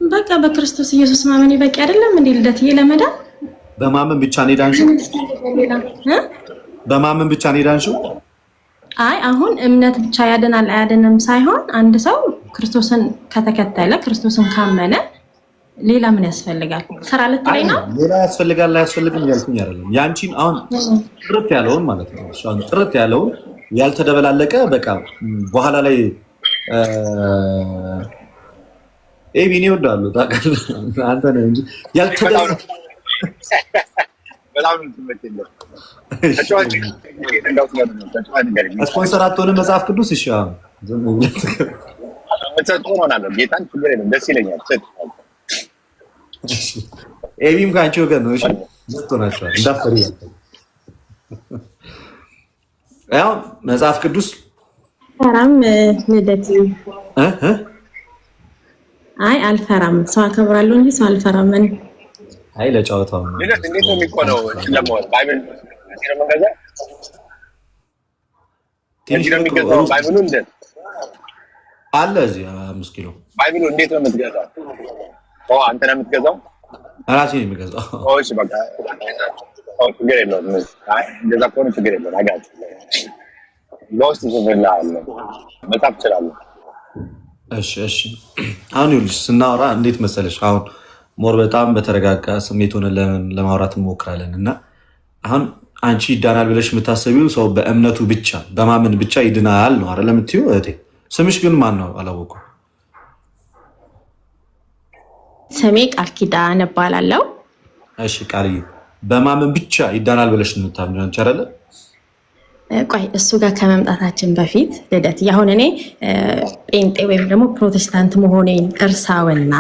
በቃ በክርስቶስ ኢየሱስ ማመን በቂ አይደለም እንዴ? ልደትዬ ለመዳን በማመን ብቻ ነው ዳንሽው? በማመን ብቻ ነው ዳንሽው? አይ አሁን እምነት ብቻ ያድናል አያድንም ሳይሆን አንድ ሰው ክርስቶስን ከተከተለ ክርስቶስን ካመነ ሌላ ምን ያስፈልጋል? ስራ ልትለኝ ነው? ሌላ ያስፈልጋል አያስፈልግም ያልኩኝ አይደለም። ያንቺን አሁን ጥርት ያለውን ማለት ነው። እሷን ጥርት ያለውን ያልተደበላለቀ በቃ በኋላ ላይ ኤቢኔ ይወዳሉ ታውቃለህ። አንተ ነህ እንጂ ያልተደበላለቀ በጣም ስፖንሰር አትሆንም መጽሐፍ ቅዱስ እሺ ጌታን ችግር የለም ደስ ይለኛል። ኤቢም ከአንቺ ወገን ነው። እሺ መጥቶ ናቸዋል እንዳፈሪ ያው መጽሐፍ ቅዱስ ፈራም ልደት አይ አልፈራም። ሰው አከብራለሁ እንጂ ሰው አልፈራም። እኔ አይ ለጨዋታው ነው። ልደት እንዴት ነው የሚቆነው? ለማወቅ ባይብል ለመገዛ ትንሽ ነው የሚገዛው። ባይብሉ እንዴት አለ እዚህ 5 ኪሎ ባይብሉ እንዴት ነው የምትገዛው? አንተ ነው የምትገዛው? ራሴ ነው የሚገዛው። እሺ በቃ ችግር የለውም። እንደዛ ከሆነ ችግር የለውም። አጋጭ ለውስጥ ዝብላለ መጽሐፍ ትችላለህ። እሺ አሁን ይኸውልሽ ስናወራ እንዴት መሰለሽ አሁን ሞር በጣም በተረጋጋ ስሜት ሆነን ለማውራት እንሞክራለን እና አሁን አንቺ ይዳናል ብለሽ የምታስቢው ሰው በእምነቱ ብቻ በማመን ብቻ ይድናል ነው አይደል የምትይው እህቴ? ስምሽ ግን ማን ነው አላወኩም። ስሜ ቃል ኪዳን እባላለሁ። እሺ ቃልዬ በማመን ብቻ ይዳናል ብለሽ ነው የምታምኚው አንቺ አይደለ? ቆይ እሱ ጋር ከመምጣታችን በፊት ልደት አሁን እኔ ጴንጤ ወይም ደግሞ ፕሮቴስታንት መሆኔን እርሳውና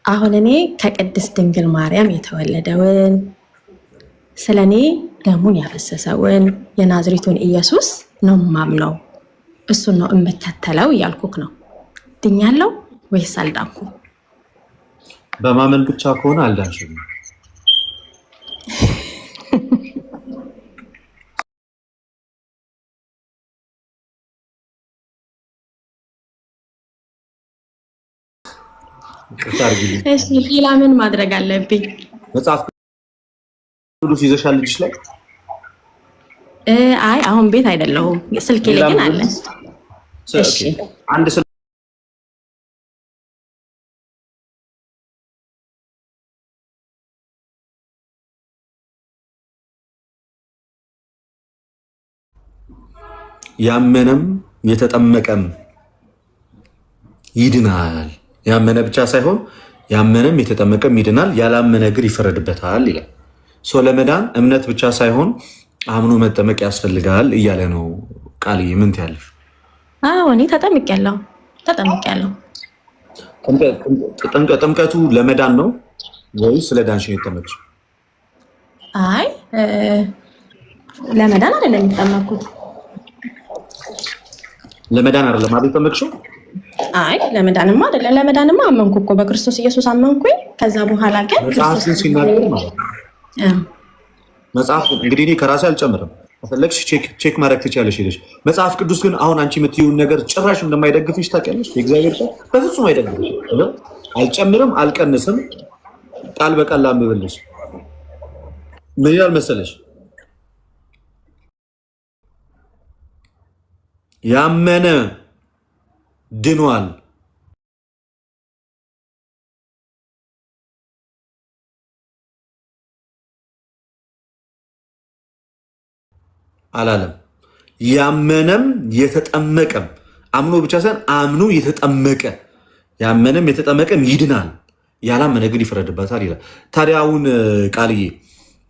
አሁን እኔ ከቅድስት ድንግል ማርያም የተወለደውን ስለ እኔ ደሙን ያፈሰሰውን የናዝሬቱን ኢየሱስ ነው ማምነው፣ እሱን ነው የምከተለው እያልኩክ ነው። ድኛለሁ ወይስ አልዳንኩም? በማመን ብቻ ከሆነ አልዳንሽም። ሌላ ምን ማድረግ አለብኝ? መጽሐፍ ቅዱስ ይዘሻል ልጅሽ ላይ? አይ አሁን ቤት አይደለሁም፣ ስልኬ ላይ ግን አለ። እሺ አንድ ያመነም የተጠመቀም ይድናል። ያመነ ብቻ ሳይሆን ያመነም የተጠመቀም ይድናል፣ ያላመነ ግን ይፈረድበታል ይላል። ለመዳን እምነት ብቻ ሳይሆን አምኖ መጠመቅ ያስፈልጋል እያለ ነው። ቃልዬ ምን ትያለሽ? እኔ ተጠምቄያለሁ። ጥምቀቱ ለመዳን ነው ወይስ ለዳንሽ ነው የተጠመቅሽው? አይ ለመዳን አይደለም የተጠመቅኩት። ለመዳን አይደለም አይደል የተጠመቅሽው? አይ ለመዳንማ አይደለም። ለመዳንማ አመንኩ እኮ በክርስቶስ ኢየሱስ አመንኩኝ። ከዛ በኋላ ግን መጽሐፍ ሲናገር ማለት ነው። መጽሐፍ እንግዲህ እኔ ከራሴ አልጨምርም። ከፈለግሽ ቼክ ማድረግ ትችያለሽ ሄደሽ። መጽሐፍ ቅዱስ ግን አሁን አንቺ የምትይውን ነገር ጭራሽ እንደማይደግፍሽ ታውቂያለሽ። የእግዚአብሔር ቃል በፍጹም አይደግፍሽ። አልጨምርም አልቀንስም፣ ቃል በቃል ላንብብልሽ። ምን ይላል መሰለሽ? ያመነ ድኗል አላለም። ያመነም የተጠመቀም አምኖ ብቻ ሳይሆን አምኖ የተጠመቀ ያመነም የተጠመቀም ይድናል፣ ያላመነ ግን ይፈረድበታል ይላል። ታዲያ አሁን ቃልዬ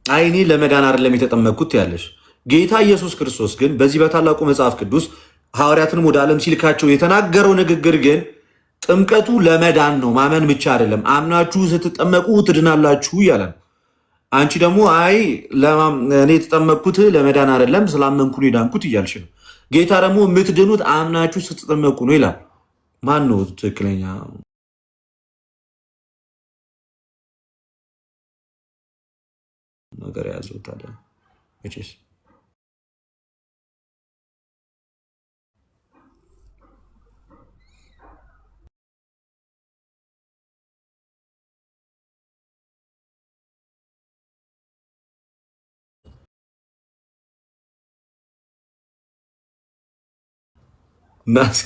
አይኔ ለመዳን አይደለም የተጠመቅኩት ያለሽ ጌታ ኢየሱስ ክርስቶስ ግን በዚህ በታላቁ መጽሐፍ ቅዱስ ሐዋርያትንም ወደ ዓለም ሲልካቸው የተናገረው ንግግር ግን ጥምቀቱ ለመዳን ነው፣ ማመን ብቻ አይደለም። አምናችሁ ስትጠመቁ ትድናላችሁ እያለ ነው። አንቺ ደግሞ አይ እኔ የተጠመቅኩት ለመዳን አይደለም ስላመንኩ ነው የዳንኩት እያልሽ ነው። ጌታ ደግሞ የምትድኑት አምናችሁ ስትጠመቁ ነው ይላል። ማን ነው ትክክለኛ ነገር የያዘው ታዲያ? ናሲ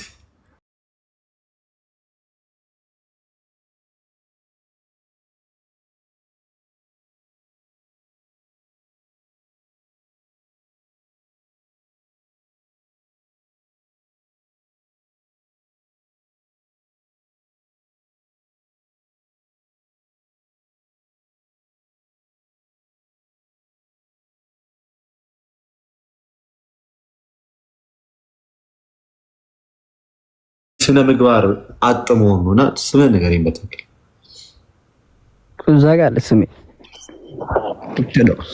ስነ ምግባር አጥመውና ስለ ነገር ይመጣል። እዛ ጋር ለስሜ ትክክለውስ።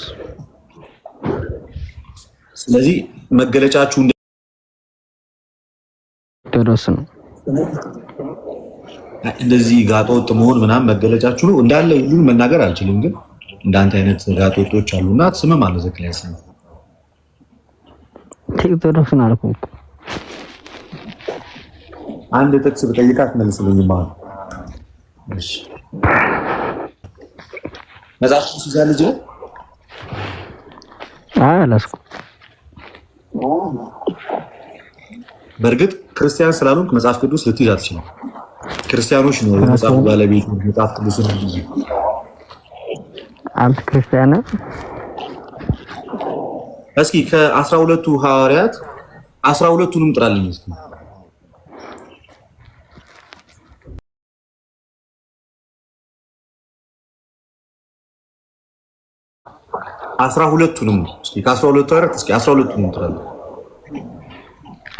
ስለዚህ መገለጫችሁ ኦርቶዶክስ ነው። እንደዚህ ጋጦጥ መሆን ምናምን መገለጫችሁ ነው እንዳለ ሁሉን መናገር አልችልም፣ ግን እንዳንተ አይነት ጋጦጦች አሉና ስም ማለት ዘክላስ ነው። ኦርቶዶክስ ነው አልኩ እኮ። አንድ ጥቅስ በጠይቃት መልስልኝ ማለት እሺ። መጽሐፍ ቅዱስ ይዛል ልጅ አላስኩ። በእርግጥ ክርስቲያን ስላልሆንክ መጽሐፍ ቅዱስ ልትይዝ አትችልም። ክርስቲያኖች ነው መጽሐፍ ባለቤት መጽሐፍ ቅዱስ ነው ልጅ። አንተ ክርስቲያን ነህ? እስኪ ከ12ቱ ሐዋርያት 12ቱንም ጥራልኝ እስኪ። 12ቱንም እስኪ ከ12ቱ አይደል? እስኪ 12ቱንም ጥራልኝ።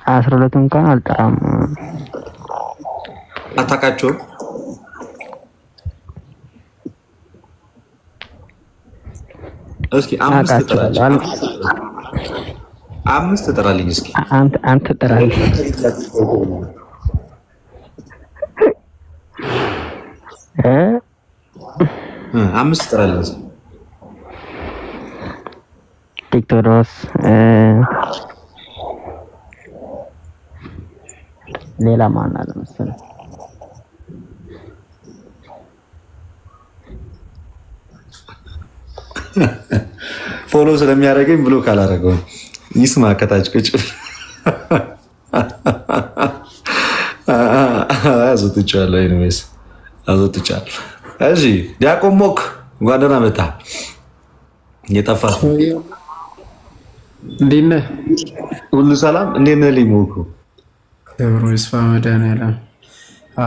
12ቱን እንኳን አልጠራም። አታውቃቸውም? እስኪ አምስት ጥራልኝ እስኪ። አንተ ጥራልኝ። አምስት ጥራልኝ እስኪ። ቴዎድሮስ፣ ሌላ ማን አለ መሰለህ? ፎሎ ስለሚያደርገኝ ብሎ ካላደረገው ይስማ ከታች ቁጭ አዞትቻለሁ። ኢኒዌይስ አዞትቻለሁ። እሺ ዲያቆን ሞክ እንኳን ደህና መጣ። የጠፋ እንዴት ነህ? ሁሉ ሰላም? እንዴት ነህ? ሊሞኩ ክብሩ ይስፋ መድኃኒዓለም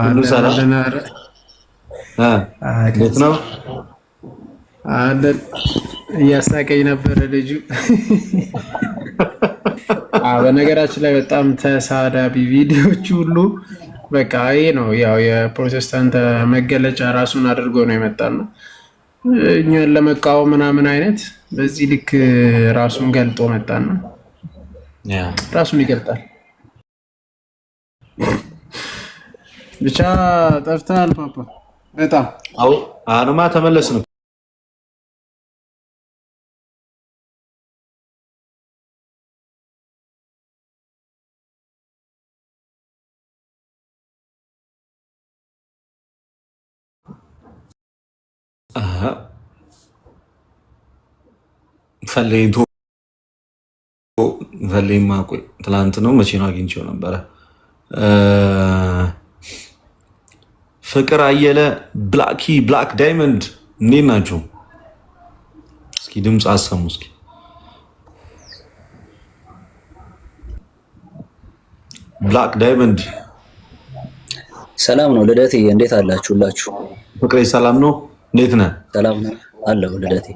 ሁሉ ሰላም? እንዴት ነው? እያሳቀኝ ነበረ ልጁ። በነገራችን ላይ በጣም ተሳዳቢ ቪዲዮዎች ሁሉ በቃ ይሄ ነው ያው የፕሮቴስታንት መገለጫ ራሱን አድርጎ ነው የመጣና እኛን ለመቃወም ምናምን አይነት በዚህ ልክ ራሱን ገልጦ መጣና ራሱን ይገልጣል። ብቻ ጠፍተሃል ፓፓ በጣም አሁንማ ተመለስ ነው። ፈሌማ ቆይ ትላንት ነው መቼ ነው አግኝቼው ነበረ። ፍቅር አየለ ብላክ ዳይመንድ እንዴት ናቸው? እስኪ ድምፅ አሰሙ እስኪ። ብላክ ዳይመንድ ሰላም ነው ልደቴ፣ እንዴት አላችሁላችሁ? ፍቅሬ ሰላም ነው? እንዴት ነህ? ሰላም ነው አለው ልደቴ።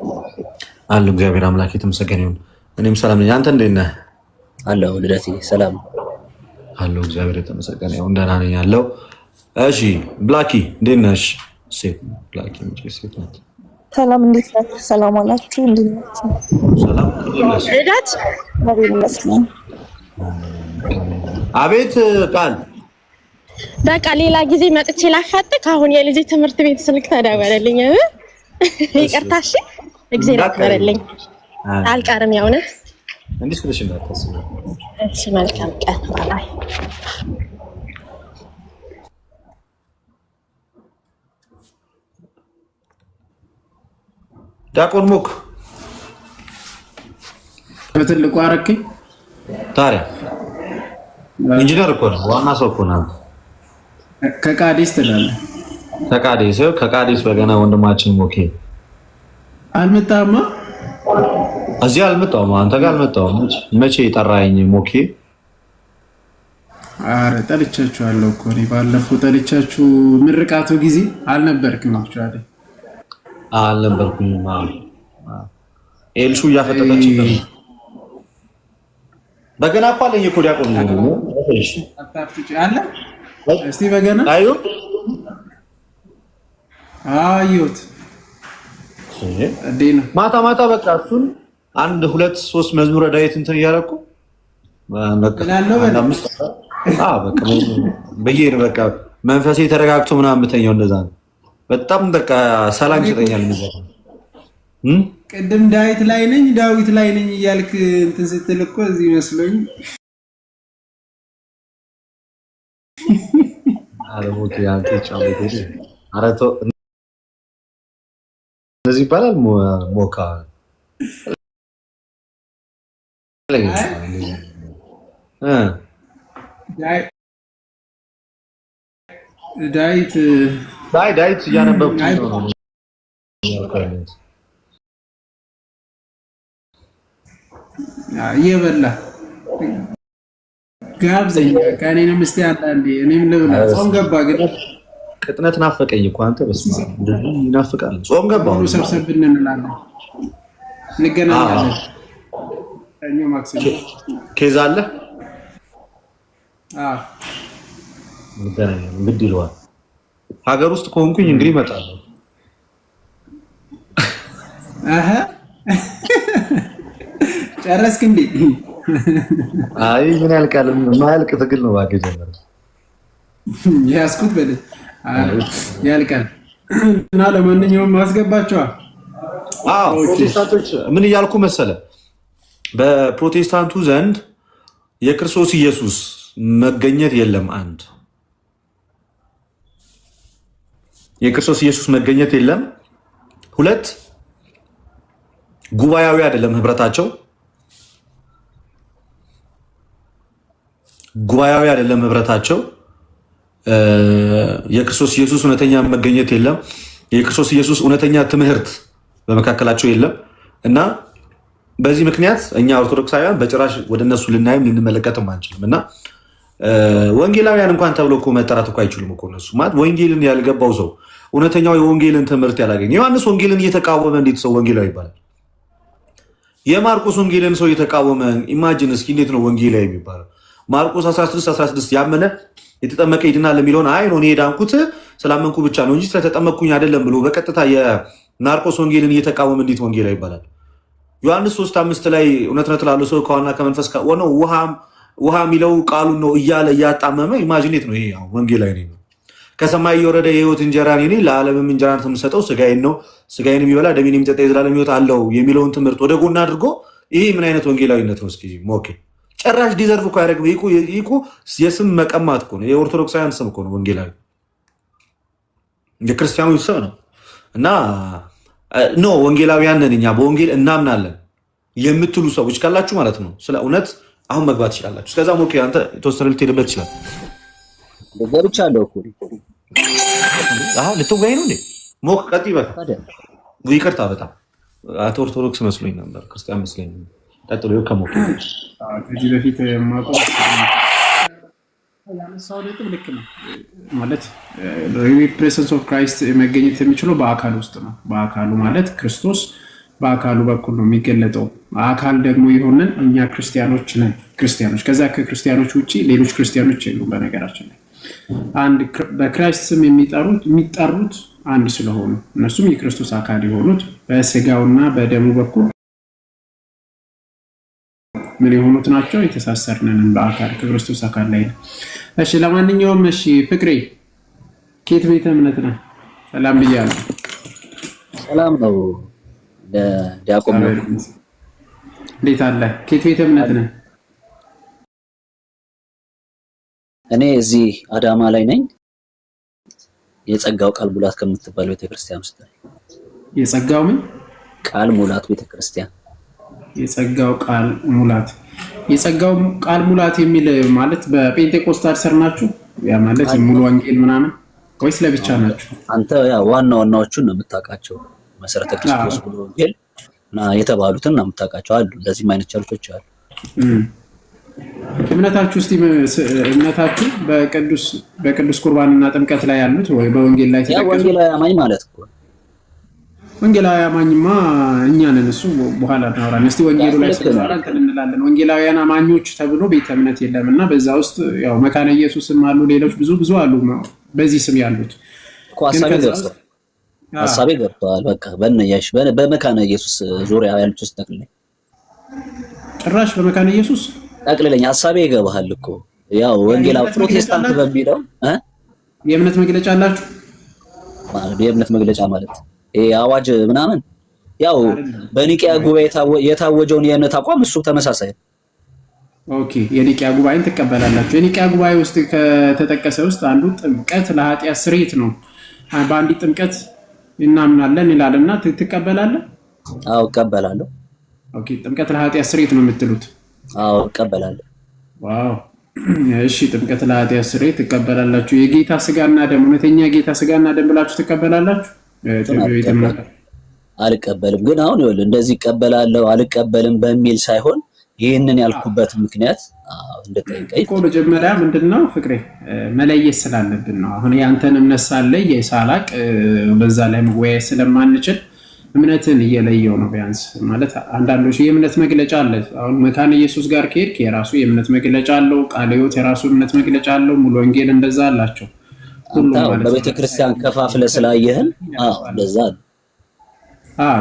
አለው እግዚአብሔር አምላክ የተመሰገነ ይሁን። እኔም ሰላም ነኝ። አንተ እንዴት ነህ? አለው ልደቴ ሰላም አለው እግዚአብሔር የተመሰገነ ይሁን። ደህና ነኝ አለው። እሺ ብላኪ እንዴት ነሽ? ሴት ብላኪ እንጂ ሴት ናት። ሰላም እንዴት ናችሁ? ሰላም አላችሁ? እንዴት ናችሁ? ሰላም ነሽ? ሄዳት አቤት ይመስገን። አቤት ቃል በቃ ሌላ ጊዜ መጥቼ ላፋጥክ። አሁን የልጅ ትምህርት ቤት ስልክ ተደወለልኝ። ይቅርታ እሺ። እግዚአብሔር ያክብርልኝ። አልቀርም ያውነ እንዴት ስለሽ እንዳታስብ። እሺ መልካም ቀን ባይ። ዲያቆን ሞክ በትልቁ አረከኝ ታዲያ ኢንጂነር እኮ ነው፣ ዋና ሰው እኮ ነው። ከቃዲስ ትላለህ። ከቃዲስ በገና ወንድማችን ሞኬ አልመጣማ። እዚህ አልመጣሁም፣ አንተ ጋር አልመጣሁም። መቼ ጠራኸኝ ሞኬ? አረ ጠልቻችኋለሁ እኮ እኔ ባለፈው ጠልቻችሁ ምርቃቱ ጊዜ አልነበርክም። አክቹአሊ አልነበርኩም። ኤልሹ እያፈጠጠች በገና እኮ አለኝ እኮ ዲያቆን ነው። እሺ አለ እስቲ በገና አዩት ማታ ማታ በቃ እሱን 1 2 3 መዝሙረ ዳዊት እንትን እያደረኩ በቃ መንፈሴ ተረጋግቶ ምናምን የምተኛው እንደዛ ነው። በጣም በቃ ሰላም ይሰጠኛል። ቅድም ዳዊት ላይ ነኝ እያልክ እንትን ስትል እኮ እዚህ መስሎኝ አለሞት ያንተ ጫወት አረቶ እንደዚህ ይባላል። ሞካ ዳዊት እያነበብኩ ነው። እየበላ ጋብዘኝ ከእኔንም እስኪ አንዳንዴ እኔም ልብላ። ጾም ገባ ግን ቅጥነት ናፈቀኝ እኮ አንተ። በስመ አብ ይናፍቃል። ጾም ገባ ሁሉ ሰብሰብ እንላለን፣ እንገናኛለን። እኛ ማክሰኞ ኬዝ አለ። አዎ እንገናኛለን። ግድ ይለዋል። ሀገር ውስጥ ከሆንኩኝ እንግዲህ እመጣለሁ። አሀ ጨረስክ እንዴ? አይ ምን ያልቃል? ማያልቅ ትግል ነው። ባገ ጀመረ ያስኩት በል ያልቃል እና ለማንኛውም ማስገባቸዋል። ፕሮቴስታንቶች ምን እያልኩ መሰለ፣ በፕሮቴስታንቱ ዘንድ የክርስቶስ ኢየሱስ መገኘት የለም። አንድ የክርስቶስ ኢየሱስ መገኘት የለም። ሁለት ጉባኤያዊ አይደለም ህብረታቸው፣ ጉባኤያዊ አይደለም ህብረታቸው። የክርስቶስ ኢየሱስ እውነተኛ መገኘት የለም። የክርስቶስ ኢየሱስ እውነተኛ ትምህርት በመካከላቸው የለም እና በዚህ ምክንያት እኛ ኦርቶዶክሳውያን በጭራሽ ወደ እነሱ ልናይም ልንመለከትም አንችልም። እና ወንጌላውያን እንኳን ተብሎ እኮ መጠራት እኮ አይችሉም እኮ እነሱ ማለት ወንጌልን ያልገባው ሰው እውነተኛው የወንጌልን ትምህርት ያላገኘ ዮሐንስ ወንጌልን እየተቃወመ እንዴት ሰው ወንጌላዊ ይባላል? የማርቆስ ወንጌልን ሰው እየተቃወመ ኢማጂን እስኪ እንዴት ነው ወንጌላዊ የሚባለው? ማርቆስ 16 ያመነ የተጠመቀ ይድናል የሚለውን አይ ነው እኔ የዳንኩት ስላመንኩ ብቻ ነው እንጂ ስለተጠመቅኩኝ አይደለም ብሎ በቀጥታ የማርቆስ ወንጌልን እየተቃወመ እንዴት ወንጌላዊ ይባላል? ዮሐንስ 3:5 ላይ እውነት ነው እላለሁ ሰው ከዋና ከመንፈስ ነው ውሃ የሚለው ቃሉን ነው እያለ እያጣመመ ኢማጂኔት ነው ይሄ ወንጌላዊ ነው። ከሰማይ የወረደ የህይወት እንጀራ እኔ ነኝ፣ ለዓለምም እንጀራን የምሰጠው ስጋዬን ነው፣ ስጋዬን የሚበላ ደሜን የሚጠጣ የዘላለም ህይወት አለው የሚለውን ትምህርት ወደ ጎን አድርጎ ይሄ ምን አይነት ወንጌላዊነት ነው? እስኪ ሞኬ ጭራሽ ዲዘርቭ እኮ ያደረግ ይቁ የስም መቀማት እኮ ነው። የኦርቶዶክሳውያን ስም እኮ ነው ወንጌላዊ፣ የክርስቲያኖች ስም ነው። እና ኖ ወንጌላውያን ነን እኛ በወንጌል እናምናለን የምትሉ ሰዎች ካላችሁ ማለት ነው ስለ እውነት አሁን መግባት ትችላላችሁ። እስከዛ ሞኬ አንተ የተወሰነ ልትሄድበት ይችላል። ገብቻለሁ እኮ ልትወጋኝ ነው እንዴ? ሞክ ቀጥ ይበል። ይቅርታ በጣም አንተ ኦርቶዶክስ መስሎኝ ነበር፣ ክርስቲያን መስሎኝ ነበር። ቀጥሎ ከሞክ ከዚህ በፊት የማውቀው ያነሳው ነጥብ ልክ ነው ማለት ፕሬዘንስ ኦፍ ክራይስት መገኘት የሚችለው በአካል ውስጥ ነው። በአካሉ ማለት ክርስቶስ በአካሉ በኩል ነው የሚገለጠው። አካል ደግሞ የሆነን እኛ ክርስቲያኖች ነን። ክርስቲያኖች ከዛ ከክርስቲያኖች ውጭ ሌሎች ክርስቲያኖች የሉም። በነገራችን ላይ አንድ በክራይስት ስም የሚጠሩት አንድ ስለሆኑ እነሱም የክርስቶስ አካል የሆኑት በስጋውና በደሙ በኩል ምን የሆኑት ናቸው? የተሳሰርነን በአካል ከክርስቶስ አካል ላይ ነው። እሺ ለማንኛውም እሺ ፍቅሬ ኬት ቤተ እምነት ነው? ሰላም ብያለሁ። ሰላም ነው ለዲያቆን ነው። እንዴት አለ? ኬት ቤተ እምነት ነው? እኔ እዚህ አዳማ ላይ ነኝ። የጸጋው ቃል ሙላት ከምትባለው ቤተክርስቲያን ውስጥ ነኝ። የጸጋው ምን ቃል ሙላት ቤተክርስቲያን? የጸጋው ቃል ሙላት የጸጋው ቃል ሙላት የሚል ማለት በጴንጤቆስታል ስር ናችሁ? ያ ማለት ሙሉ ወንጌል ምናምን ወይስ ለብቻ ናችሁ? አንተ ያ ዋናዎቹን ነው የምታውቃቸው። መሰረተ ክርስቶስ ሙሉ ወንጌል እና የተባሉትን ነው የምታውቃቸው አሉ። እንደዚህም አይነት ቸርቾች አሉ። እምነታችሁ በቅዱስ ቁርባንና ጥምቀት ላይ ያሉት ወይ በወንጌል ላይ ተጠቀሱ? ወንጌላዊ አማኝ ማለት እኮ ወንጌላዊ አማኝማ እኛ ነን። እሱ በኋላ እናወራለን። እስቲ ወንጌሉ ላይ ስለሆነ እንላለን። ወንጌላውያን አማኞች ተብሎ ቤተ እምነት የለምና በዛ ውስጥ ያው መካነ ኢየሱስም አሉ፣ ሌሎች ብዙ አሉ በዚህ ስም ያሉት እኮ ሐሳቤ ገብቷል። በቃ በእነያሽ በመካነ ኢየሱስ ዙሪያ ያሉት ውስጥ ጠቅልለኝ፣ ጭራሽ በመካነ ኢየሱስ ጠቅልለኝ ሐሳቤ ይገባሃል እኮ ያው ወንጌላዊ ፕሮቴስታንት በሚለው የእምነት መግለጫ አላችሁ ማለት የእምነት መግለጫ ማለት አዋጅ ምናምን ያው በኒቂያ ጉባኤ የታወጀውን የእምነት አቋም እሱ ተመሳሳይ ነው። ኦኬ የኒቂያ ጉባኤን ትቀበላላችሁ? የኒቂያ ጉባኤ ውስጥ ከተጠቀሰ ውስጥ አንዱ ጥምቀት ለኃጢአት ስርየት ነው። በአንዲት ጥምቀት እናምናለን ይላልና ትቀበላለህ? አዎ እቀበላለሁ። ኦኬ ጥምቀት ለኃጢአት ስርየት ነው የምትሉት? አዎ እቀበላለሁ። ዋው እሺ ጥምቀት ለኃጢአት ስርየት ትቀበላላችሁ። የጌታ ስጋና ደም እውነተኛ ጌታ ስጋና ደም ብላችሁ ትቀበላላችሁ? አልቀበልም። ግን አሁን ይኸውልህ እንደዚህ እቀበላለሁ አልቀበልም በሚል ሳይሆን ይህንን ያልኩበት ምክንያት እንደጠይቀኝ እኮ መጀመሪያ ምንድነው ፍቅሬ መለየት ስላለብን ነው። አሁን ያንተን እምነት ሳለይ የሳላቅ በዛ ላይ መወያየት ስለማንችል እምነትን እየለየው ነው። ቢያንስ ማለት አንዳንዶች የእምነት መግለጫ አለ። አሁን መካነ ኢየሱስ ጋር ከሄድክ የራሱ የእምነት መግለጫ አለው። ቃለ ሕይወት የራሱ እምነት መግለጫ አለው። ሙሉ ወንጌል እንደዛ አላቸው። በቤተ ክርስቲያን ከፋፍለ ስላየህን እንደዛ ነው።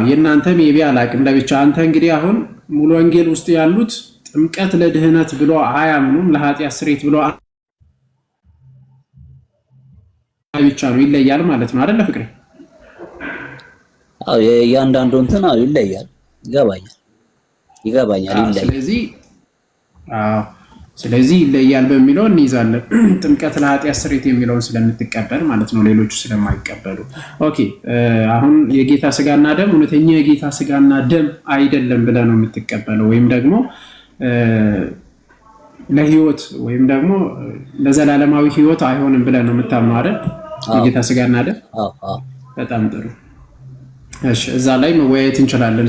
የእናንተ ሜቢ አላቅም ለብቻ። አንተ እንግዲህ አሁን ሙሉ ወንጌል ውስጥ ያሉት ጥምቀት ለድህነት ብሎ አያምኑም፣ ለኃጢአት ስርየት ብሎ ብቻ ነው። ይለያል ማለት ነው አይደለ ፍቅሬ? የእያንዳንዱ እንትን ይለያል። ይገባኛል ይለያል። ስለዚህ ይለያል በሚለው እንይዛለን። ጥምቀት ለኃጢአት ስርየት የሚለውን ስለምትቀበል ማለት ነው፣ ሌሎቹ ስለማይቀበሉ። ኦኬ አሁን የጌታ ስጋና ደም እውነተኛ የጌታ ስጋና ደም አይደለም ብለህ ነው የምትቀበለው፣ ወይም ደግሞ ለህይወት ወይም ደግሞ ለዘላለማዊ ህይወት አይሆንም ብለህ ነው የምታምነው አይደል? የጌታ ስጋና ደም በጣም ጥሩ። እሺ እዛ ላይ መወያየት እንችላለን።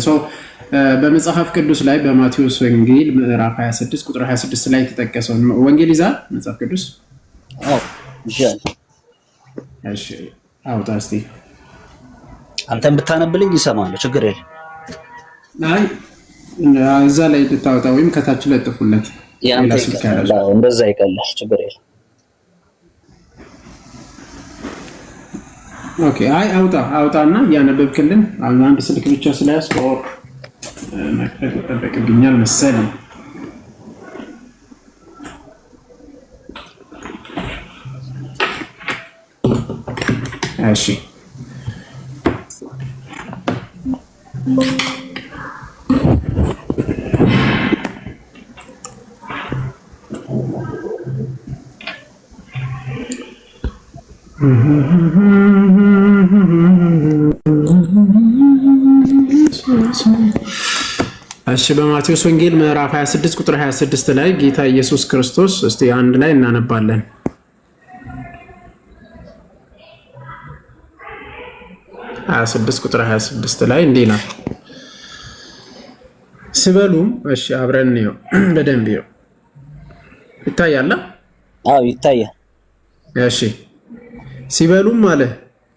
በመጽሐፍ ቅዱስ ላይ በማቴዎስ ወንጌል ምዕራፍ 26 ቁጥር 26 ላይ የተጠቀሰው ወንጌል ይዛል መጽሐፍ ቅዱስ? ይዛል። እሺ አውጣ እስቲ። አንተም ብታነብልኝ ይሰማል፣ ችግር የለም። አይ እዛ ላይ ልታወጣ ወይም ከታች ለጥፉለት። እንደዛ ይቀላል፣ ችግር የለም። ኦኬ አይ አውጣና ያነበብክልን አንድ ስልክ ብቻ ስለያዝከው መክፈት ይጠበቅብኛል መሰለኝ። እሺ እሺ በማቴዎስ ወንጌል ምዕራፍ 26 ቁጥር 26 ላይ ጌታ ኢየሱስ ክርስቶስ እስቲ አንድ ላይ እናነባለን። 26 ቁጥር 26 ላይ እንዲህ ይላል። ሲበሉም እሺ አብረን ነው በደንብ ነው ይታያል። አዎ ይታያል። እሺ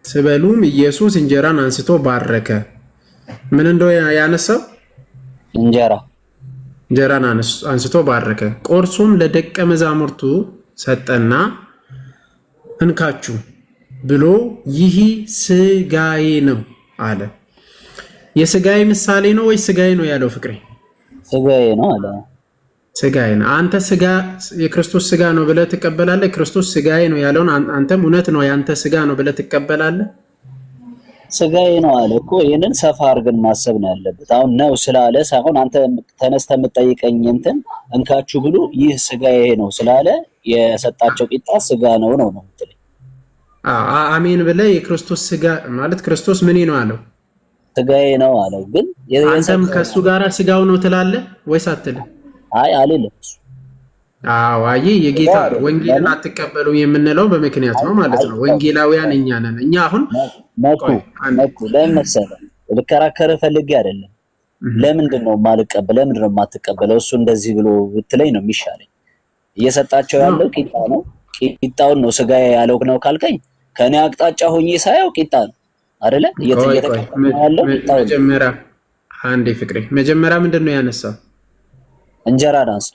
ሲበሉም ኢየሱስ እንጀራን አንስቶ ባረከ። ምን እንደው ያነሳው እንጀራን አንስቶ ባረከ። ቆርሶም ለደቀ መዛሙርቱ ሰጠና እንካችሁ ብሎ ይህ ስጋዬ ነው አለ። የስጋዬ ምሳሌ ነው ወይ ስጋዬ ነው ያለው ፍቅሬ? ስጋዬ ነው አለ። ስጋዬ ነው። አንተ ስጋ የክርስቶስ ስጋ ነው ብለህ ትቀበላለህ? ክርስቶስ ስጋዬ ነው ያለውን አንተም እውነት ነው ያንተ ስጋ ነው ብለህ ትቀበላለህ? ስጋዬ ነው አለ እኮ። ይሄንን ሰፋ አድርገን ማሰብ ነው ያለበት። አሁን ነው ስላለ ሳይሆን አንተ ተነስተህ የምትጠይቀኝ እንትን እንካችሁ ብሎ ይህ ስጋዬ ነው ስላለ የሰጣቸው ቂጣ ስጋ ነው ነው የምትለኝ? አሜን ብለህ የክርስቶስ ስጋ ማለት ክርስቶስ ምን ነው አለው? ስጋዬ ነው አለው። ግን አንተም ከሱ ጋር ስጋው ነው ትላለህ ወይስ አትልም? አይ አልልም። አዎ አይ የጌታ ወንጌልን አትቀበሉ የምንለው በምክንያት ነው ማለት ነው። ወንጌላውያን እኛ ነን። እኛ አሁን መኩ ለምን መሰለህ ልከራከር ፈልጌ አይደለም። ለምንድን ነው የማልቀበል? ለምንድን ነው የማትቀበለው? እሱ እንደዚህ ብሎ ብትለኝ ነው የሚሻለኝ። እየሰጣቸው ያለው ቂጣ ነው። ቂጣውን ነው ስጋዬ ያለው ነው ካልከኝ ከኔ አቅጣጫ ሆኜ ሳየው ቂጣ ነው አይደለ? ያለው መጀመሪያ አንዴ ፍቅሬ መጀመሪያ ምንድን ነው ያነሳው? እንጀራን አንስቶ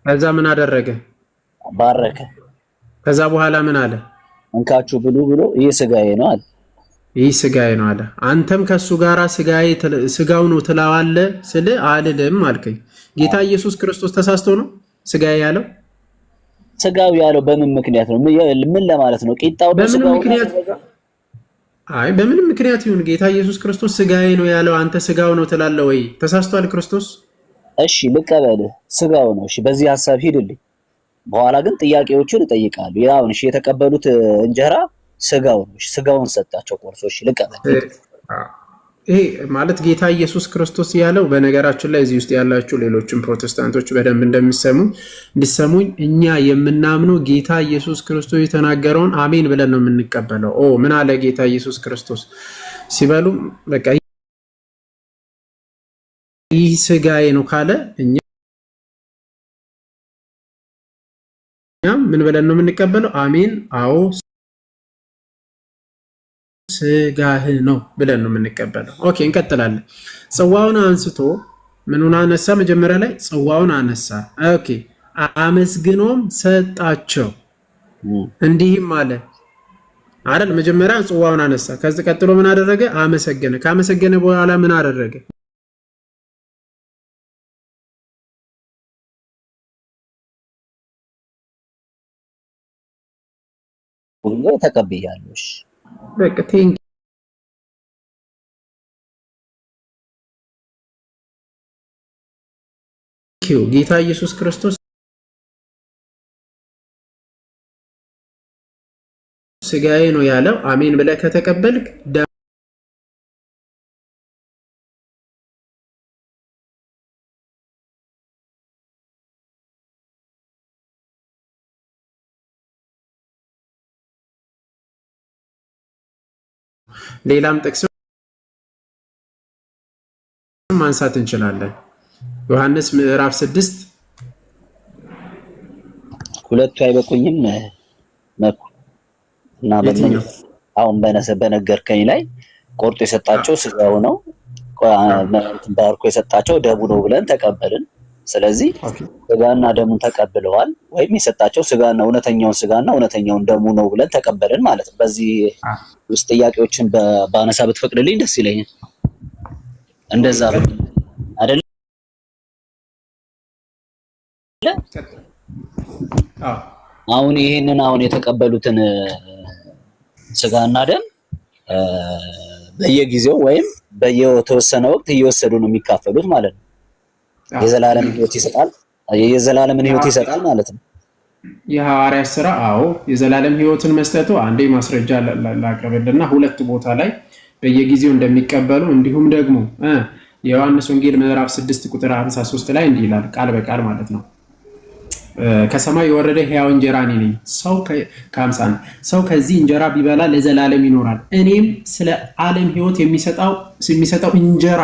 ከዛ ምን አደረገ? ባረከ። ከዛ በኋላ ምን አለ? እንካችሁ ብሉ ብሎ ይህ ስጋዬ ነው አለ። ይህ ስጋዬ ነው አለ። አንተም ከሱ ጋራ ስጋው ነው ትላዋለህ ስል አልልም አልከኝ። ጌታ ኢየሱስ ክርስቶስ ተሳስቶ ነው ስጋዬ ያለው? ስጋው ያለው በምን ምክንያት ነው? ምን ለማለት ነው? ቂጣው ነው ስጋው ነው? አይ በምንም ምክንያት ይሁን ጌታ ኢየሱስ ክርስቶስ ስጋዬ ነው ያለው አንተ ስጋው ነው ትላለህ ወይ? ተሳስቷል ክርስቶስ? እሺ ልቀበልህ፣ ስጋው ነው። እሺ በዚህ ሐሳብ ሂድልኝ። በኋላ ግን ጥያቄዎችን እጠይቃለሁ። ያው እሺ የተቀበሉት እንጀራ ስጋው ነው። እሺ ስጋውን ሰጣቸው ቆርሶ። እሺ ልቀበል። ይሄ ማለት ጌታ ኢየሱስ ክርስቶስ ያለው በነገራችን ላይ እዚህ ውስጥ ያላችሁ ሌሎችም ፕሮቴስታንቶች በደንብ እንዲሰሙኝ እኛ የምናምነው ጌታ ኢየሱስ ክርስቶስ የተናገረውን አሜን ብለን ነው የምንቀበለው። ምን አለ ጌታ ኢየሱስ ክርስቶስ ሲበሉ በቃ ይህ ስጋዬ ነው ካለ እኛ ምን ብለን ነው የምንቀበለው? አሜን አዎ ስጋህ ነው ብለን ነው የምንቀበለው። ኦኬ እንቀጥላለን። ጽዋውን አንስቶ ምኑን አነሳ? መጀመሪያ ላይ ጽዋውን አነሳ። ኦኬ አመስግኖም ሰጣቸው እንዲህም አለ አይደል? መጀመሪያ ጽዋውን አነሳ። ከዚህ ቀጥሎ ምን አደረገ? አመሰገነ። ካመሰገነ በኋላ ምን አደረገ? ሁሉ ተቀበያለሁ። እሺ በቃ ቴንክ ዩ ጌታ ኢየሱስ ክርስቶስ ስጋዬ ነው ያለው አሜን ብለህ ከተቀበልክ ሌላም ጥቅስ ማንሳት እንችላለን። ዮሐንስ ምዕራፍ 6 ሁለቱ አይበቁኝም መኩ እና አሁን በነገርከኝ ላይ ቆርጦ የሰጣቸው ስጋው ነው፣ ባርኮ የሰጣቸው ደሙ ነው ብለን ተቀበልን። ስለዚህ ስጋና ደሙን ተቀብለዋል፣ ወይም የሰጣቸው ስጋና እውነተኛውን ስጋና እውነተኛውን ደሙ ነው ብለን ተቀበልን ማለት ነው። በዚህ ውስጥ ጥያቄዎችን ባነሳ ብትፈቅድልኝ ደስ ይለኛል። እንደዛ አይደለ? አሁን ይሄንን የተቀበሉትን ስጋና ደም በየጊዜው ወይም በየተወሰነ ወቅት እየወሰዱ ነው የሚካፈሉት ማለት ነው። የዘላለም ሕይወት ይሰጣል፣ የዘላለምን ሕይወት ይሰጣል ማለት ነው። የሐዋርያት ሥራ የዘላለም ሕይወትን መስጠቱ አንዴ ማስረጃ ላቀርብልና ሁለት ቦታ ላይ በየጊዜው እንደሚቀበሉ እንዲሁም ደግሞ የዮሐንስ ወንጌል ምዕራፍ 6 ቁጥር 53 ላይ እንዲህ ይላል፣ ቃል በቃል ማለት ነው። ከሰማይ የወረደ ሕያው እንጀራ እኔ ነኝ። ሰው ከዚህ እንጀራ ቢበላ ለዘላለም ይኖራል። እኔም ስለ ዓለም ሕይወት የሚሰጠው እንጀራ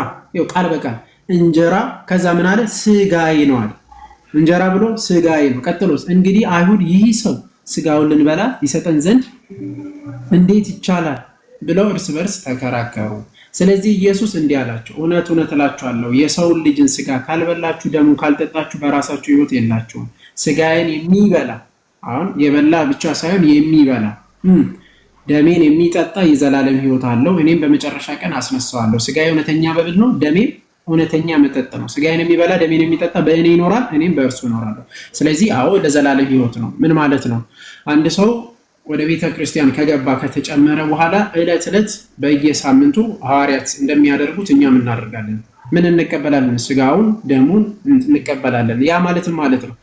ቃል በቃል እንጀራ ከዛ ምን አለ? ስጋዬ ነው አለ። እንጀራ ብሎ ስጋዬ ነው። ቀጥሎስ እንግዲህ አይሁድ ይህ ሰው ስጋውን ልንበላ ይሰጠን ዘንድ እንዴት ይቻላል ብለው እርስ በርስ ተከራከሩ። ስለዚህ ኢየሱስ እንዲህ አላቸው፣ እውነት እውነት እላችኋለሁ የሰውን ልጅን ስጋ ካልበላችሁ ደሙን ካልጠጣችሁ በራሳችሁ ሕይወት የላችሁም። ስጋዬን የሚበላ አሁን የበላ ብቻ ሳይሆን የሚበላ ደሜን የሚጠጣ የዘላለም ሕይወት አለው፣ እኔም በመጨረሻ ቀን አስነሳዋለሁ። ስጋዬ እውነተኛ መብል ነው፣ ደሜም እውነተኛ መጠጥ ነው። ስጋዬን የሚበላ ደሜን የሚጠጣ በእኔ ይኖራል፣ እኔም በእርሱ እኖራለሁ። ስለዚህ ለዘላለም ሕይወት ነው። ምን ማለት ነው? አንድ ሰው ወደ ቤተ ክርስቲያን ከገባ ከተጨመረ በኋላ ዕለት ዕለት በየሳምንቱ ሐዋርያት እንደሚያደርጉት እኛም እናደርጋለን። ምን እንቀበላለን? ስጋውን ደሙን እንቀበላለን። ያ ማለትም ማለት ነው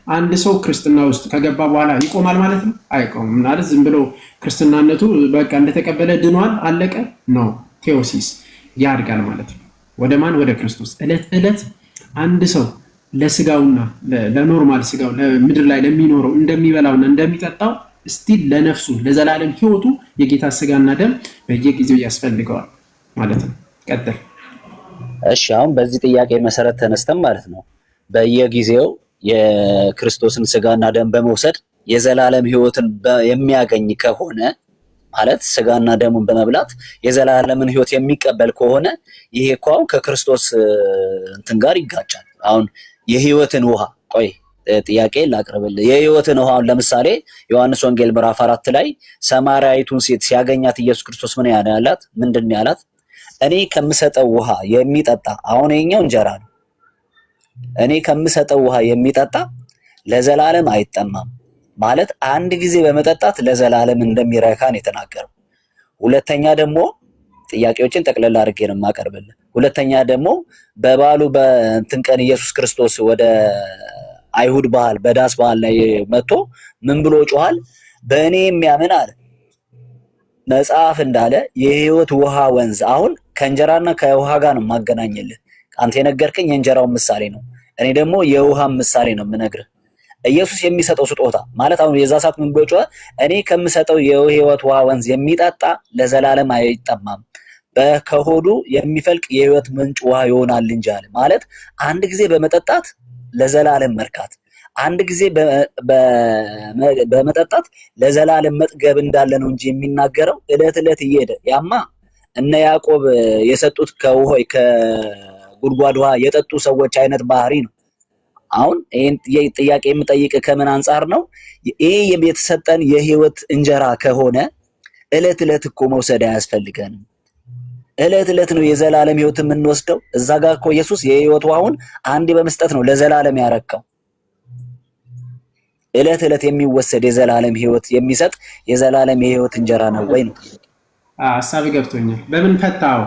አንድ ሰው ክርስትና ውስጥ ከገባ በኋላ ይቆማል ማለት ነው? አይቆምም። ማለት ዝም ብሎ ክርስትናነቱ በቃ እንደተቀበለ ድኗል አለቀ ነው። ቴዎሲስ ያድጋል ማለት ነው። ወደ ማን? ወደ ክርስቶስ። ዕለት ዕለት አንድ ሰው ለስጋውና ለኖርማል ስጋው ለምድር ላይ ለሚኖረው እንደሚበላውና እንደሚጠጣው ስቲል ለነፍሱ ለዘላለም ህይወቱ የጌታ ስጋና ደም በየጊዜው ያስፈልገዋል ማለት ነው። ቀጥል። እሺ አሁን በዚህ ጥያቄ መሰረት ተነስተን ማለት ነው በየጊዜው የክርስቶስን ስጋና ደም በመውሰድ የዘላለም ህይወትን የሚያገኝ ከሆነ ማለት ስጋና ደሙን በመብላት የዘላለምን ህይወት የሚቀበል ከሆነ ይሄ እኮ አሁን ከክርስቶስ እንትን ጋር ይጋጫል። አሁን የህይወትን ውሃ ቆይ ጥያቄ ላቅርብልህ። የህይወትን ውሃ ለምሳሌ ዮሐንስ ወንጌል ምዕራፍ 4 ላይ ሰማርያዊቱን ሴት ሲያገኛት ኢየሱስ ክርስቶስ ምን ያላት? ምንድን ያላት? እኔ ከምሰጠው ውሃ የሚጠጣ አሁን የኛው እንጀራ ነው። እኔ ከምሰጠው ውሃ የሚጠጣ ለዘላለም አይጠማም ማለት አንድ ጊዜ በመጠጣት ለዘላለም እንደሚረካን የተናገረው። ሁለተኛ ደግሞ ጥያቄዎችን ጠቅለል አድርጌ ነው የማቀርብልህ። ሁለተኛ ደግሞ በበዓሉ በእንትን ቀን ኢየሱስ ክርስቶስ ወደ አይሁድ ባህል በዳስ ባህል ላይ መጥቶ ምን ብሎ ጮሃል? በእኔ የሚያምን አለ መጽሐፍ እንዳለ የህይወት ውሃ ወንዝ። አሁን ከእንጀራና ከውሃ ጋር ነው የማገናኝልህ። አንተ የነገርከኝ የእንጀራውን ምሳሌ ነው፣ እኔ ደግሞ የውሃን ምሳሌ ነው የምነግርህ። ኢየሱስ የሚሰጠው ስጦታ ማለት አሁን የዛ ሰዓት ምን ብሎ ጮኸ? እኔ ከምሰጠው የህይወት ውሃ ወንዝ የሚጠጣ ለዘላለም አይጠማም፣ ከሆዱ የሚፈልቅ የህይወት ምንጭ ውሃ ይሆናል እንጂ አለ። ማለት አንድ ጊዜ በመጠጣት ለዘላለም መርካት፣ አንድ ጊዜ በመጠጣት ለዘላለም መጥገብ እንዳለ ነው እንጂ የሚናገረው እለት እለት እየሄደ ያማ እነ ያዕቆብ የሰጡት ከጉድጓድ ውሃ የጠጡ ሰዎች አይነት ባህሪ ነው። አሁን ይሄን ጥያቄ የምጠይቅ ከምን አንጻር ነው? ይሄ የተሰጠን የህይወት እንጀራ ከሆነ እለት እለት እኮ መውሰድ አያስፈልገንም። እለት እለት ነው የዘላለም ህይወት የምንወስደው። እዛ ጋር እኮ ኢየሱስ የህይወት ውሃውን አንዴ በመስጠት ነው ለዘላለም ያረካው። እለት እለት የሚወሰድ የዘላለም ህይወት የሚሰጥ የዘላለም የህይወት እንጀራ ነው ወይ ነው? ሐሳብ ገብቶኛል። በምን ፈታው?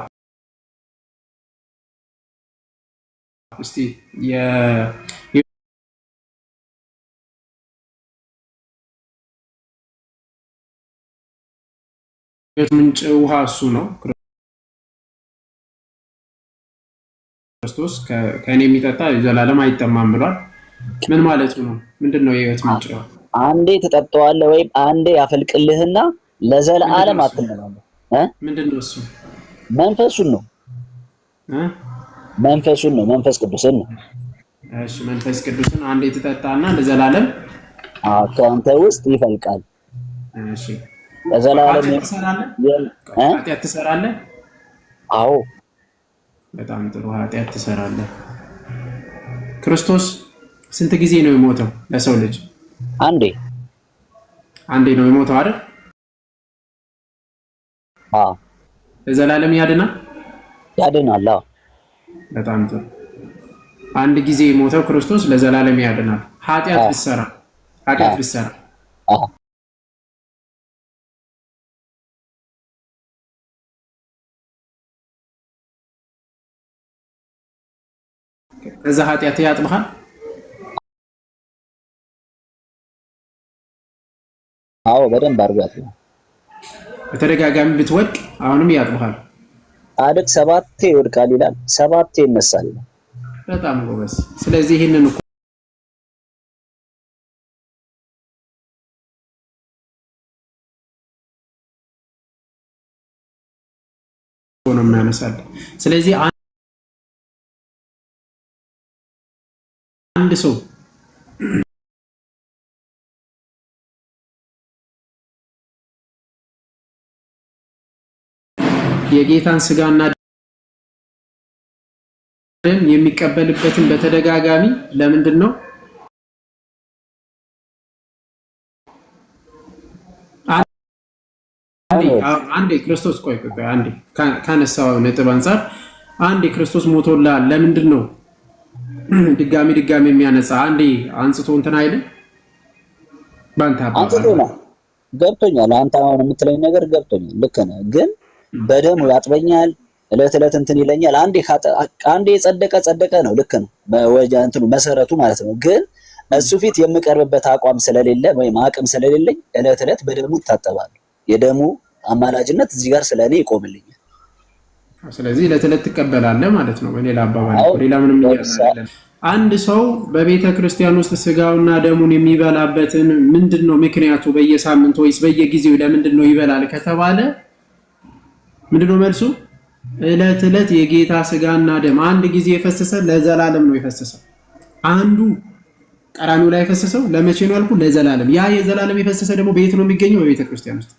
እስቲ ምንጭ ውሃ እሱ ነው። ክርስቶስ ከእኔ የሚጠጣ ዘላለም አይጠማም ብሏል። ምን ማለቱ ነው? ምንድነው የህይወት ምንጭ? አንዴ ትጠጣዋለህ ወይም አንዴ ያፈልቅልህና ለዘላለም አትመለስም። ምንድነው እሱ? መንፈሱን ነው። መንፈሱን ነው። መንፈስ ቅዱስን ነው። እሺ መንፈስ ቅዱስን አንዴ ትጠጣና ለዘላለም ከአንተ ውስጥ ይፈልቃል። እሺ ለዘላለም ኃጢአት ትሰራለህ? አዎ በጣም ጥሩ። ኃጢአት ትሰራለህ። ክርስቶስ ስንት ጊዜ ነው የሞተው ለሰው ልጅ? አንዴ ነው የሞተው አይደል? አዎ። ለዘላለም ያድናል? ያድናል። አዎ። በጣም ጥሩ። አንድ ጊዜ የሞተው ክርስቶስ ለዘላለም ያድናል። ኃጢአት ብትሰራ አዎ ከዛ ኃጢአት ያጥብሃል? አዎ በደንብ አድርጎ ያጥብሃል። በተደጋጋሚ ብትወድቅ አሁንም ያጥብሃል። ጻድቅ 7 ይወድቃል ይላል፣ 7 ይነሳል። በጣም ጎበዝ። ስለዚህ ይሄንን እኮ ነው የሚያነሳል። ስለዚህ አንድ ሰው የጌታን ስጋና ደም የሚቀበልበትን በተደጋጋሚ ለምንድን ነው? አንዴ ክርስቶስ ቆይ አንዴ ካነሳው ነጥብ አንፃር አንዴ ክርስቶስ ሞቶላል። ለምንድን ነው ድጋሚ የሚያነሳ? አንዴ አንጽቶ እንትን አይደል? ባንታ አንጽቶ ነው። ገብቶኛል። አንተ አሁን የምትለኝ ነገር ገብቶኛል። ልክ ነህ። ግን በደሙ ያጥበኛል፣ እለት እለት እንትን ይለኛል። አንዴ ጸደቀ ነው። ልክ ነው። በወጃ እንትኑ መሰረቱ ማለት ነው። ግን እሱ ፊት የምቀርብበት አቋም ስለሌለ ወይም አቅም ስለሌለኝ እለት እለት በደሙ እታጠባለሁ። የደሙ አማላጅነት እዚህ ጋር ስለኔ ይቆምልኛል። ስለዚህ እለት እለት ትቀበላለህ ማለት ነው። በሌላ አባባል ሌላ ምንም አንድ ሰው በቤተ ክርስቲያን ውስጥ ስጋውና ደሙን የሚበላበትን ምንድነው ምክንያቱ? በየሳምንቱ ወይስ በየጊዜው ለምንድነው ይበላል ከተባለ ምንድነው መልሱ? ዕለት ዕለት የጌታ ስጋና ደም አንድ ጊዜ የፈሰሰ ለዘላለም ነው የፈሰሰው። አንዱ ቀራኒው ላይ የፈሰሰው ለመቼ ነው ያልኩ? ለዘላለም። ያ የዘላለም የፈሰሰ ደግሞ በየት ነው የሚገኘው? በቤተ ክርስቲያን ውስጥ።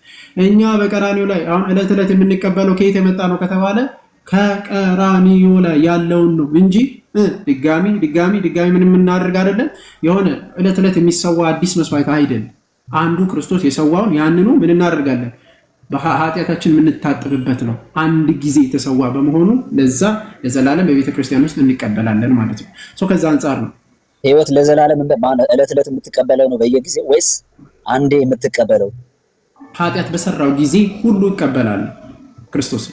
እኛ በቀራኒው ላይ አሁን ዕለት ዕለት የምንቀበለው ከየት የመጣ ነው ከተባለ ከቀራኒዮ ላይ ያለውን ነው እንጂ ድጋሚ ምን የምናደርግ አይደለም። የሆነ ዕለት ዕለት የሚሰዋ አዲስ መስዋዕት አይደለም። አንዱ ክርስቶስ የሰዋውን ያንኑ ምን እናደርጋለን? በኃጢአታችን የምንታጥብበት ነው። አንድ ጊዜ የተሰዋ በመሆኑ ለዛ ለዘላለም በቤተ ክርስቲያን ውስጥ እንቀበላለን ማለት ነው። ከዛ አንጻር ነው ህይወት ለዘላለም ዕለት ዕለት የምትቀበለው ነው በየጊዜው ወይስ አንዴ የምትቀበለው? ኃጢአት በሰራው ጊዜ ሁሉ ይቀበላል ክርስቶስ።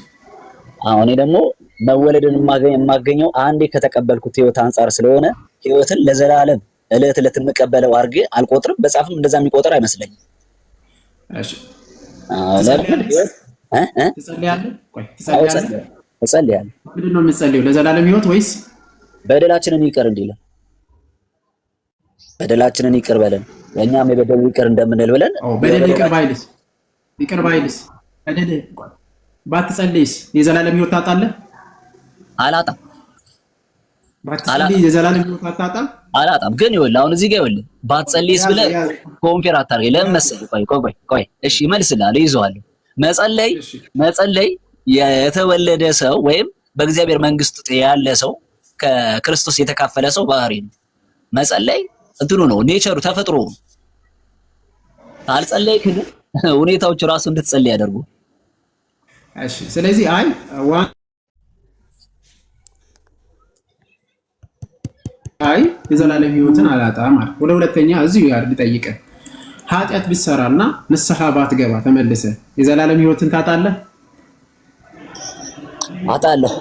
እኔ ደግሞ መወለድን የማገኘው አንዴ ከተቀበልኩት ህይወት አንጻር ስለሆነ ህይወትን ለዘላለም ዕለት ዕለት የምቀበለው አድርጌ አልቆጥርም። በጻፍም እንደዛ የሚቆጥር አይመስለኝም። እሺ እጸልያለሁ። ምንድን ነው የምትጸልየው? ለዘላለም ህይወት ወይስ በደላችንን ይቅር እንዲለን? በደላችንን ይቅር በለን እኛም የበደሉ ይቅር እንደምንል ብለን። በደል ይቅር ባይልስ በደል ባትጸልይስ የዘላለም ህይወት ታጣለህ? አላጣም። ባትጸልይ የዘላለም ህይወት አታጣም? አላጣም። ግን ይኸውልህ አሁን እዚህ ጋር ይኸውልህ ባትጸልይስ ብለህ ኮንፌር አታርገኝ። ለምን መሰለህ? ቆይ እሺ እመልስልሃለሁ፣ ይዘዋለሁ። መጸለይ የተወለደ ሰው ወይም በእግዚአብሔር መንግስት ውስጥ ያለ ሰው ከክርስቶስ የተካፈለ ሰው ባህሪ ነው። መጸለይ እንትኑ ነው፣ ኔቸሩ፣ ተፈጥሮ ነው። ካልጸለይክ ግን ሁኔታዎች ራሱ እንድትጸልይ ያደርጉ። እሺ ስለዚህ የዘላለም ህይወትን አላጣም ማለት ወደ ሁለተኛ እዚሁ ያርግ ጠይቀህ ኃጢአት ብትሰራና ንስሐ ባትገባ ተመልሰህ የዘላለም ህይወትን ታጣለህ? አጣለሁ።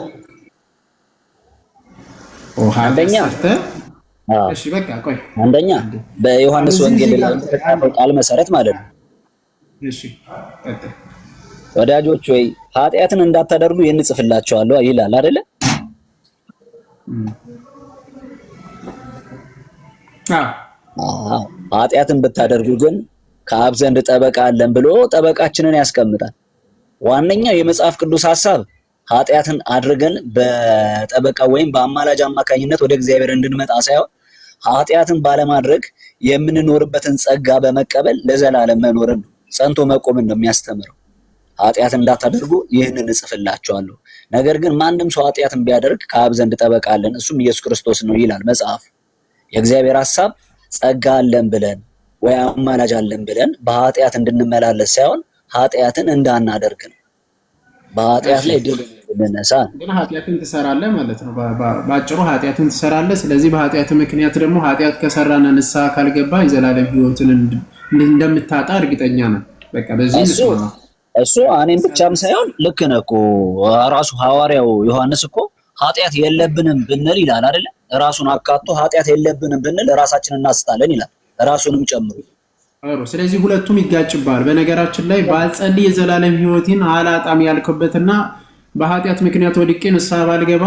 እሺ በቃ ቆይ አንደኛ በዮሐንስ ወንጌል ላይ የተጻፈው ቃል መሰረት ማለት ነው። እሺ ወዳጆች ወይ ኃጢአትን እንዳታደርጉ እንጽፍላችኋለሁ ይላል አይደለ? ኃጢአትን ብታደርጉ ግን ከአብ ዘንድ ጠበቃ አለን ብሎ ጠበቃችንን ያስቀምጣል። ዋነኛው የመጽሐፍ ቅዱስ ሐሳብ ኃጢአትን አድርገን በጠበቃ ወይም በአማላጅ አማካኝነት ወደ እግዚአብሔር እንድንመጣ ሳይሆን ኃጢአትን ባለማድረግ የምንኖርበትን ጸጋ በመቀበል ለዘላለም መኖርን ነው፣ ጸንቶ መቆምን ነው የሚያስተምረው። ኃጢአትን እንዳታደርጉ ይህንን እጽፍላችኋለሁ። ነገር ግን ማንም ሰው ኃጢአትን ቢያደርግ ከአብ ዘንድ ጠበቃ አለን፣ እሱም ኢየሱስ ክርስቶስ ነው ይላል መጽሐፍ። የእግዚአብሔር ሐሳብ ጸጋ አለን ብለን ወይ አማላጅ አለን ብለን በኃጢአት እንድንመላለስ ሳይሆን ኃጢአትን እንዳናደርግ ነው። በኃጢአት ላይ ድል እንነሳ። ግን ኃጢአትን ትሰራለህ ማለት ነው። ባጭሩ ኃጢአትን ትሰራለህ። ስለዚህ በኃጢአት ምክንያት ደግሞ ኃጢአት ከሰራና ንስሐ ካልገባ የዘላለም ህይወትን እንደምታጣ እርግጠኛ ነው። በቃ በዚህ እሱ እኔም ብቻም ሳይሆን ልክ ነህ እኮ ራሱ ሐዋርያው ዮሐንስ እኮ ኃጢአት የለብንም ብንል ይላል አይደለ? ራሱን አካቶ ኃጢአት የለብንም ብንል ራሳችንን እናስታለን ይላል፣ ራሱንም ጨምሮ። ስለዚህ ሁለቱም ይጋጭባል። በነገራችን ላይ ባልጸልይ የዘላለም ህይወትን አላጣም ያልክበትና በኃጢአት ምክንያት ወድቄ ንስሐ ባልገባ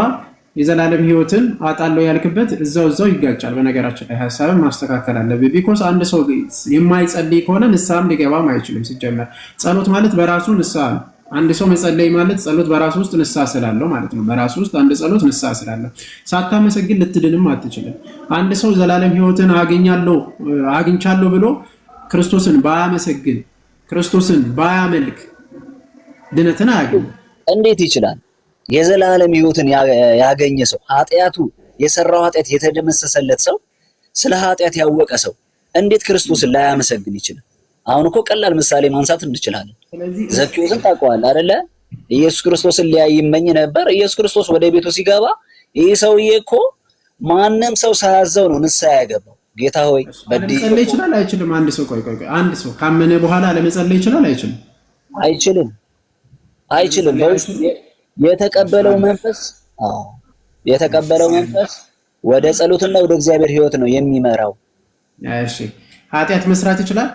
የዘላለም ህይወትን አጣለው ያልክበት እዛው ይጋጫል። በነገራችን ላይ ሐሳብን ማስተካከል አለብህ። ቢኮዝ አንድ ሰው የማይጸልይ ከሆነ ንስሐም ሊገባም አይችልም። ሲጀመር ጸሎት ማለት በራሱ ንስሐ ነው። አንድ ሰው መጸለይ ማለት ጸሎት በራሱ ውስጥ ንስሐ ስላለው ማለት ነው። በራሱ ውስጥ አንድ ጸሎት ንስሐ ስላለው ሳታመሰግን ልትድንም አትችልም። አንድ ሰው ዘላለም ህይወትን አግኝቻለሁ ብሎ ክርስቶስን ባያመሰግን ክርስቶስን ባያመልክ ድነትን አያገኝ። እንዴት ይችላል? የዘላለም ህይወትን ያገኘ ሰው ኃጢአቱ የሰራው ኃጢአት የተደመሰሰለት ሰው ስለ ኃጢአት ያወቀ ሰው እንዴት ክርስቶስን ላያመሰግን ይችላል? አሁን እኮ ቀላል ምሳሌ ማንሳት እንችላለን። ዘኪዮስን ታውቀዋለህ አይደለ? ኢየሱስ ክርስቶስን ሊያይ ይመኝ ነበር። ኢየሱስ ክርስቶስ ወደ ቤቱ ሲገባ ይህ ሰውዬ እኮ ማንም ሰው ሳያዘው ነው ንስሐ ያገባው። ጌታ ሆይ መጸለይ ይችላል አይችልም? አንድ ሰው አንድ ሰው ካመነ በኋላ ለመጸለይ ይችላል አይችልም? አይችልም። በውስጡ የተቀበለው መንፈስ ወደ ጸሎትና ወደ እግዚአብሔር ህይወት ነው የሚመራው። እሺ ኃጢአት መስራት ይችላል?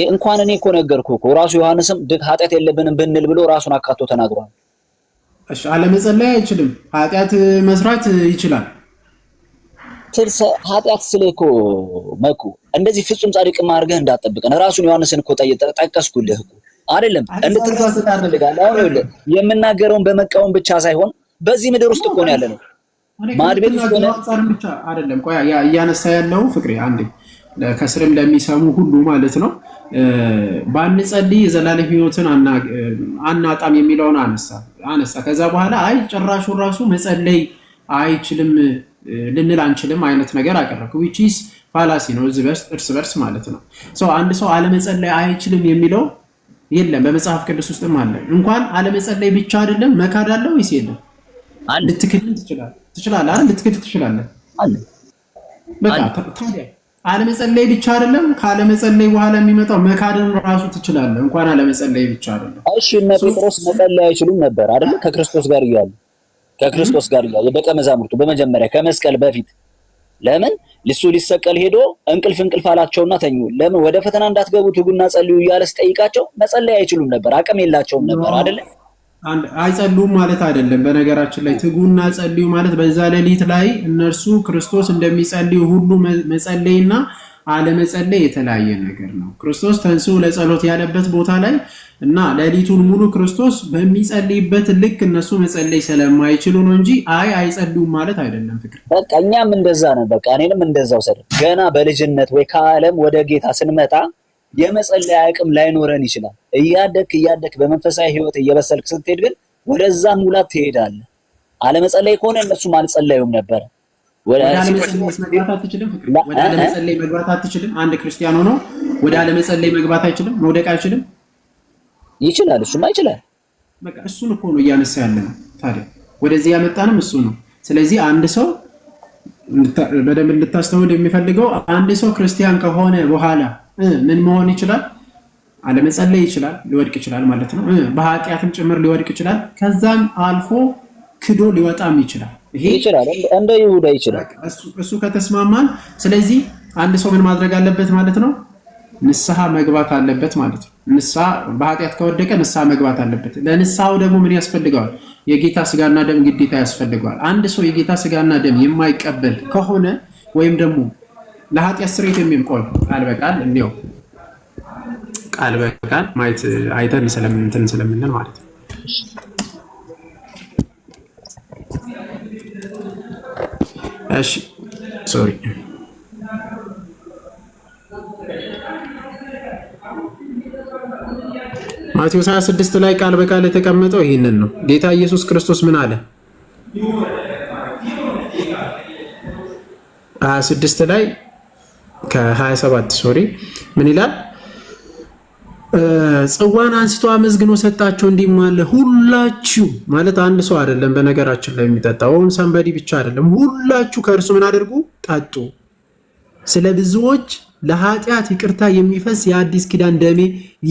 እንኳን እኔ እኮ ነገርኩህ እኮ ራሱ ዮሐንስም ኃጢአት የለብንም ብንል ብሎ ራሱን አካቶ ተናግሯል። እሺ አለመጸለይ አይችልም፣ ኃጢአት መስራት ይችላል። ኃጢአት ስለኮ መኩ እንደዚህ ፍጹም ጻድቅ ማርገህ እንዳጠብቀን ራሱን ዮሐንስን እኮ ጠቀስኩልህ እኮ አይደለም እንድትረሳስት አድርጋለህ። አሁን የምናገረውን በመቃወም ብቻ ሳይሆን በዚህ ምድር ውስጥ እኮ ነው ያለነው። ማድቤት ውስጥ ሆነ ብቻ አይደለም። ቆይ እያነሳ ያለው ፍቅሬ አንዴ ከስርም ለሚሰሙ ሁሉ ማለት ነው ባንጸልይ የዘላለም ሕይወትን አናጣም የሚለውን አነሳ። ከዛ በኋላ አይ ጭራሹ ራሱ መጸለይ አይችልም ልንል አንችልም አይነት ነገር አቀረብኩ። which is fallacy ነው እርስ በርስ ማለት ነው። አንድ ሰው አለመጸለይ አይችልም የሚለው የለም በመጽሐፍ ቅዱስ ውስጥም አለ። እንኳን አለመጸለይ ብቻ አይደለም መካድ አለው ወይስ የለም? ልትክድ ትችላለህ አይደል? ልትክድ ትችላለህ አለ። በቃ ታዲያ አለመጸለይ ብቻ አይደለም ካለመጸለይ በኋላ የሚመጣው መካድን ራሱ ትችላለህ። እንኳን አለመጸለይ ብቻ አይደለም። እሺ እነ ጴጥሮስ መጸለይ አይችሉም ነበር አይደል? ከክርስቶስ ጋር እያሉ የደቀ መዛሙርቱ በመጀመሪያ ከመስቀል በፊት ለምን ልሱ ሊሰቀል ሄዶ እንቅልፍ አላቸውና ተኙ። ለምን ወደ ፈተና እንዳትገቡ ትጉና ጸልዩ እያለ ሲጠይቃቸው መጸለይ አይችሉም ነበር፣ አቅም የላቸውም ነበር አይደል? አይጸልዩም ማለት አይደለም። በነገራችን ላይ ትጉና ጸልዩ ማለት በዛ ሌሊት ላይ እነርሱ ክርስቶስ እንደሚጸልዩ ሁሉ መጸለይና አለመጸለይ የተለያየ ነገር ነው። ክርስቶስ ተንሥኡ ለጸሎት ያለበት ቦታ ላይ እና ሌሊቱን ሙሉ ክርስቶስ በሚጸልይበት ልክ እነሱ መጸለይ ስለማይችሉ ነው እንጂ አይጸልዩም ማለት አይደለም። ፍቅር በቃ እኛም እንደዛ ነን። በቃ እኔንም እንደዛው ሰደ ገና በልጅነት ወይ ከዓለም ወደ ጌታ ስንመጣ የመጸለይ አቅም ላይኖረን ይችላል። እያደክ በመንፈሳዊ ሕይወት እየበሰልክ ስትሄድ ግን ወደዛ ሙላት ትሄዳለህ። አለመጸለይ ከሆነ እነሱም አልጸለዩም ነበር። ወደ አለመጸለይ መግባት አትችልም። አንድ ክርስቲያን ሆኖ ወደ አለመጸለይ መግባት አይችልም፣ መውደቅ አይችልም። ይችላል፣ እሱማ ይችላል። በቃ እሱን እኮ ነው እያነሳ ያለነው። ታዲያ ወደዚህ ያመጣንም እሱ ነው። ስለዚህ አንድ ሰው በደንብ እንድታስተውል የሚፈልገው አንድ ሰው ክርስቲያን ከሆነ በኋላ ምን መሆን ይችላል? አለመጸለይ ይችላል፣ ሊወድቅ ይችላል ማለት ነው። በኃጢአትም ጭምር ሊወድቅ ይችላል። ከዛም አልፎ ክዶ ሊወጣም ይችላል። ይሄ ይችላል፣ እንደ ይሁዳ ይችላል። እሱ ከተስማማን፣ ስለዚህ አንድ ሰው ምን ማድረግ አለበት ማለት ነው? ንስሐ መግባት አለበት ማለት ነው። ንስሐ በኃጢአት ከወደቀ ንስሐ መግባት አለበት። ለንስሐው ደግሞ ምን ያስፈልገዋል? የጌታ ስጋና ደም ግዴታ ያስፈልገዋል። አንድ ሰው የጌታ ስጋና ደም የማይቀበል ከሆነ ወይም ደግሞ ለኃጢአት ስርየት የሚቆይ ቃል በቃል እንዲያው ቃል በቃል ማየት አይተን ስለምንል ማለት ነው። እሺ ሶሪ ማቴዎስ 26 ላይ ቃል በቃል የተቀመጠው ይሄንን ነው። ጌታ ኢየሱስ ክርስቶስ ምን አለ? 26 ላይ ከ27 ሶሪ ምን ይላል? ጽዋን አንስቶ አመስግኖ ሰጣቸው እንዲህም አለ፣ ሁላችሁ ማለት አንድ ሰው አይደለም በነገራችን ላይ የሚጠጣው ሰንበዲ ብቻ አይደለም። ሁላችሁ ከእርሱ ምን አድርጉ? ጠጡ። ስለ ብዙዎች ለኃጢአት ይቅርታ የሚፈስ የአዲስ ኪዳን ደሜ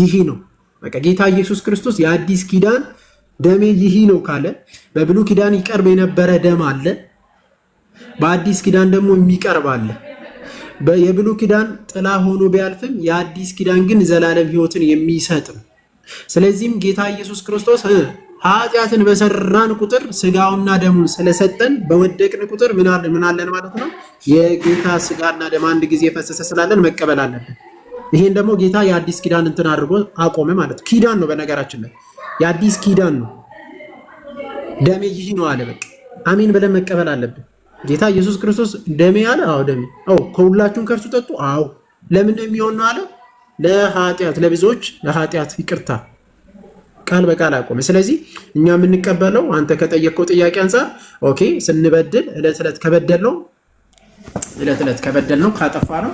ይህ ነው። በቃ ጌታ ኢየሱስ ክርስቶስ የአዲስ ኪዳን ደሜ ይህ ነው ካለ በብሉይ ኪዳን ይቀርብ የነበረ ደም አለ፣ በአዲስ ኪዳን ደግሞ የሚቀርብ አለ። የብሉይ ኪዳን ጥላ ሆኖ ቢያልፍም የአዲስ ኪዳን ግን ዘላለም ሕይወትን የሚሰጥ ነው። ስለዚህም ጌታ ኢየሱስ ክርስቶስ ኃጢአትን በሰራን ቁጥር ስጋውና ደሙን ስለሰጠን በወደቅን ቁጥር ምን አለን ማለት ነው? የጌታ ስጋና ደም አንድ ጊዜ ፈሰሰ ስላለን መቀበል አለብን። ይሄን ደግሞ ጌታ የአዲስ ኪዳን እንትን አድርጎ አቆመ ማለት ነው። ኪዳን ነው በነገራችን ላይ የአዲስ ኪዳን ነው። ደሜ ይህ ነው አለ። በቃ አሜን ብለን መቀበል አለብን። ጌታ ኢየሱስ ክርስቶስ ደሜ አለ። አዎ ደሜ። አዎ ከሁላችሁም ከእርሱ ጠጡ። አዎ ለምን ነው የሚሆን ነው አለ? ለኃጢአት ለብዙዎች ለኃጢአት ይቅርታ ቃል በቃል አቆመ። ስለዚህ እኛ የምንቀበለው አንተ ከጠየቅከው ጥያቄ አንፃር ኦኬ፣ ስንበድል እለት እለት ከበደል ነው ካጠፋ ነው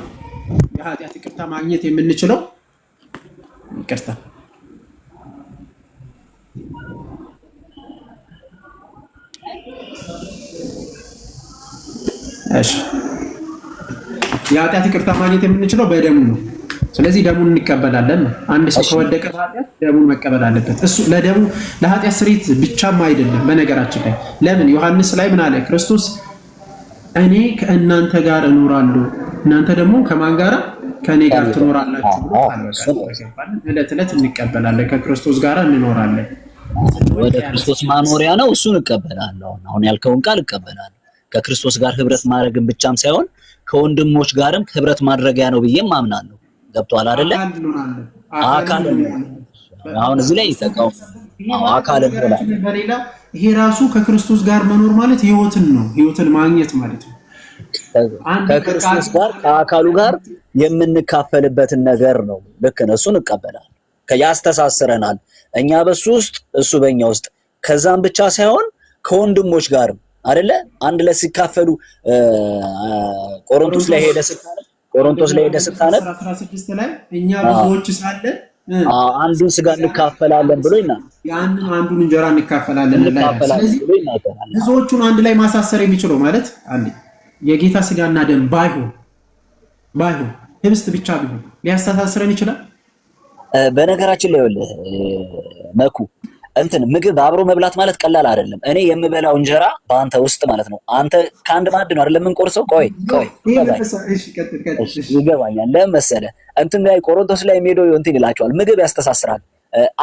የኃጢአት ይቅርታ ማግኘት የምንችለው ይቅርታ እሺ የኃጢአት ይቅርታ ማግኘት የምንችለው በደሙ ነው። ስለዚህ ደሙን እንቀበላለን። አንድ ሰው ከወደቀ ኃጢአት ደሙን መቀበል አለበት። እሱ ለኃጢአት ስርየት ብቻም አይደለም። በነገራችን ላይ ለምን ዮሐንስ ላይ ምን አለ? ክርስቶስ እኔ ከእናንተ ጋር እኖራለሁ እናንተ ደግሞ ከማን ጋር? ከኔ ጋር ትኖራላችሁ ብሎ ዕለት ዕለት እንቀበላለን። ከክርስቶስ ጋር እንኖራለን። ወደ ክርስቶስ ማኖሪያ ነው። እሱን እቀበላለሁ። አሁን ያልከውን ቃል እቀበላለሁ። ከክርስቶስ ጋር ህብረት ማድረግን ብቻም ሳይሆን ከወንድሞች ጋርም ህብረት ማድረጊያ ነው ብዬም አምናለሁ። ገብቷል አይደለ? አካል አሁን እዚህ ላይ ይተካው አካል በሌላ ይሄ ራሱ ከክርስቶስ ጋር መኖር ማለት ህይወትን ነው፣ ህይወትን ማግኘት ማለት ነው። ከክርስቶስ ጋር ከአካሉ ጋር የምንካፈልበትን ነገር ነው። ልክ ነው። እሱን እንቀበላለን። ያስተሳስረናል። እኛ በሱ ውስጥ እሱ በእኛ ውስጥ ከዛም ብቻ ሳይሆን ከወንድሞች ጋርም አይደለ አንድ ላይ ሲካፈሉ ቆሮንቶስ ላይ ሄደ ስታነብ 16 ላይ እኛ ብዙዎች ሳለን አንዱን ስጋ እንካፈላለን ብሎ ይናገራል። ያንን አንዱን እንጀራ እንካፈላለን ላይ ስለዚህ ብዙዎቹን አንድ ላይ ማሳሰር የሚችለው ማለት አንዴ የጌታ ስጋና ደም ባይሆን ህብስት ብቻ ቢሆን ሊያስተሳስረን ይችላል። በነገራችን ላይ መኩ እንትን ምግብ አብሮ መብላት ማለት ቀላል አይደለም። እኔ የምበላው እንጀራ በአንተ ውስጥ ማለት ነው። አንተ ከአንድ ማዕድ ነው አይደለም የምንቆርሰው። ቆይ ይገባኛል። ለምን መሰለህ እንትን ላይ ቆሮንቶስ ላይ ሄዶ እንትን ይላቸዋል። ምግብ ያስተሳስራል።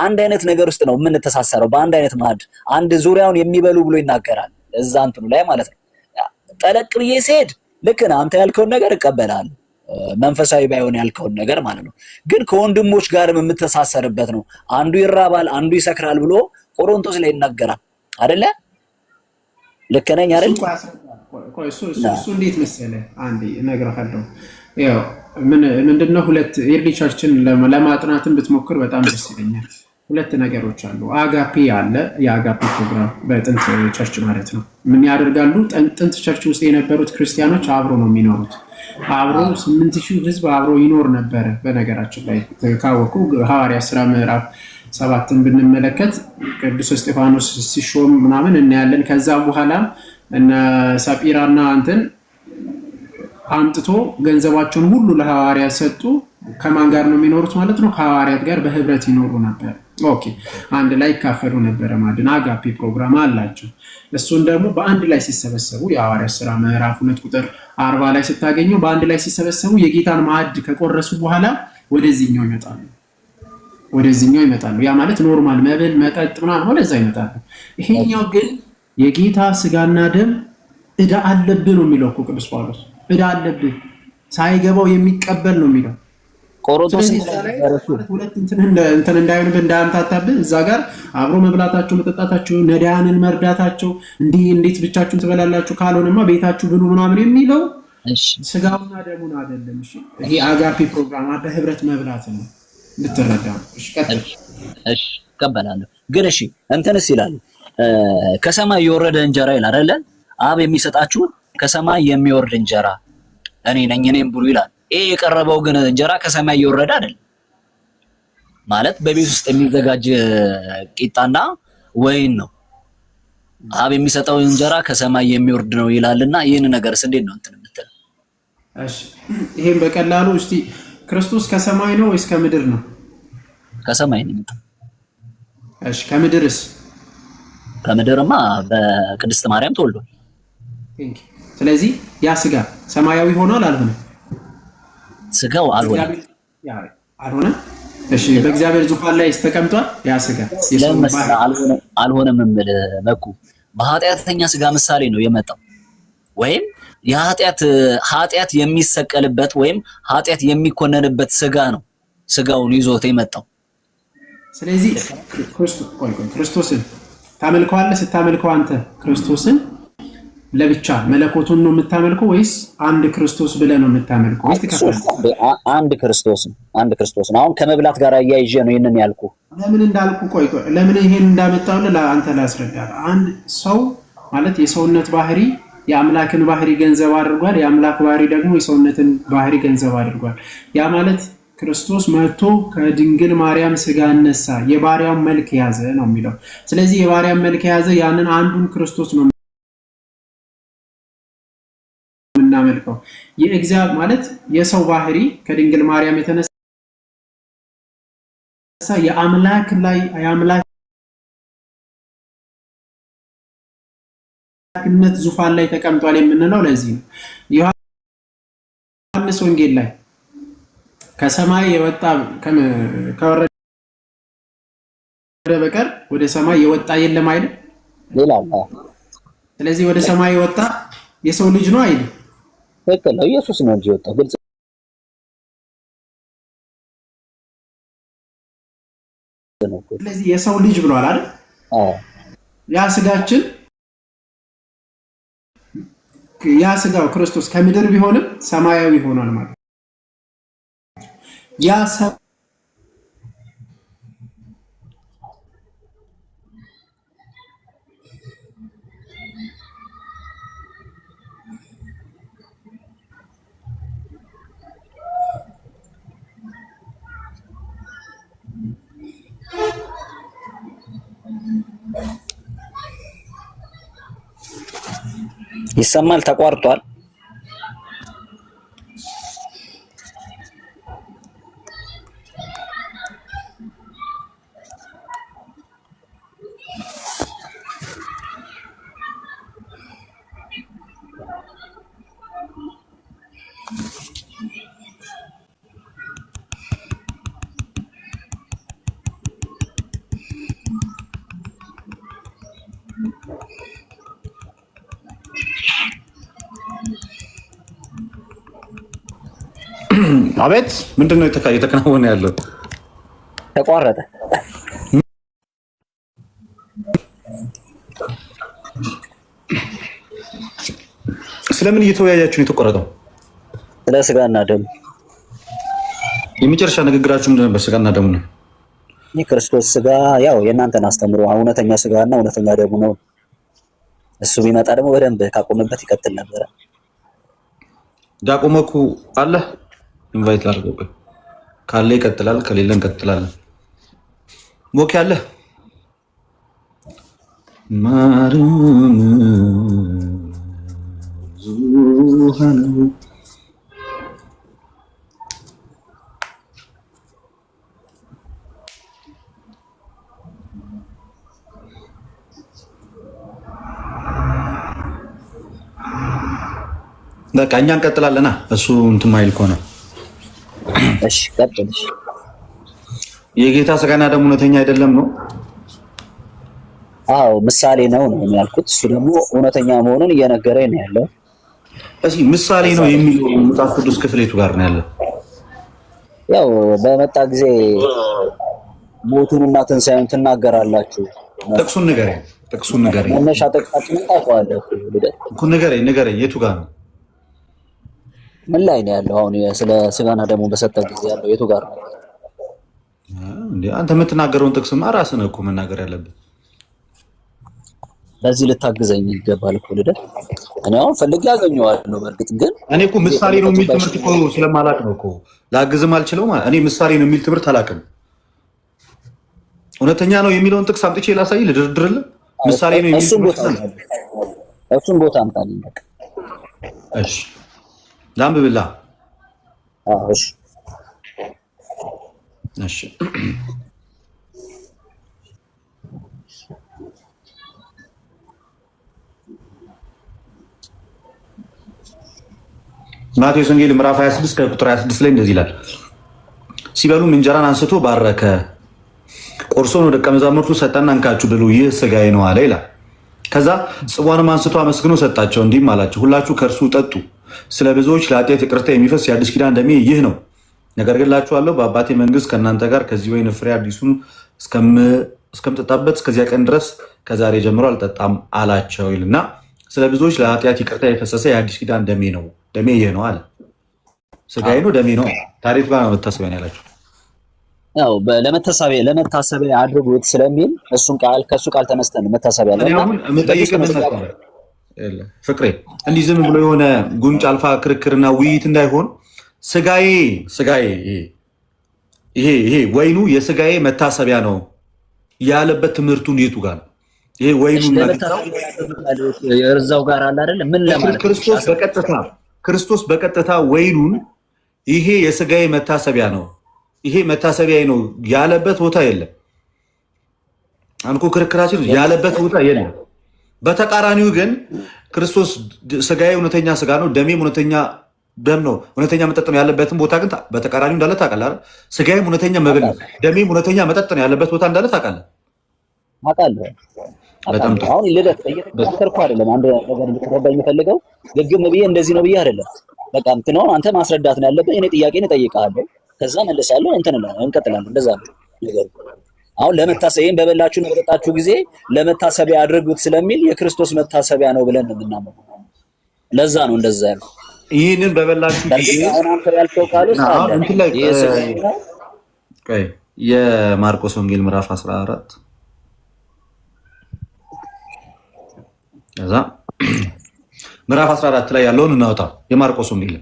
አንድ አይነት ነገር ውስጥ ነው የምንተሳሰረው፣ በአንድ አይነት ማዕድ አንድ ዙሪያውን የሚበሉ ብሎ ይናገራል። እዛ እንትኑ ላይ ማለት ነው። ጠለቅ ብዬ ስሄድ ልክ ነህ አንተ ያልከውን ነገር እቀበላለሁ። መንፈሳዊ ባይሆን ያልከውን ነገር ማለት ነው። ግን ከወንድሞች ጋርም የምተሳሰርበት ነው። አንዱ ይራባል፣ አንዱ ይሰክራል ብሎ ቆሮንቶስ ላይ ይናገራል አይደለ? ልክ ነኝ አይደል? እሱ እንዴት መሰለህ አንዴ እነግርሃለሁ። ያው ምንድነው ሁለት ኤርሊ ቸርችን ለማጥናትም ብትሞክር በጣም ደስ ይለኛል። ሁለት ነገሮች አሉ። አጋፔ አለ፣ የአጋፔ ፕሮግራም በጥንት ቸርች ማለት ነው። ምን ያደርጋሉ? ጥንት ቸርች ውስጥ የነበሩት ክርስቲያኖች አብሮ ነው የሚኖሩት። አብሮ 8000 ህዝብ አብሮ ይኖር ነበረ። በነገራችን ላይ ካወቁ ሐዋርያት ሥራ ምዕራፍ 7ን ብንመለከት ቅዱስ እስጢፋኖስ ሲሾም ምናምን እናያለን። ከዛ በኋላ እነ ሳጲራና እንትን አምጥቶ ገንዘባቸውን ሁሉ ለሐዋርያት ሰጡ። ከማን ጋር ነው የሚኖሩት ማለት ነው? ከሐዋርያት ጋር በህብረት ይኖሩ ነበር። ኦኬ፣ አንድ ላይ ይካፈሉ ነበር ማለት ነው። አጋፔ ፕሮግራም አላቸው። እሱን ደግሞ በአንድ ላይ ሲሰበሰቡ የሐዋርያት ሥራ ምዕራፍ 2 ቁጥር 40 ላይ ስታገኘው በአንድ ላይ ሲሰበሰቡ የጌታን ማዕድ ከቆረሱ በኋላ ወደዚህኛው ይመጣሉ። ያ ማለት ኖርማል መብል መጠጥ ምናምን ወደዛ ይመጣሉ። ይሄኛው ግን የጌታ ስጋና ደም ዕዳ አለብህ ነው የሚለው እኮ ቅዱስ ጳውሎስ። ዕዳ አለብህ ሳይገባው የሚቀበል ነው የሚለው ቆሮንቶስ ሁለት እንትን እንዳይሆንብህ እንዳያምታታብህ እዛ ጋር አብሮ መብላታቸው መጠጣታቸው ነዳያንን መርዳታቸው እንዴት ብቻችሁን ትበላላችሁ ካልሆነማ ቤታችሁ ብሉ ምናምን የሚለው ስጋውና ደሙን አይደለም። እሺ ይሄ አጋፔ ፕሮግራም በህብረት መብላት ነው እንድትረዳ። እሺ ቀጥል። እሺ እቀበላለሁ። ግን እሺ እንትንስ ይላል ከሰማይ የወረደ እንጀራ ይላል አይደል? አብ የሚሰጣችሁ ከሰማይ የሚወርድ እንጀራ እኔ ነኝ እኔም ብሉ ይላል። ይሄ የቀረበው ግን እንጀራ ከሰማይ እየወረደ አይደል ማለት በቤት ውስጥ የሚዘጋጅ ቂጣና ወይን ነው። አብ የሚሰጠው እንጀራ ከሰማይ የሚወርድ ነው ይላልና ይህን ነገርስ እንዴት ነው እንትን የምትለው? እሺ ይሄን በቀላሉ እስቲ ክርስቶስ ከሰማይ ነው ወይስ ከምድር ነው? ከሰማይ ነው የመጣው። እሺ ከምድርስ? ከምድርማ በቅድስት ማርያም ተወልዷል። ስለዚህ ያ ስጋ ሰማያዊ ሆኗል አልሆነም? ስጋው አልሆነም። እሺ በእግዚአብሔር ዙፋን ላይ ተቀምጧል ያ ስጋ። አልሆነም የምልህ መኩ በኃጢአተኛ ስጋ ምሳሌ ነው የመጣው። ወይም ኃጢአት የሚሰቀልበት ወይም ኃጢአት የሚኮነንበት ስጋ ነው ስጋውን ይዞት የመጣው። ስለዚህ ክርስቶስን ታመልከዋለህ። ስታመልከው አንተ ክርስቶስን ለብቻ መለኮቱን ነው የምታመልከው ወይስ አንድ ክርስቶስ ብለህ ነው የምታመልከው? አንድ ክርስቶስ ነው። አሁን ከመብላት ጋር አያይዤ ነው ይሄንን ያልኩ። ለምን እንዳልኩ ለምን ይሄን እንዳመጣውልህ ለአንተ ላስረዳህ። አንድ ሰው ማለት የሰውነት ባህሪ የአምላክን ባህሪ ገንዘብ አድርጓል። የአምላክ ባህሪ ደግሞ የሰውነትን ባህሪ ገንዘብ አድርጓል። ያ ማለት ክርስቶስ መጥቶ ከድንግል ማርያም ስጋ ነሳ፣ የባሪያውን መልክ ያዘ ነው የሚለው። ስለዚህ የባሪያውን መልክ ያዘ ያንን አንዱን ክርስቶስ ነው የምናመልከው። የእግዚአብሔር ማለት የሰው ባህሪ ከድንግል ማርያም የተነሳ የአምላክነት ዙፋን ላይ ተቀምጧል የምንለው ለዚህ ነው። ዮሐንስ ወንጌል ላይ ከሰማይ የወጣ ከወረደ በቀር ወደ ሰማይ የወጣ የለም አይደል? ይላል። ስለዚህ ወደ ሰማይ የወጣ የሰው ልጅ ነው አይደል? ትክክል ነው። ኢየሱስ ነው እንጂ ወጣው ግልጽ። ስለዚህ የሰው ልጅ ብሏል አይደል? ያ ስጋችን ያ ስጋው ክርስቶስ ከምድር ቢሆንም ሰማያዊ ሆኗል ማለት ያ ይሰማል። ተቋርጧል። አቤት ምንድን ነው የተከናወነ ያለው? ተቋረጠ። ስለምን እየተወያያችሁ ነው የተቆረጠው? ስለ ስጋና ደሙ። የመጨረሻ ንግግራችሁ ምንድን ነበር? ስጋና ደሙ ነው። የክርስቶስ ስጋ ያው የእናንተን አስተምሮ እውነተኛ ስጋና እውነተኛ ደሙ ነው። እሱ ቢመጣ ደግሞ በደንብ ካቆመበት ይቀጥል ነበረ። ዳቆመኩ አለ ኢንቫይት ላድርገው ካለ ይቀጥላል፣ ከሌለ እንቀጥላለን። ሞክ ያለ ማሩም ዙሃኑ በቃ እኛ እንቀጥላለና እሱ እንትን ማይል ከሆነ እሺ ቀጥልሽ። የጌታ ስጋና ደሙ እውነተኛ አይደለም ነው? አዎ ምሳሌ ነው የሚያልኩት። እሱ ደግሞ እውነተኛ መሆኑን እየነገረኝ ነው ያለው። እሺ ምሳሌ ነው የሚለው መጽሐፍ ቅዱስ ክፍሌቱ ጋር ነው ያለው። ያው በመጣ ጊዜ ሞቱንና ትንሣኤውን ትናገራላችሁ። ጥቅሱን ንገረኝ፣ ጥቅሱን ንገረኝ። መነሻ ጥቅሳችንን ታውቀዋለህ እኮ ንገረኝ፣ ንገረኝ። የቱ ጋር ነው? ምን ላይ ነው ያለው? አሁን ስለ ስጋና ደሙ በሰጠ ጊዜ ያለው የቱ ጋር ነው? አንተ የምትናገረውን ጥቅስማ ራስህ ነህ እኮ መናገር ያለብህ። በዚህ ልታግዘኝ ይገባል እኮ ልደት። እኔ አሁን ፈልጌ ያገኘዋለሁ። በእርግጥ ግን እኔ እኮ ምሳሌ ነው የሚል ትምህርት እኮ ስለማላውቅ ነው እኮ ላግዝም አልችለውም። እኔ ምሳሌ ነው የሚል ትምህርት አላውቅም። እውነተኛ ነው የሚለውን ጥቅስ አምጥቼ ላሳይ፣ ልድርድርልህ። ምሳሌ ነው የሚል እሱን ቦታ አምጣልኝ። በቃ እሺ ላንብብላ። እሺ እሺ ማቴዎስ ወንጌል ምዕራፍ 26 ከቁጥር 26 ላይ እንደዚህ ይላል። ሲበሉም እንጀራን አንስቶ ባረከ፣ ቆርሶን ወደ ደቀ መዛሙርቱ ሰጠና እንካችሁ ብሉ፣ ይህ ስጋዬ ነው አለ ይላል። ከዛ ጽዋንም አንስቶ አመስግኖ ሰጣቸው፣ እንዲህም አላቸው፣ ሁላችሁ ከእርሱ ጠጡ፣ ስለ ብዙዎች ለኃጢአት ይቅርታ የሚፈስ የአዲስ ኪዳን ደሜ ይህ ነው። ነገር ግን እላችኋለሁ በአባቴ መንግስት ከእናንተ ጋር ከዚህ ወይን ፍሬ አዲሱን እስከምጠጣበት እስከዚያ ቀን ድረስ ከዛሬ ጀምሮ አልጠጣም አላቸው ይልና ስለ ብዙዎች ለኃጢአት ይቅርታ የፈሰሰ የአዲስ ኪዳን ደሜ ነው። ደሜ ይህ ነው አለ። ስጋዬ ነው ደሜ ነው። ታሪክ ጋር መታሰቢያ ነው ያላቸው። ያው ለመታሰቢያ አድርጉት ስለሚል እሱን ቃል ከሱ ቃል ተነስተን መታሰቢያ ነው። አሁን ፍቅሬ እንዲህ ዝም ብሎ የሆነ ጉንጭ አልፋ ክርክርና ውይይት እንዳይሆን ስጋዬ ይሄ ወይኑ የስጋዬ መታሰቢያ ነው ያለበት ትምህርቱን የቱ ጋር ነው? ይሄ ወይኑ እዛው ጋር አለ አይደል? ምን ለማለት ክርስቶስ በቀጥታ ወይኑን ይሄ የስጋዬ መታሰቢያ ነው፣ ይሄ መታሰቢያ ነው ያለበት ቦታ የለም። አንኮ ክርክራችን ያለበት ቦታ የለም። በተቃራኒው ግን ክርስቶስ ስጋዬ እውነተኛ ስጋ ነው፣ ደሜም እውነተኛ ደም ነው፣ እውነተኛ መጠጥ ነው ያለበትን ቦታ ግን በተቃራኒው እንዳለ ታውቃለህ አይደል? ስጋዬም እውነተኛ መብል ነው፣ ደሜም እውነተኛ መጠጥ ነው ያለበት ቦታ እንዳለ ታውቃለህ። አሁን ልደት እየተከራከርኩ አይደለም። አንድ ነገር እንድትረዳ የሚፈልገው ግግም ብዬ እንደዚህ ነው ብዬ አይደለም። በቃ እንትን ነው አንተ ማስረዳት ነው ያለብህ። እኔ ጥያቄን እጠይቅሃለሁ፣ ከዛ መልሳለሁ። እንቀጥላለን። እንደዛ ነው ነገሩ። አሁን ለመታሰቢያ በበላችሁ ነው በጠጣችሁ ጊዜ ለመታሰቢያ አድርጉት ስለሚል የክርስቶስ መታሰቢያ ነው ብለን ነው የምናምነው። ለዛ ነው እንደዛ ያለው። ይህንን በበላችሁ ጊዜ አሁን አንተ ያልከው ቃልስ አለ እንትን ላይ የማርቆስ ወንጌል ምዕራፍ 14 ከዛ ምዕራፍ 14 ላይ ያለውን እናወጣ። የማርቆስ ወንጌል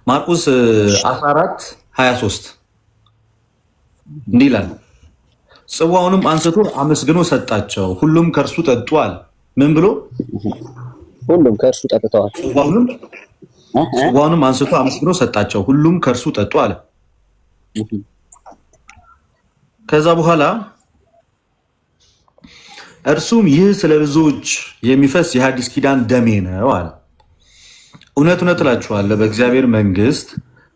ማርቆስ 14:23 እንዲህ ይላል፣ ጽዋውንም አንስቶ አመስግኖ ሰጣቸው፣ ሁሉም ከእርሱ ጠጡ አለ። ምን ብሎ? ሁሉም ከእርሱ ጠጥተዋል። ጽዋውንም አንስቶ አመስግኖ ሰጣቸው፣ ሁሉም ከእርሱ ጠጡ አለ። ከዛ በኋላ እርሱም ይህ ስለ ብዙዎች የሚፈስ የሐዲስ ኪዳን ደሜ ነው አለ። እውነት እውነት እላችኋለሁ በእግዚአብሔር መንግሥት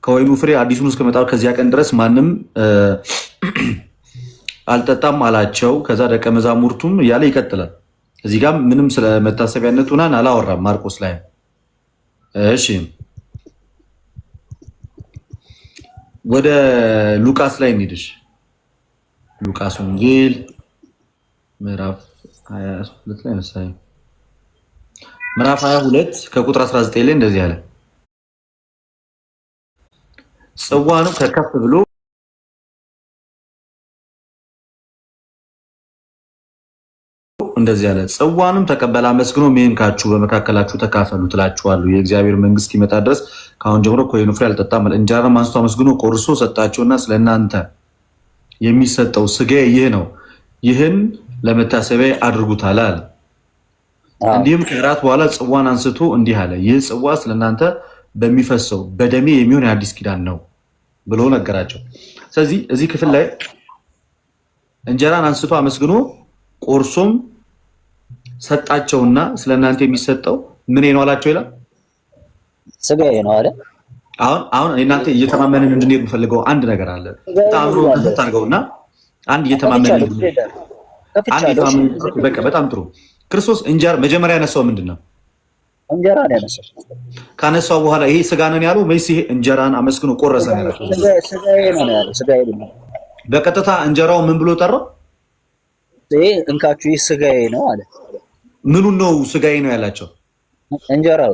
ከወይኑ ፍሬ አዲሱን እስከመጣ ከዚያ ቀን ድረስ ማንም አልጠጣም አላቸው። ከዛ ደቀ መዛሙርቱም እያለ ይቀጥላል። እዚህ ጋር ምንም ስለ መታሰቢያነቱ ናን አላወራም ማርቆስ ላይ። እሺ ወደ ሉቃስ ላይ እንሂድሽ። ሉቃስ ወንጌል ምዕራፍ 22 ላይ መሰለኝ ምዕራፍ 22 ከቁጥር 19 ላይ እንደዚህ አለ። ጽዋንም ከከፍ ብሎ እንደዚህ አለ። ጽዋንም ተቀበለ፣ አመስግኖ እንካችሁ በመካከላችሁ ተካፈሉ ትላችኋለሁ፣ የእግዚአብሔር መንግስት እስኪመጣ ድረስ ከአሁን ጀምሮ ከወይኑ ፍሬ አልጠጣም። እንጀራንም አንስቶ አመስግኖ ቆርሶ ሰጣቸውና ስለእናንተ የሚሰጠው ስጋዬ ይህ ነው፣ ይህን ለመታሰቢያ አድርጉት አለ። እንዲሁም ከእራት በኋላ ጽዋን አንስቶ እንዲህ አለ፣ ይህ ጽዋ ስለእናንተ በሚፈሰው በደሜ የሚሆን የአዲስ ኪዳን ነው ብሎ ነገራቸው። ስለዚህ እዚህ ክፍል ላይ እንጀራን አንስቶ አመስግኖ ቆርሶም ሰጣቸውና ስለእናንተ የሚሰጠው ምን ነው አላቸው ይላል፣ ስጋዬ ነው አለ። አሁን እናንተ እየተማመንን እንድንሄድ የምፈልገው አንድ ነገር አለ። ታርገውና አንድ እየተማመንን በቃ በጣም ጥሩ። ክርስቶስ እንጀራ መጀመሪያ ያነሳው ምንድን ነው? እንጀራ ነው ያነሳው። ካነሳው በኋላ ይሄ ስጋ ነው ያለው ወይስ ይሄ እንጀራን አመስግኖ ቆረሰ ነው ያለው? ስጋዬ ነው ያለው። ስጋዬ ነው። በቀጥታ እንጀራው ምን ብሎ ጠራው? ይሄ እንካችሁ ይህ ስጋዬ ነው አለ። ምኑን ነው ስጋዬ ነው ያላቸው? እንጀራው።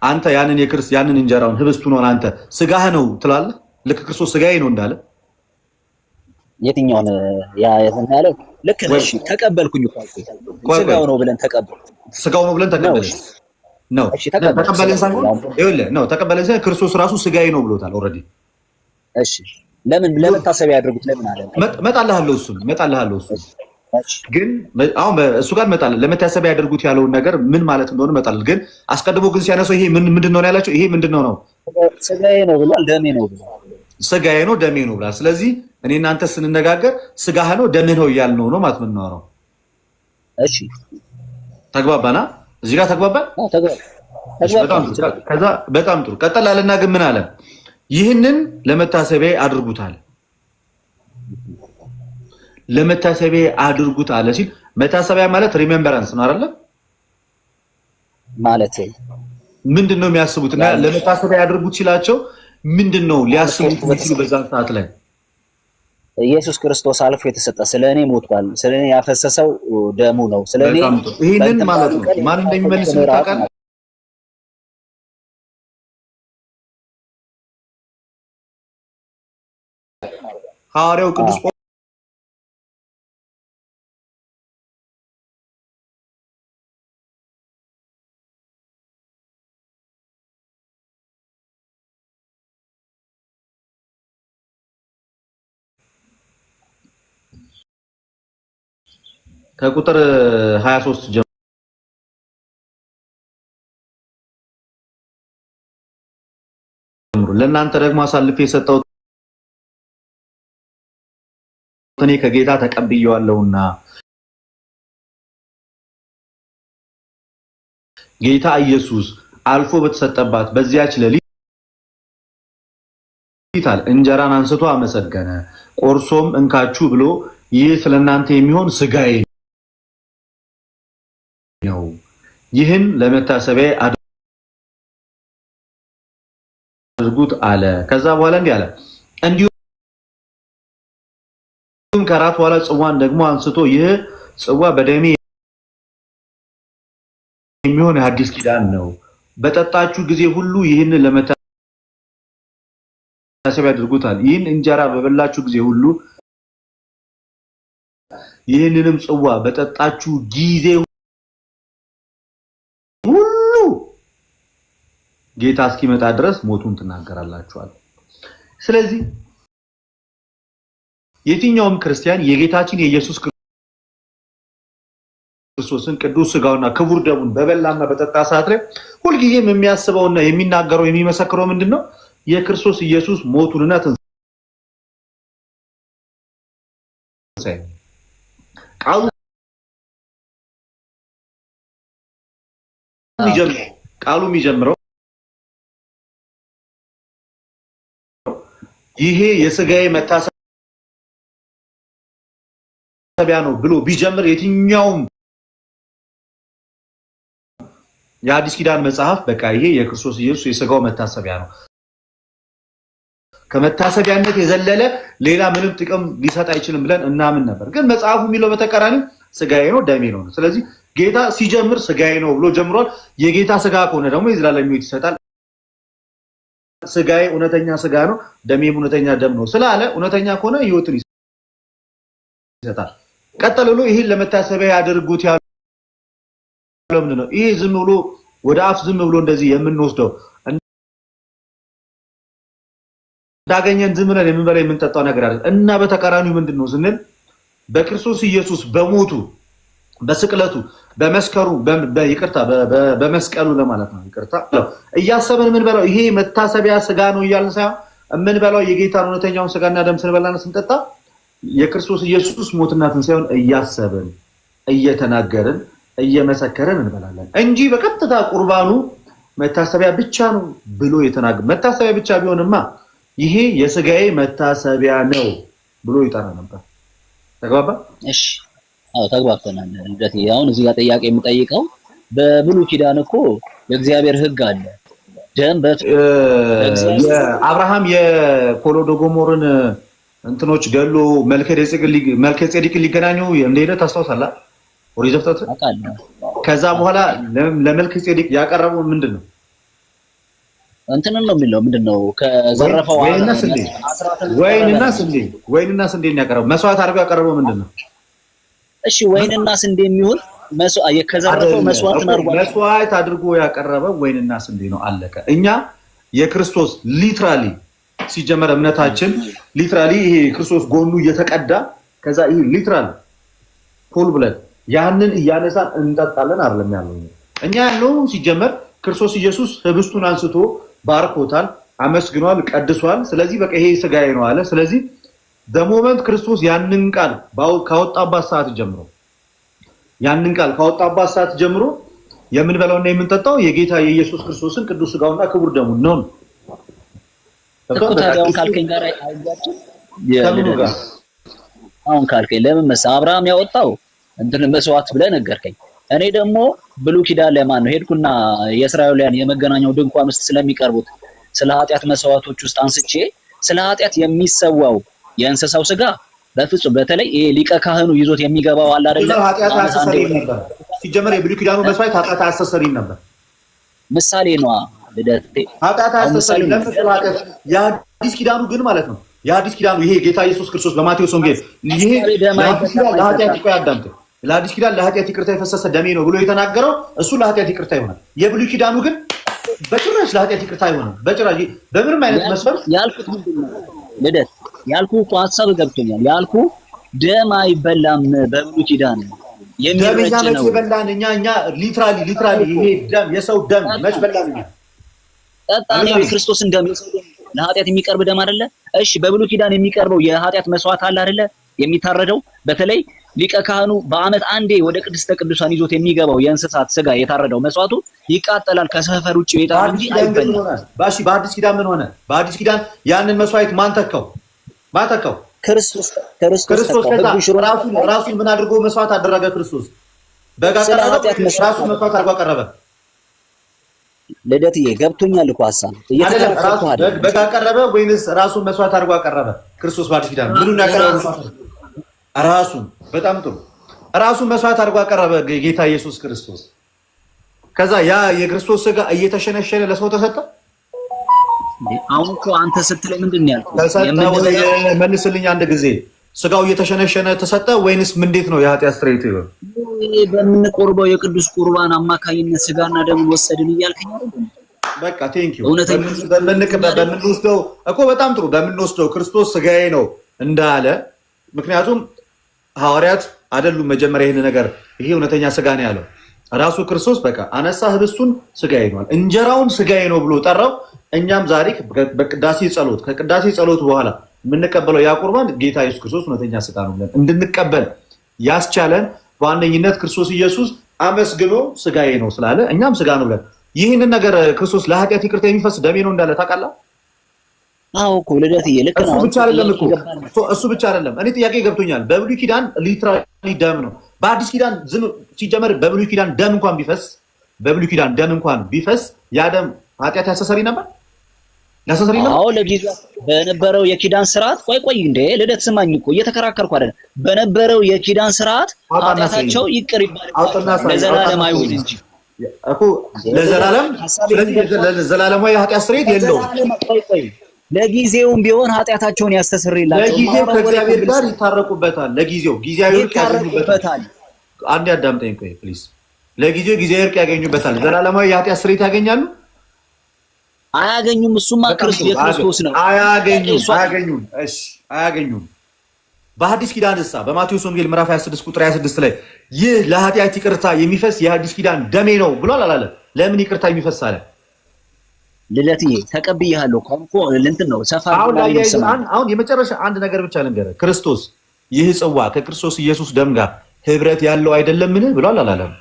አንተ ያንን እንጀራውን ህብስቱን ሆነ አንተ ስጋህ ነው ትላለህ? ልክ ክርስቶስ ስጋዬ ነው እንዳለ የትኛውን ያለው? ልክ ነሽ። ተቀበልኩኝ እኮ ስጋው ነው ብለን ተቀበል። ስጋው ነው ብለን ተቀበል ነው። ተቀበልን ሳይሆን ይኸውልህ ነው ተቀበልን ሳይሆን ክርስቶስ ራሱ ስጋዬ ነው ብሎታል ኦልሬዲ። እሺ ለምን ለመታሰቢያ ያድርጉት ለምን አለ? እመጣልሃለሁ እሱን ግን አሁን እሱ ጋር እመጣለሁ። ለመታሰቢያ ያደርጉት ያለውን ነገር ምን ማለት እንደሆነ እመጣለሁ። ግን አስቀድሞ ግን ሲያነሳው ይሄ ምንድን ነው ያላቸው? ይሄ ምንድን ነው? ስጋዬ ነው ብሏል። ደሜ ነው ብሏል። ስጋዬ ነው ደሜ ነው ብሏል። ስለዚህ እኔ እናንተ ስንነጋገር ስጋህ ነው ደምህ ነው እያልነው ነው ማለት የምናወራው። እሺ ተግባባና? እዚህ ጋር ተግባባን። ከዛ በጣም ጥሩ ቀጠል አለና ግን ምን አለ? ይህንን ለመታሰቢያ አድርጉታል። ለመታሰቢያ አድርጉት አለ ሲል መታሰቢያ ማለት ሪሜምበራንስ ነው አይደለ? ማለት ምንድነው የሚያስቡት? እና ለመታሰቢያ ያድርጉት ሲላቸው ምንድነው ሊያስቡት የሚችሉ በዛን ሰዓት ላይ? ኢየሱስ ክርስቶስ አልፎ የተሰጠ ስለኔ ሞቷል፣ ስለኔ ያፈሰሰው ደሙ ነው። ስለኔ ይሄንን ማለት ነው ማን እንደሚመልስ ታውቃለህ? ሐዋርያው ቅዱስ ከቁጥር 23 ጀምሮ ለእናንተ ደግሞ አሳልፌ የሰጠሁት እኔ ከጌታ ተቀብዬዋለሁና ጌታ ኢየሱስ አልፎ በተሰጠባት በዚያች ሌሊት እንጀራን አንስቶ አመሰገነ፣ ቆርሶም እንካችሁ ብሎ ይህ ስለእናንተ የሚሆን ስጋዬ ነው። ይህን ለመታሰቢያ አድርጉት አለ። ከዛ በኋላ እንዲህ አለ፣ እንዲሁም ከራት በኋላ ጽዋን ደግሞ አንስቶ ይህ ጽዋ በደሜ የሚሆን የአዲስ ኪዳን ነው፣ በጠጣችሁ ጊዜ ሁሉ ይህን ለመታሰቢያ አድርጉታል። ይህን እንጀራ በበላችሁ ጊዜ ሁሉ ይህንንም ጽዋ በጠጣችሁ ጊዜ ሁሉ ጌታ እስኪመጣ ድረስ ሞቱን ትናገራላችኋል። ስለዚህ የትኛውም ክርስቲያን የጌታችን የኢየሱስ ክርስቶስን ቅዱስ ሥጋውና ክቡር ደሙን በበላና በጠጣ ሰዓት ላይ ሁልጊዜም የሚያስበውና የሚናገረው የሚመሰክረው ምንድነው? የክርስቶስ ኢየሱስ ሞቱንና ትንሣኤ ቃሉ የሚጀምረው ይሄ የሥጋዬ መታሰቢያ ነው ብሎ ቢጀምር የትኛውም የአዲስ ኪዳን መጽሐፍ በቃ ይሄ የክርስቶስ ኢየሱስ የሥጋው መታሰቢያ ነው፣ ከመታሰቢያነት የዘለለ ሌላ ምንም ጥቅም ሊሰጥ አይችልም ብለን እናምን ነበር። ግን መጽሐፉ የሚለው በተቃራኒ ሥጋዬ ነው ደሜ ነው። ስለዚህ ጌታ ሲጀምር ሥጋዬ ነው ብሎ ጀምሯል። የጌታ ሥጋ ከሆነ ደግሞ የዘላለም ሕይወት ይሰጣል። ሥጋዬ እውነተኛ ሥጋ ነው ደሜም እውነተኛ ደም ነው ስላለ እውነተኛ ከሆነ ሕይወትን ይሰጣል። ቀጥሎ ብሎ ይሄን ለመታሰቢያ ያደርጉት ያለው ምንድን ነው? ይሄ ዝም ብሎ ወደ አፍ ዝም ብሎ እንደዚህ የምንወስደው እንዳገኘን ዝም ብለን የምንበላ የምንጠጣው ነገር አይደለም። እና በተቃራኒው ምንድነው ስንል በክርስቶስ ኢየሱስ በሞቱ በስቅለቱ በመስከሩ ይቅርታ በመስቀሉ ለማለት ነው። ይቅርታ እያሰብን የምንበላው ይሄ መታሰቢያ ሥጋ ነው እያልን ሳይሆን የምንበላው የጌታን እውነተኛውን ሥጋና ደም ስንበላና ስንጠጣ የክርስቶስ ኢየሱስ ሞትና ትንሣኤውን እያሰብን እየተናገርን እየመሰከርን እንበላለን እንጂ በቀጥታ ቁርባኑ መታሰቢያ ብቻ ነው ብሎ የተናገረ መታሰቢያ ብቻ ቢሆንማ ይሄ የሥጋዬ መታሰቢያ ነው ብሎ ይጠራ ነበር። ተግባባ? እሺ፣ አዎ ተግባብተናል። እንግዲህ አሁን እዚህ ጋር ጥያቄ የምጠይቀው በብሉይ ኪዳን እኮ የእግዚአብሔር ሕግ አለ። ደም የአብርሃም የኮሎዶጎሞርን እንትኖች ገሎ መልከጼዴቅ ሊገናኙ እንደሄደ ታስታውሳለህ? ኦሪት ዘፍጥረት ከዛ በኋላ ለመልከጼዴቅ ያቀረበው ምንድነው? እንትንን ነው የሚለው ምንድነው? ከዘረፈው ወይንና ስንዴ ያቀረበው መስዋዕት አድርጎ ያቀረበው ምንድነው? እሺ ወይንና ስንዴ የሚሆን ከዘረፈው መስዋዕት አድርጎ ያቀረበው ወይንና ስንዴ ነው። አለቀ። እኛ የክርስቶስ ሊትራሊ ሲጀመር እምነታችን ሊትራሊ ይሄ ክርስቶስ ጎኑ እየተቀዳ ከዛ ይሄ ሊትራሊ ፉል ብለን ያንን እያነሳን እንጠጣለን አይደለም ያለው። እኛ ያለው ሲጀመር ክርስቶስ ኢየሱስ ህብስቱን አንስቶ ባርኮታል፣ አመስግኗል፣ ቀድሷል። ስለዚህ በቃ ይሄ ሥጋዬ ነው አለ። ስለዚህ በሞመንት ክርስቶስ ያንን ቃል ካወጣባት ሰዓት ጀምሮ የምንበላውና የምንጠጣው የጌታ የኢየሱስ ክርስቶስን ቅዱስ ሥጋውና ክቡር ደሙን ነው። አሁን ካልከኝ ለምን መሰለህ አብርሃም ያወጣው እንትን መስዋዕት ብለህ ነገርከኝ። እኔ ደግሞ ብሉይ ኪዳን ለማን ነው ሄድኩና የእስራኤላውያን የመገናኛው ድንኳን ውስጥ ስለሚቀርቡት ስለ ኃጢአት መስዋዕቶች ውስጥ አንስቼ ስለ ኃጢአት የሚሰዋው የእንስሳው ሥጋ በፍጹም በተለይ ይሄ ሊቀ ካህኑ ይዞት የሚገባው አለ አይደለ? ኃጢአት አስተሰሪም ነበር። ሲጀመር የብሉይ ኪዳኑ መስዋዕት ኃጢአት አስተሰሪም ነበር። ምሳሌ ነው ልደቴ። ኃጢአት አስተሰሪም ለምሳሌ ኃጢአት የአዲስ ኪዳኑ ግን ማለት ነው። የአዲስ ኪዳኑ ይሄ ጌታ ኢየሱስ ክርስቶስ በማቴዎስ ወንጌል ይሄ ለአዲስ ኪዳን ለኃጢአት ይቆያዳምጥ ለአዲስ ኪዳን ለኃጢአት ይቅርታ የፈሰሰ ደሜ ነው ብሎ የተናገረው እሱ ለኃጢአት ይቅርታ ይሆናል። የብሉይ ኪዳኑ ግን በጭራሽ ለኃጢአት ይቅርታ አይሆንም። በጭራሽ በምንም አይነት መስፈርት ያልኩት ምንድነው ልደት ያልኩህ እኮ ሀሳብ ገብቶኛል። ያልኩህ ደም አይበላም በብሉይ ኪዳን የሚረጭ ነው። በላን እኛ ሊትራሊ ይሄ ደም የሰው ደም መች በላን እኛ ጠጣን። የክርስቶስን ደም የሰው ደም ለኃጢአት የሚቀርብ ደም አይደለ? እሺ በብሉይ ኪዳን የሚቀርበው የኃጢአት መስዋዕት አለ አይደለ? የሚታረደው በተለይ ሊቀ ካህኑ በዓመት አንዴ ወደ ቅድስተ ቅዱሳን ይዞት የሚገባው የእንስሳት ሥጋ የታረደው መስዋዕቱ ይቃጠላል ከሰፈር ውጭ ይወጣል እንጂ አይበላም። ባሺ በአዲስ ኪዳን ምን ሆነ? በአዲስ ኪዳን ያንን መስዋዕት ማን ተካው? ክርስቶስ ራሱን ምን አድርጎ መስዋዕት አደረገ? ክርስቶስ በጋ ቀረበ ራሱ መስዋዕት አድርጎ አቀረበ። ልደትዬ ገብቶኛል እኮ ሀሳብ እየተከራከርኩ አይደል? በጋ ቀረበ ወይንስ ራሱ መስዋዕት አድርጎ አቀረበ? ክርስቶስ በአዲስ ኪዳን ምኑን ያቀረበ? ራሱን። በጣም ጥሩ። ራሱ መስዋዕት አድርጎ አቀረበ ጌታ ኢየሱስ ክርስቶስ። ከዛ ያ የክርስቶስ ስጋ እየተሸነሸነ ለሰው ተሰጠ። አሁን እኮ አንተ ስትለኝ ምንድን ነው ያልኩት? መልስልኝ አንድ ጊዜ። ስጋው እየተሸነሸነ ተሰጠ ወይንስ እንዴት ነው የኃጢአት ስርየቱ? ይሆን በምንቆርበው የቅዱስ ቁርባን አማካይነት ስጋና ደሙን ወሰድን እያልከኝ አይደል? በቃ ቴንክ ዩ። በምንወስደው እኮ በጣም ጥሩ። በምንወስደው ክርስቶስ ስጋዬ ነው እንዳለ፣ ምክንያቱም ሐዋርያት አይደሉም መጀመሪያ ይህን ነገር ይሄ እውነተኛ ስጋ ነው ያለው ራሱ ክርስቶስ። በቃ አነሳ ህብስቱን ስጋዬ ነው፣ እንጀራውን ስጋዬ ነው ብሎ ጠራው። እኛም ዛሬ በቅዳሴ ጸሎት ከቅዳሴ ጸሎት በኋላ የምንቀበለው ያ ቁርባን ጌታ ኢየሱስ ክርስቶስ እውነተኛ ስጋ ነው ብለን እንድንቀበል ያስቻለን በዋነኝነት ክርስቶስ ኢየሱስ አመስግኖ ስጋዬ ነው ስላለ እኛም ስጋ ነው ብለን ይህንን ነገር ክርስቶስ ለኃጢአት ይቅርታ የሚፈስ ደሜ ነው እንዳለ ታውቃለህ? አዎ እኮ ልደትዬ ልክ ነው። እሱ ብቻ አይደለም። እኔ ጥያቄ ገብቶኛል። በብሉይ ኪዳን ሊትራሊ ደም ነው። በአዲስ ኪዳን ዝም ሲጀመር በብሉይ ኪዳን ደም እንኳን ቢፈስ ያ ደም ኃጢአት ያስተሰሪ ነበር። አዎ ለጊዜው በነበረው የኪዳን ስርዓት ቆይ እንደ ልደት ስማኝ እኮ እየተከራከርኩ አይደለም። በነበረው የኪዳን ስርዓት ኃጢአታቸው ይቅር ይባላል ለዘላለም አይሁን እንጂ እኮ ለዘላለማዊ ኃጢአት ስርየት የለውም። ለጊዜውም ቢሆን ኃጢአታቸውን ያስተሰርይላቸው። ለጊዜው ከእግዚአብሔር ጋር ይታረቁበታል። ለጊዜው ጊዜያዊ እርቅ ያገኙበታል። አንድ አዳምጠኝ ቆይ ፕሊዝ። ለጊዜው ጊዜያዊ እርቅ ያገኙበታል። ዘላለማዊ የኃጢአት ስርየት ያገኛሉ? አያገኙም። እሱማ ክርስቶስ ነው። አያገኙም። በሐዲስ ኪዳን እሳ በማቴዎስ ወንጌል ምዕራፍ 26 ቁጥር 26 ላይ ይህ ለኃጢአት ይቅርታ የሚፈስ የሐዲስ ኪዳን ደሜ ነው ብሏል አላለ? ለምን ይቅርታ የሚፈስ አለ? ልደትዬ ተቀብያለሁ እኮ እንትን ነው ሰፋ አሁን የመጨረሻ አንድ ነገር ብቻ ልንገርህ። ክርስቶስ ይህ ጽዋ ከክርስቶስ ኢየሱስ ደም ጋር ህብረት ያለው አይደለምን ብሏል አላለም?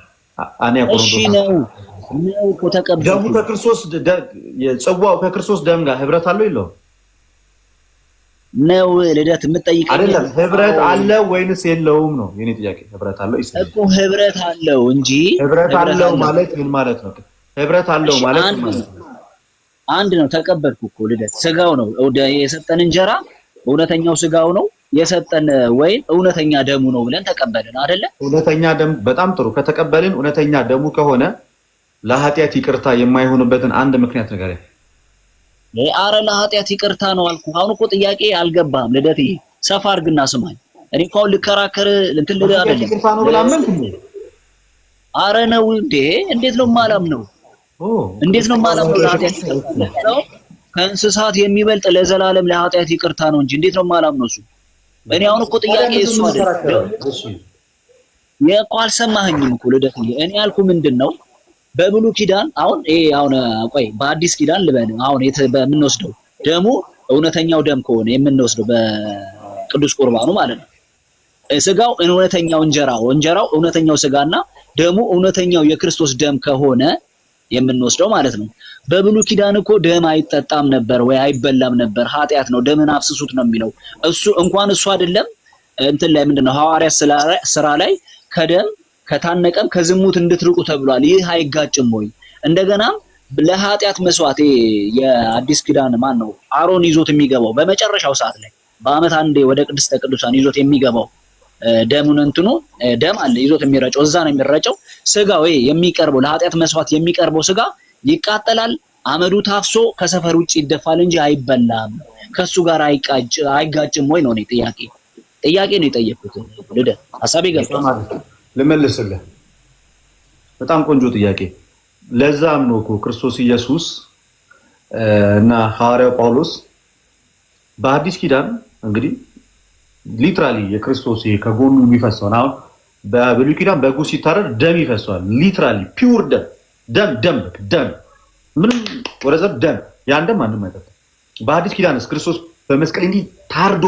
እሺ ነው እኮ ተቀብያለሁ። ደሙ ከክርስቶስ ጽዋው ከክርስቶስ ደም ጋር ህብረት አለው የለውም? ነው ልደት የምትጠይቀኝ አይደለም። ህብረት አለ ወይንስ የለውም ነው የኔ ጥያቄ። ህብረት አለው እኮ ህብረት አለው እንጂ ህብረት አለው ማለት ምን ማለት ነው? ህብረት አለው ማለት አንድ ነው። ተቀበልኩ እኮ ልደት። ስጋው ነው የሰጠን እንጀራ እውነተኛው ስጋው ነው የሰጠን ወይን እውነተኛ ደሙ ነው ብለን ተቀበልን አይደለ? እውነተኛ ደሙ። በጣም ጥሩ። ከተቀበልን እውነተኛ ደሙ ከሆነ ለኃጢአት ይቅርታ የማይሆንበትን አንድ ምክንያት ንገረኝ። አረ ለኃጢአት ይቅርታ ነው አልኩ። አሁን እኮ ጥያቄ አልገባም ልደት። ሰፋ አድርግና ስማኝ። እኔ እኮ ልከራከር እንትን ልደ አይደለም። ይቅርታ ነው ብላምን አረ ነው እንዴ? እንዴት ነው ማላም ነው? እንዴት ነው ማላም ነው? ለኃጢአት ነው ከእንስሳት የሚበልጥ ለዘላለም ለኃጢአት ይቅርታ ነው እንጂ እንዴት ነው ማላም ነው እሱ? እኔ አሁን እኮ ጥያቄ እሱ አይደለም። የቆ አልሰማኸኝም እኮ ልደት። እኔ ያልኩ ምንድነው በብሉይ ኪዳን አሁን ቆይ በአዲስ ኪዳን ልበል አሁን በምንወስደው ደሙ እውነተኛው ደም ከሆነ የምንወስደው በቅዱስ ቁርባኑ ማለት ነው። ስጋው እውነተኛው እንጀራው እውነተኛው ስጋና ደሙ እውነተኛው የክርስቶስ ደም ከሆነ የምንወስደው ማለት ነው። በብሉይ ኪዳን እኮ ደም አይጠጣም ነበር ወይ አይበላም ነበር። ኃጢአት ነው፣ ደምን አፍስሱት ነው የሚለው። እሱ እንኳን እሱ አይደለም እንትን ላይ ምንድነው ሐዋርያት ስራ ላይ ከደም ከታነቀም ከዝሙት እንድትርቁ ተብሏል። ይህ አይጋጭም ወይ? እንደገና ለኃጢአት መስዋዕት የአዲስ ኪዳን ማን ነው አሮን ይዞት የሚገባው በመጨረሻው ሰዓት ላይ በአመት አንዴ ወደ ቅድስተ ቅዱሳን ይዞት የሚገባው ደሙን እንትኑ ደም አለ ይዞት የሚረጨው እዛ ነው የሚረጨው። ስጋው የሚቀርበው ለኃጢአት መስዋዕት የሚቀርበው ስጋ ይቃጠላል፣ አመዱ ታፍሶ ከሰፈር ውጭ ይደፋል እንጂ አይበላም። ከሱ ጋር አይጋጭም ወይ ነው ጥያቄ ነው የጠየቁት። ልደት ሐሳቤ ገብቷል። ልመልስልህ። በጣም ቆንጆ ጥያቄ። ለዛም ነው እኮ ክርስቶስ ኢየሱስ እና ሐዋርያው ጳውሎስ በአዲስ ኪዳን እንግዲህ ሊትራሊ የክርስቶስ ከጎኑ የሚፈሰው አሁን በብሉይ ኪዳን በጉ ሲታረድ ደም ይፈሰዋል። ሊትራሊ ፒውር ደም ምንም ወረዘ ደም ያን ደም ማንም አይጠጣም። በአዲስ ኪዳንስ ክርስቶስ በመስቀል እንዲህ ታርዶ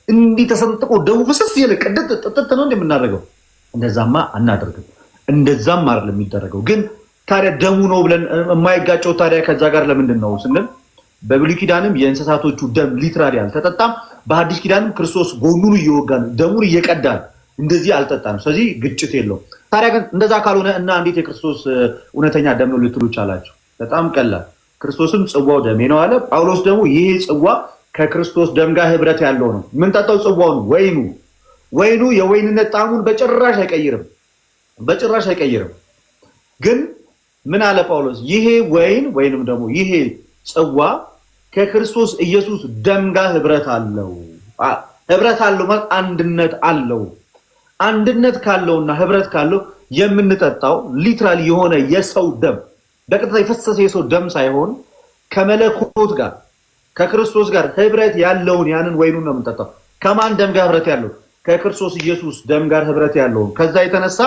እንዲህ ተሰንጥቆ ደሙ ፍስስ ይል ቅድት ጥጥት ነው እንደምናደርገው እንደዛማ አናደርግም። እንደዛም አይደለም የሚደረገው። ግን ታዲያ ደሙ ነው ብለን የማይጋጨው ታዲያ ከዛ ጋር ለምንድን ነው ስንል በብሉይ ኪዳንም የእንስሳቶቹ ደም ሊትራሊ አልተጠጣም። በአዲስ ኪዳንም ክርስቶስ ጎኑን እየወጋን ደሙን እየቀዳን እንደዚህ አልጠጣንም። ስለዚህ ግጭት የለውም። ታዲያ ግን እንደዛ ካልሆነ እና እንዴት የክርስቶስ እውነተኛ ደም ነው ልትሉ ቻላችሁ? በጣም ቀላል። ክርስቶስም ጽዋው ደሜ ነው አለ። ጳውሎስ ደግሞ ይሄ ጽዋ ከክርስቶስ ደም ጋር ህብረት ያለው ነው። የምንጠጣው ጽዋውን ወይኑ የወይንነት ጣዕሙን በጭራሽ አይቀይርም፣ በጭራሽ አይቀይርም። ግን ምን አለ ጳውሎስ? ይሄ ወይን ወይንም ደግሞ ይሄ ጽዋ ከክርስቶስ ኢየሱስ ደም ጋር ህብረት አለው። ህብረት አለው ማለት አንድነት አለው። አንድነት ካለውና ህብረት ካለው የምንጠጣው ሊትራሊ የሆነ የሰው ደም በቀጥታ የፈሰሰ የሰው ደም ሳይሆን ከመለኮት ጋር ከክርስቶስ ጋር ህብረት ያለውን ያንን ወይኑን ነው የምንጠጣው። ከማን ደም ጋር ህብረት ያለው? ከክርስቶስ ኢየሱስ ደም ጋር ህብረት ያለውን። ከዛ የተነሳ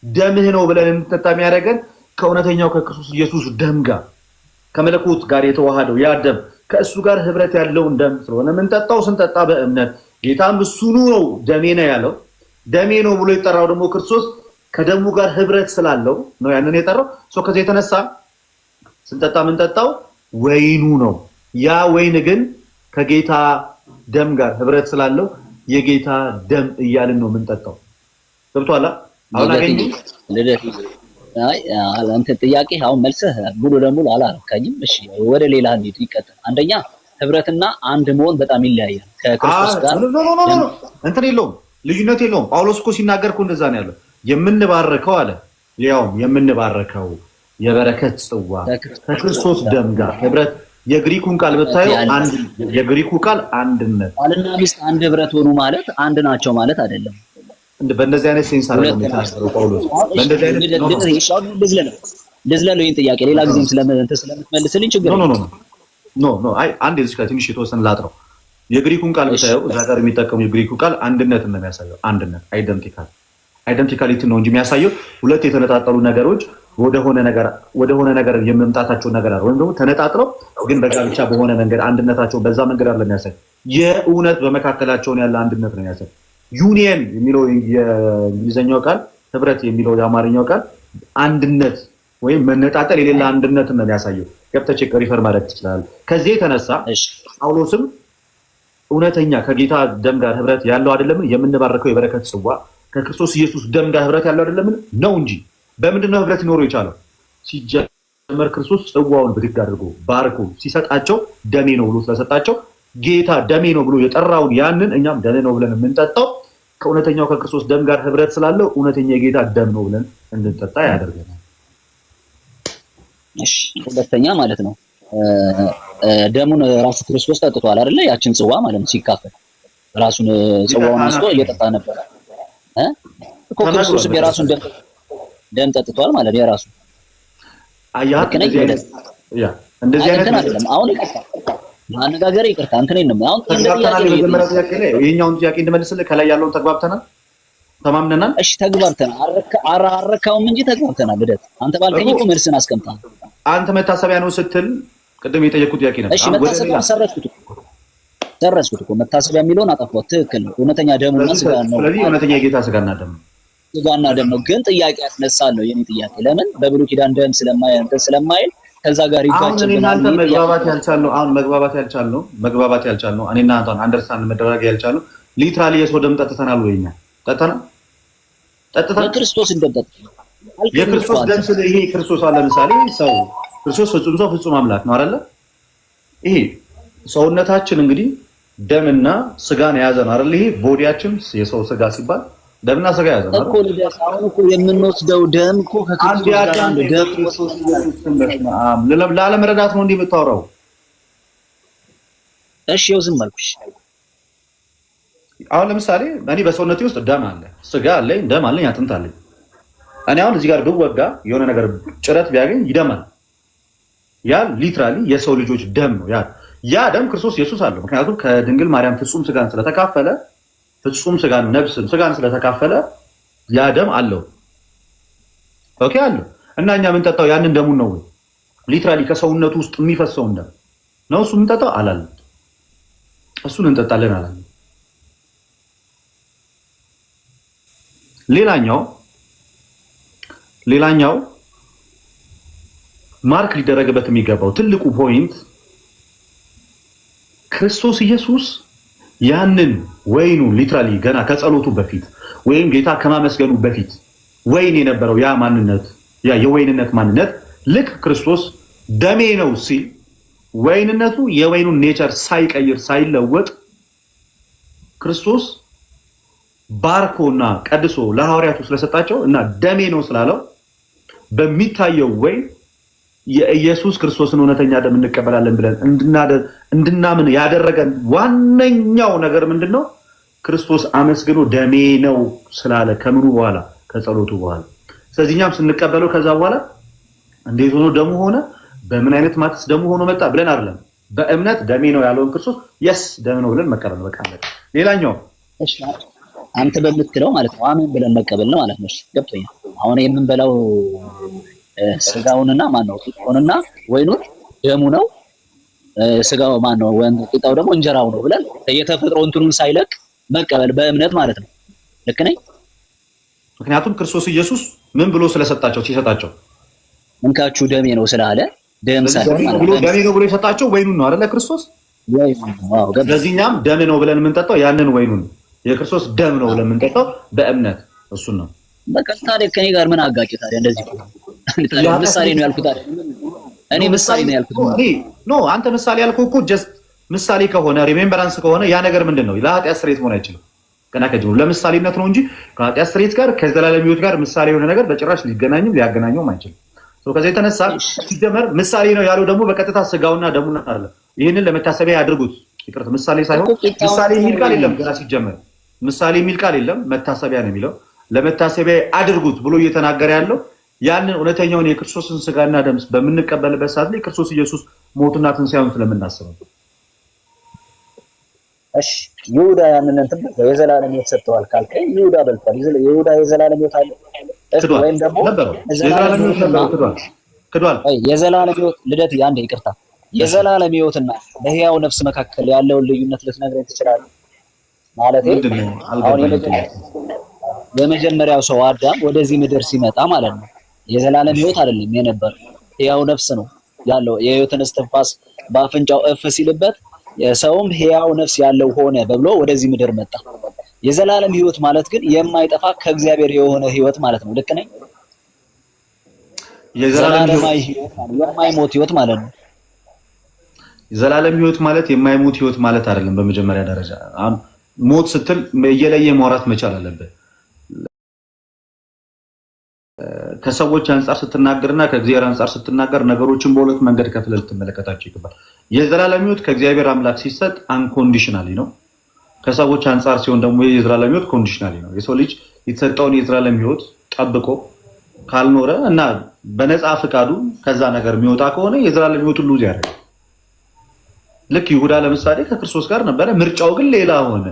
ደምህ ነው ብለን እንድንጠጣ የሚያደርገን ከእውነተኛው ከክርስቶስ ኢየሱስ ደም ጋር ከመለኮት ጋር የተዋሃደው ያ ደም ከእሱ ጋር ህብረት ያለውን ደም ስለሆነ የምንጠጣው። ስንጠጣ በእምነት ጌታም እሱኑ ነው ደሜ ነው ያለው። ደሜ ነው ብሎ የጠራው ደግሞ ክርስቶስ ከደሙ ጋር ህብረት ስላለው ነው ያንን የጠራው። ከዚህ የተነሳ ስንጠጣ የምንጠጣው ወይኑ ነው። ያ ወይን ግን ከጌታ ደም ጋር ህብረት ስላለው የጌታ ደም እያልን ነው የምንጠጣው። ገብቶሃል? አሁን አገኘ አንተ ጥያቄ አሁን መልስህ ሙሉ ለሙሉ አላረካኝም። እሺ ወደ ሌላ እንሂድ። ይቀጥል። አንደኛ ህብረትና አንድ መሆን በጣም ይለያያል። ከክርስቶስ ጋር እንትን የለውም፣ ልዩነት የለውም። ጳውሎስ እኮ ሲናገር እኮ እንደዛ ነው ያለው። የምንባረከው አለ ያውም የምንባረከው የበረከት ጽዋ ከክርስቶስ ደም ጋር ህብረት። የግሪኩን ቃል ብታየው አንድ የግሪኩ ቃል አንድነት። ባልና ሚስት አንድ ህብረት ሆኑ ማለት አንድ ናቸው ማለት አይደለም። በእንደዚህ አይነት ሴንስ አይደለም የታሰረው ጳውሎስ። በእንደዚህ አይነት ልዝለለው ይህን ጥያቄ ሌላ ጊዜም ስለምትመልስልኝ ችግር ኖ አይ አንድ እዚህ ጋር ትንሽ የተወሰነ ላጥረው። የግሪኩን ቃል ብታየው እዛ ጋር የሚጠቀሙ የግሪኩ ቃል አንድነት ነው የሚያሳየው። አንድነት አይደንቲካሊቲ ነው እንጂ የሚያሳየው ሁለት የተነጣጠሉ ነገሮች ወደሆነ ነገር የመምጣታቸው ነገር አለ። ወይም ደግሞ ተነጣጥለው ግን በጋብቻ በሆነ መንገድ አንድነታቸው በዛ መንገድ አለ የሚያሳይ። የእውነት በመካከላቸውን ያለ አንድነት ነው የሚያሳይ። ዩኒየን የሚለው የእንግሊዝኛው ቃል ህብረት የሚለው የአማርኛው ቃል አንድነት ወይም መነጣጠል የሌለ አንድነት ነው የሚያሳየው። ገብተህ ቼክ ሪፈር ማድረግ ትችላለህ። ከዚህ የተነሳ ጳውሎስም እውነተኛ ከጌታ ደም ጋር ህብረት ያለው አይደለምን የምንባረከው የበረከት ጽዋ ከክርስቶስ ኢየሱስ ደም ጋር ህብረት ያለው አይደለምን ነው እንጂ በምንድነው ህብረት ሊኖረው የቻለው? ሲጀመር ክርስቶስ ጽዋውን ብድግ አድርጎ ባርኮ ሲሰጣቸው ደሜ ነው ብሎ ስለሰጣቸው ጌታ ደሜ ነው ብሎ የጠራውን ያንን እኛም ደሜ ነው ብለን የምንጠጣው ከእውነተኛው ከክርስቶስ ደም ጋር ህብረት ስላለው እውነተኛ የጌታ ደም ነው ብለን እንድንጠጣ ያደርገናል። እሺ ሁለተኛ ማለት ነው ደሙን ራሱ ክርስቶስ ጠጥቷል አይደለ? ያችን ጽዋ ማለት ነው ሲካፈል ራሱን ጽዋውን አንስቶ እየጠጣ ነበር እኮ ክርስቶስ የራሱን ደም ጠጥቷል ማለት የራሱ እንደዚህ አይነት አሁን ማነጋገር ይቅርታ እንትን ነው አሁን ይሄኛውን ጥያቄ እንድመልስልህ ከላይ ያለውን ተግባብተናል፣ ተማምነናል። እሺ ተግባብተናል። አረካውም እንጂ ተግባብተናል። ልደት አንተ ባልከኝ እኮ መልስን አስቀምጣ። አንተ መታሰቢያ ነው ስትል ቅድም የጠየቁት ጥያቄ ነበር። እሺ መታሰቢያ ሰረስኩት እኮ መታሰቢያ የሚለውን አጠፋሁት። ትክክል ነው። እውነተኛ ደሙና ስጋ ነው። ስለዚህ እውነተኛ የጌታ ስጋና ደም ነው። ስጋና ደም ነው። ግን ጥያቄ ያስነሳለሁ። የኔ ጥያቄ ለምን በብሉይ ኪዳን ደም ስለማይል ከዛ ጋር ይጋጭልናል። መግባባት ያልቻልነው እኔና አንተን አንደርስታንድ መደረግ ያልቻልነው ሊትራሊ የሰው ደም ጠጥተናል ወይ? እኛ ጠጥተናል። የክርስቶስ ደም ጠጥተናል። የክርስቶስ ደም ስለ ይሄ ክርስቶስ አለ ለምሳሌ ሰው ክርስቶስ ፍጹም ሰው ፍጹም አምላክ ነው አይደለ? ይሄ ሰውነታችን እንግዲህ ደምና ስጋን የያዘ ነው አይደል? ይሄ ቦዲያችን የሰው ስጋ ሲባል ደምና ስጋ የያዘ ነው እኮ። አሁን እኮ የምንወስደው ደም እኮ ከክርስቶስ ጋር ደም ላለመረዳት ነው እንዲህ የምታወራው። እሺ ይኸው ዝም አልኩሽ። አሁን ለምሳሌ እኔ በሰውነቴ ውስጥ ደም አለ፣ ስጋ አለኝ፣ ደም አለኝ፣ አጥንት አለኝ። እኔ አሁን እዚህ ጋር ብወጋ የሆነ ነገር ጭረት ቢያገኝ ይደማል። ያ ሊትራሊ የሰው ልጆች ደም ነው። ያ ደም ክርስቶስ ኢየሱስ አለው። ምክንያቱም ከድንግል ማርያም ፍጹም ስጋን ስለተካፈለ ፍጹም ስጋን ነፍስን ስጋን ስለተካፈለ ያ ደም አለው። ኦኬ አለው። እና እኛ የምንጠጣው ያንን ደሙን ነው ወይ? ሊትራሊ ከሰውነቱ ውስጥ የሚፈሰውን ደም ነው እሱ የምንጠጣው አላለም። እሱን እንጠጣለን አላለም። ሌላኛው ማርክ ሊደረግበት የሚገባው ትልቁ ፖይንት ክርስቶስ ኢየሱስ ያንን ወይኑ ሊትራሊ ገና ከጸሎቱ በፊት ወይም ጌታ ከማመስገኑ በፊት ወይን የነበረው ያ ማንነት ያ የወይንነት ማንነት ልክ ክርስቶስ ደሜ ነው ሲል ወይንነቱ የወይኑን ኔቸር ሳይቀይር ሳይለወጥ ክርስቶስ ባርኮና ቀድሶ ለሐዋርያቱ ስለሰጣቸው እና ደሜ ነው ስላለው በሚታየው ወይን የኢየሱስ ክርስቶስን እውነተኛ ደም እንቀበላለን ብለን እንድናምን ያደረገን ዋነኛው ነገር ምንድነው? ክርስቶስ አመስግኖ ደሜ ነው ስላለ ከምኑ በኋላ ከጸሎቱ በኋላ። ስለዚህ እኛም ስንቀበለው ከዛ በኋላ እንዴት ሆኖ ደሙ ሆነ፣ በምን አይነት ማትስ ደሙ ሆኖ መጣ ብለን አይደለም። በእምነት ደሜ ነው ያለውን ክርስቶስ የስ ደም ነው ብለን መቀበል ነው። በቃ ሌላኛው እሺ አንተ በምትለው ማለት ነው አሜን ብለን መቀበል ነው ማለት ነው። ገብቶኛል። አሁን የምንበላው ስጋውንና ማነው ቂጣውንና ወይኑን ደሙ ነው፣ ስጋው ማነው ቂጣው ደግሞ እንጀራው ነው ብለን የተፈጥሮ እንትኑን ሳይለቅ መቀበል በእምነት ማለት ነው። ልክ ነኝ? ምክንያቱም ክርስቶስ ኢየሱስ ምን ብሎ ስለሰጣቸው ሲሰጣቸው እንካችሁ ደሜ ነው ስላለ ደም ሳይሆን ማለት ነው ደሜ ነው ብሎ የሰጣቸው ወይኑን ነው አይደለ? ክርስቶስ ስለዚህኛም ደም ነው ብለን የምንጠጣው ያንን ወይኑን የክርስቶስ ደም ነው ብለን የምንጠጣው በእምነት እሱን ነው። በቃ ታዲያ ከኔ ጋር ምን አጋጭ ታዲያ? እንደዚህ ምሳሌ ነው ያልኩት አይደል? እኔ ምሳሌ ነው ያልኩት ኖ አንተ ምሳሌ ያልኩህ እኮ ጀስት ምሳሌ ከሆነ ሪሜምበራንስ ከሆነ ያ ነገር ምንድነው ለኃጢአት ስርየት መሆን አይችልም። ገና ከጅምሩ ለምሳሌነት ነው እንጂ ከኃጢአት ስርየት ጋር ከዘላለም ሕይወት ጋር ምሳሌ የሆነ ነገር በጭራሽ ሊገናኝም ሊያገናኘውም አይችልም። ከዚህ የተነሳ ሲጀመር ምሳሌ ነው ያለው ደግሞ በቀጥታ ስጋውና ደሙና አይደለም። ይህንን ለመታሰቢያ ያድርጉት። ይቅርታ ምሳሌ ሳይሆን ምሳሌ የሚል ቃል የለም። ገና ሲጀመር ምሳሌ የሚል ቃል የለም። መታሰቢያ ነው የሚለው። ለመታሰቢያ አድርጉት ብሎ እየተናገረ ያለው ያንን እውነተኛውን የክርስቶስን ስጋና ደም በምንቀበልበት ሰዓት ላይ ክርስቶስ ኢየሱስ ሞቱና ትንሣኤውን ስለምናስብ ነው። እሺ ይሁዳ ያንን እንትን የዘላለም ሕይወት ሰጥተዋል ካልከኝ ይሁዳ በልቷል። ይሁዳ የዘላለም ሕይወት አለ ወይም ደግሞ የዘላለም ሕይወት ልደት አንዴ ይቅርታ፣ የዘላለም ሕይወትና በሕያው ነፍስ መካከል ያለውን ልዩነት ልትነግረኝ ትችላለህ? ማለት አሁን የመጀመሪያው ሰው አዳም ወደዚህ ምድር ሲመጣ ማለት ነው የዘላለም ሕይወት አይደለም የነበረው፣ ሕያው ነፍስ ነው ያለው። የሕይወትን እስትንፋስ በአፍንጫው እፍ ሲልበት የሰውም ሕያው ነፍስ ያለው ሆነ ብሎ ወደዚህ ምድር መጣ። የዘላለም ሕይወት ማለት ግን የማይጠፋ ከእግዚአብሔር የሆነ ሕይወት ማለት ነው። ልክ ነኝ? የዘላለማዊ ሕይወት የማይሞት ሕይወት ማለት ነው። የዘላለም ሕይወት ማለት የማይሞት ሕይወት ማለት አይደለም። በመጀመሪያ ደረጃ አሁን ሞት ስትል እየለየ ማውራት መቻል አለብህ። ከሰዎች አንጻር ስትናገርና ከእግዚአብሔር አንጻር ስትናገር ነገሮችን በሁለት መንገድ ከፍለህ ልትመለከታቸው ይገባል። የዘላለም ሕይወት ከእግዚአብሔር አምላክ ሲሰጥ አንኮንዲሽናሊ ነው። ከሰዎች አንጻር ሲሆን ደግሞ የዘላለም ሕይወት ኮንዲሽናሊ ነው። የሰው ልጅ የተሰጠውን የዘላለም ሕይወት ጠብቆ ካልኖረ እና በነፃ ፈቃዱ ከዛ ነገር የሚወጣ ከሆነ የዘላለም ሕይወቱን ሉዝ ያደርጋል። ልክ ይሁዳ ለምሳሌ ከክርስቶስ ጋር ነበረ፣ ምርጫው ግን ሌላ ሆነ።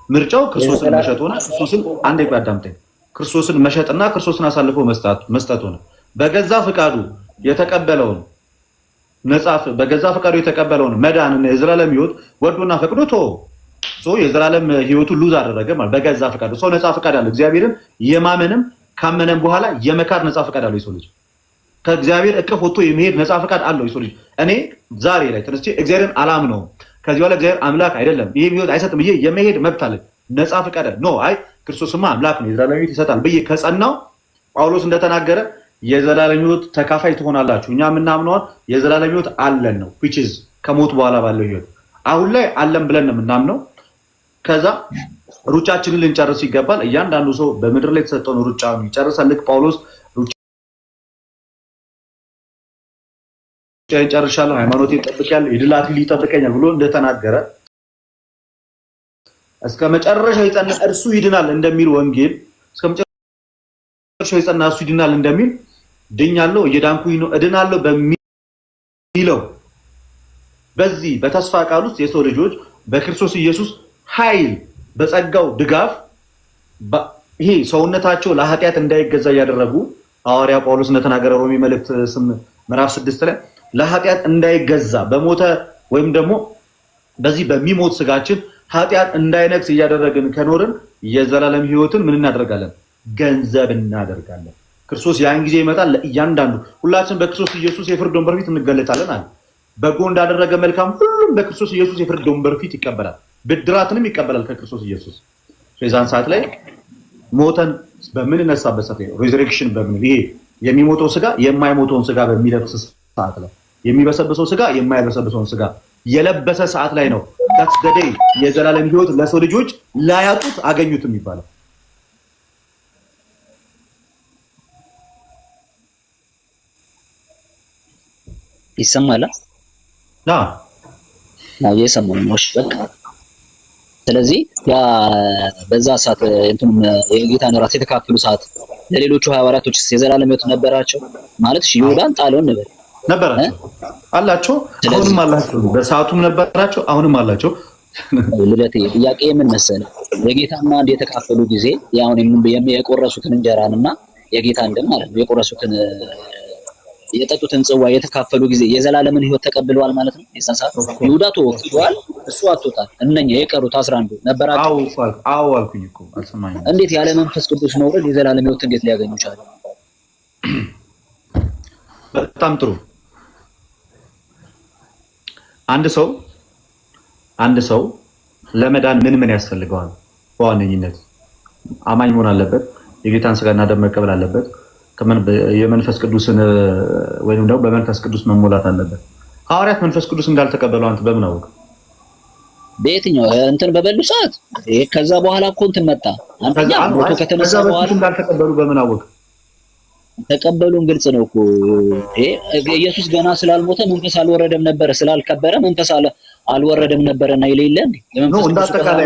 ምርጫው ክርስቶስን መሸጥ ሆነ። ክርስቶስን አንዴ አዳምጠኝ። ክርስቶስን መሸጥና ክርስቶስን አሳልፎ መስጠት ሆነ። በገዛ ፈቃዱ የተቀበለውን በገዛ ፈቃዱ የተቀበለውን መዳንና የዘላለም ሕይወት ወዶና ፈቅዶ የዘላለም ሕይወቱን ሉዝ አደረገ ማለት በገዛ ፈቃዱ። ሰው ነፃ ፈቃድ አለው። እግዚአብሔርን የማመንም ካመነም በኋላ የመካድ ነፃ ፈቃድ አለው። የሰው ልጅ ከእግዚአብሔር እቅፍ ወጥቶ የመሄድ ነፃ ፈቃድ አለው። የሰው ልጅ እኔ ዛሬ ላይ ተነስቼ እግዚአብሔርን አላምነውም፣ ከዚህ በኋላ እግዚአብሔር አምላክ አይደለም፣ ይሄ ሕይወት አይሰጥም ብዬ የመሄድ መብት አለ። ነፃ ፈቃድ ኖ አይ ክርስቶስማ አምላክ ነው የዘላለም ሕይወት ይሰጣል ብዬ ከጸናው ጳውሎስ እንደተናገረ የዘላለም ሕይወት ተካፋይ ትሆናላችሁ። እኛ የምናምነው የዘላለም ሕይወት አለን ነው which is ከሞት በኋላ ባለው ሕይወት አሁን ላይ አለን ብለን ነው የምናምነው። ከዛ ሩጫችንን ልንጨርስ ይገባል። እያንዳንዱ ሰው በምድር ላይ የተሰጠውን ሩጫውን ይጨርሳል። ልክ ጳውሎስ ሩጫዬን ጨርሻለሁ፣ ሃይማኖቴን ጠብቄያለሁ፣ የድል አክሊል ይጠብቀኛል ብሎ እንደተናገረ እስከ መጨረሻው የጸና እርሱ ይድናል እንደሚል ወንጌል እስከ መጨረሻው የጸና እርሱ ይድናል እንደሚል ድኛለሁ፣ እየዳንኩኝ ነው፣ እድናለሁ በሚለው በዚህ በተስፋ ቃል ውስጥ የሰው ልጆች በክርስቶስ ኢየሱስ ኃይል በጸጋው ድጋፍ ይሄ ሰውነታቸው ለኃጢአት እንዳይገዛ እያደረጉ ሐዋርያ ጳውሎስ እንደተናገረ ሮሜ መልእክት ምዕራፍ 6 ላይ ለኃጢአት እንዳይገዛ በሞተ ወይም ደግሞ በዚህ በሚሞት ስጋችን ኃጢአት እንዳይነግስ እያደረግን ከኖርን የዘላለም ሕይወትን ምን እናደርጋለን? ገንዘብ እናደርጋለን። ክርስቶስ ያን ጊዜ ይመጣል። ለእያንዳንዱ ሁላችን በክርስቶስ ኢየሱስ የፍርድ ወንበር ፊት እንገለጣለን አለ። በጎ እንዳደረገ መልካም ሁሉም በክርስቶስ ኢየሱስ የፍርድ ወንበር ፊት ይቀበላል፣ ብድራትንም ይቀበላል ከክርስቶስ ኢየሱስ። የዛን ሰዓት ላይ ሞተን በምንነሳበት ሰዓት ሪዘሬክሽን በምን ይሄ የሚሞተው ስጋ የማይሞተውን ስጋ በሚለብስ ሰዓት ላይ የሚበሰብሰው ስጋ የማይበሰብሰውን ስጋ የለበሰ ሰዓት ላይ ነው that's the day የዘላለም ህይወት ለሰው ልጆች ላያጡት አገኙት የሚባለው። ይሰማል የሰማው ነው። በቃ ስለዚህ ያ በዛ ሰዓት እንትም የጌታን ራስ የተካፈሉ ሰዓት ለሌሎቹ ሐዋርያቶች የዘላለም ህይወት ነበራቸው ማለት ይሁዳን ጣለው ነበራቸው አላቸው አሁንም አላቸው በሰዓቱም ነበራቸው አሁንም አላቸው። ልደቴ ጥያቄ ምን መሰለህ የጌታና አንድ የተካፈሉ ጊዜ ያው የቆረሱትን እንጀራንና የጌታን ደም ማለት ነው የቆረሱትን የጠጡትን ጽዋ የተካፈሉ ጊዜ የዘላለምን ህይወት ተቀብለዋል ማለት ነው። የሳሳት ይሁዳ ተወክሏል እሱ አጥቶታል። እነኛ የቀሩት 11 ነበራቸው። አዎ አልኩኝ እኮ አልሰማኝም። እንዴት ያለ መንፈስ ቅዱስ ነው ወደ የዘላለም ህይወት እንዴት ሊያገኙ ቻሉ? በጣም ጥሩ። አንድ ሰው ለመዳን ምን ያስፈልገዋል? በዋነኝነት አማኝ መሆን አለበት። የጌታን ስጋና ደም መቀበል አለበት። የመንፈስ ቅዱስን ወይንም ደግሞ በመንፈስ ቅዱስ መሞላት አለበት። ሐዋርያት መንፈስ ቅዱስ እንዳልተቀበሉ አንተ በምን አወቅ? በየትኛው እንትን በበሉ ሰዓት ከዛ በኋላ እኮ እንትን መጣ። አንተኛ ሞቶ ከተነሳ በኋላ እንዳልተቀበሉ በምን አወቅ? ተቀበሉን ግልጽ ነው እኮ ኢየሱስ ገና ስላልሞተ መንፈስ አልወረደም ነበር፣ ስላልከበረ መንፈስ አልወረደም ነበርና ይለይለ እንዴ የመንፈስ እንዳጠቃላይ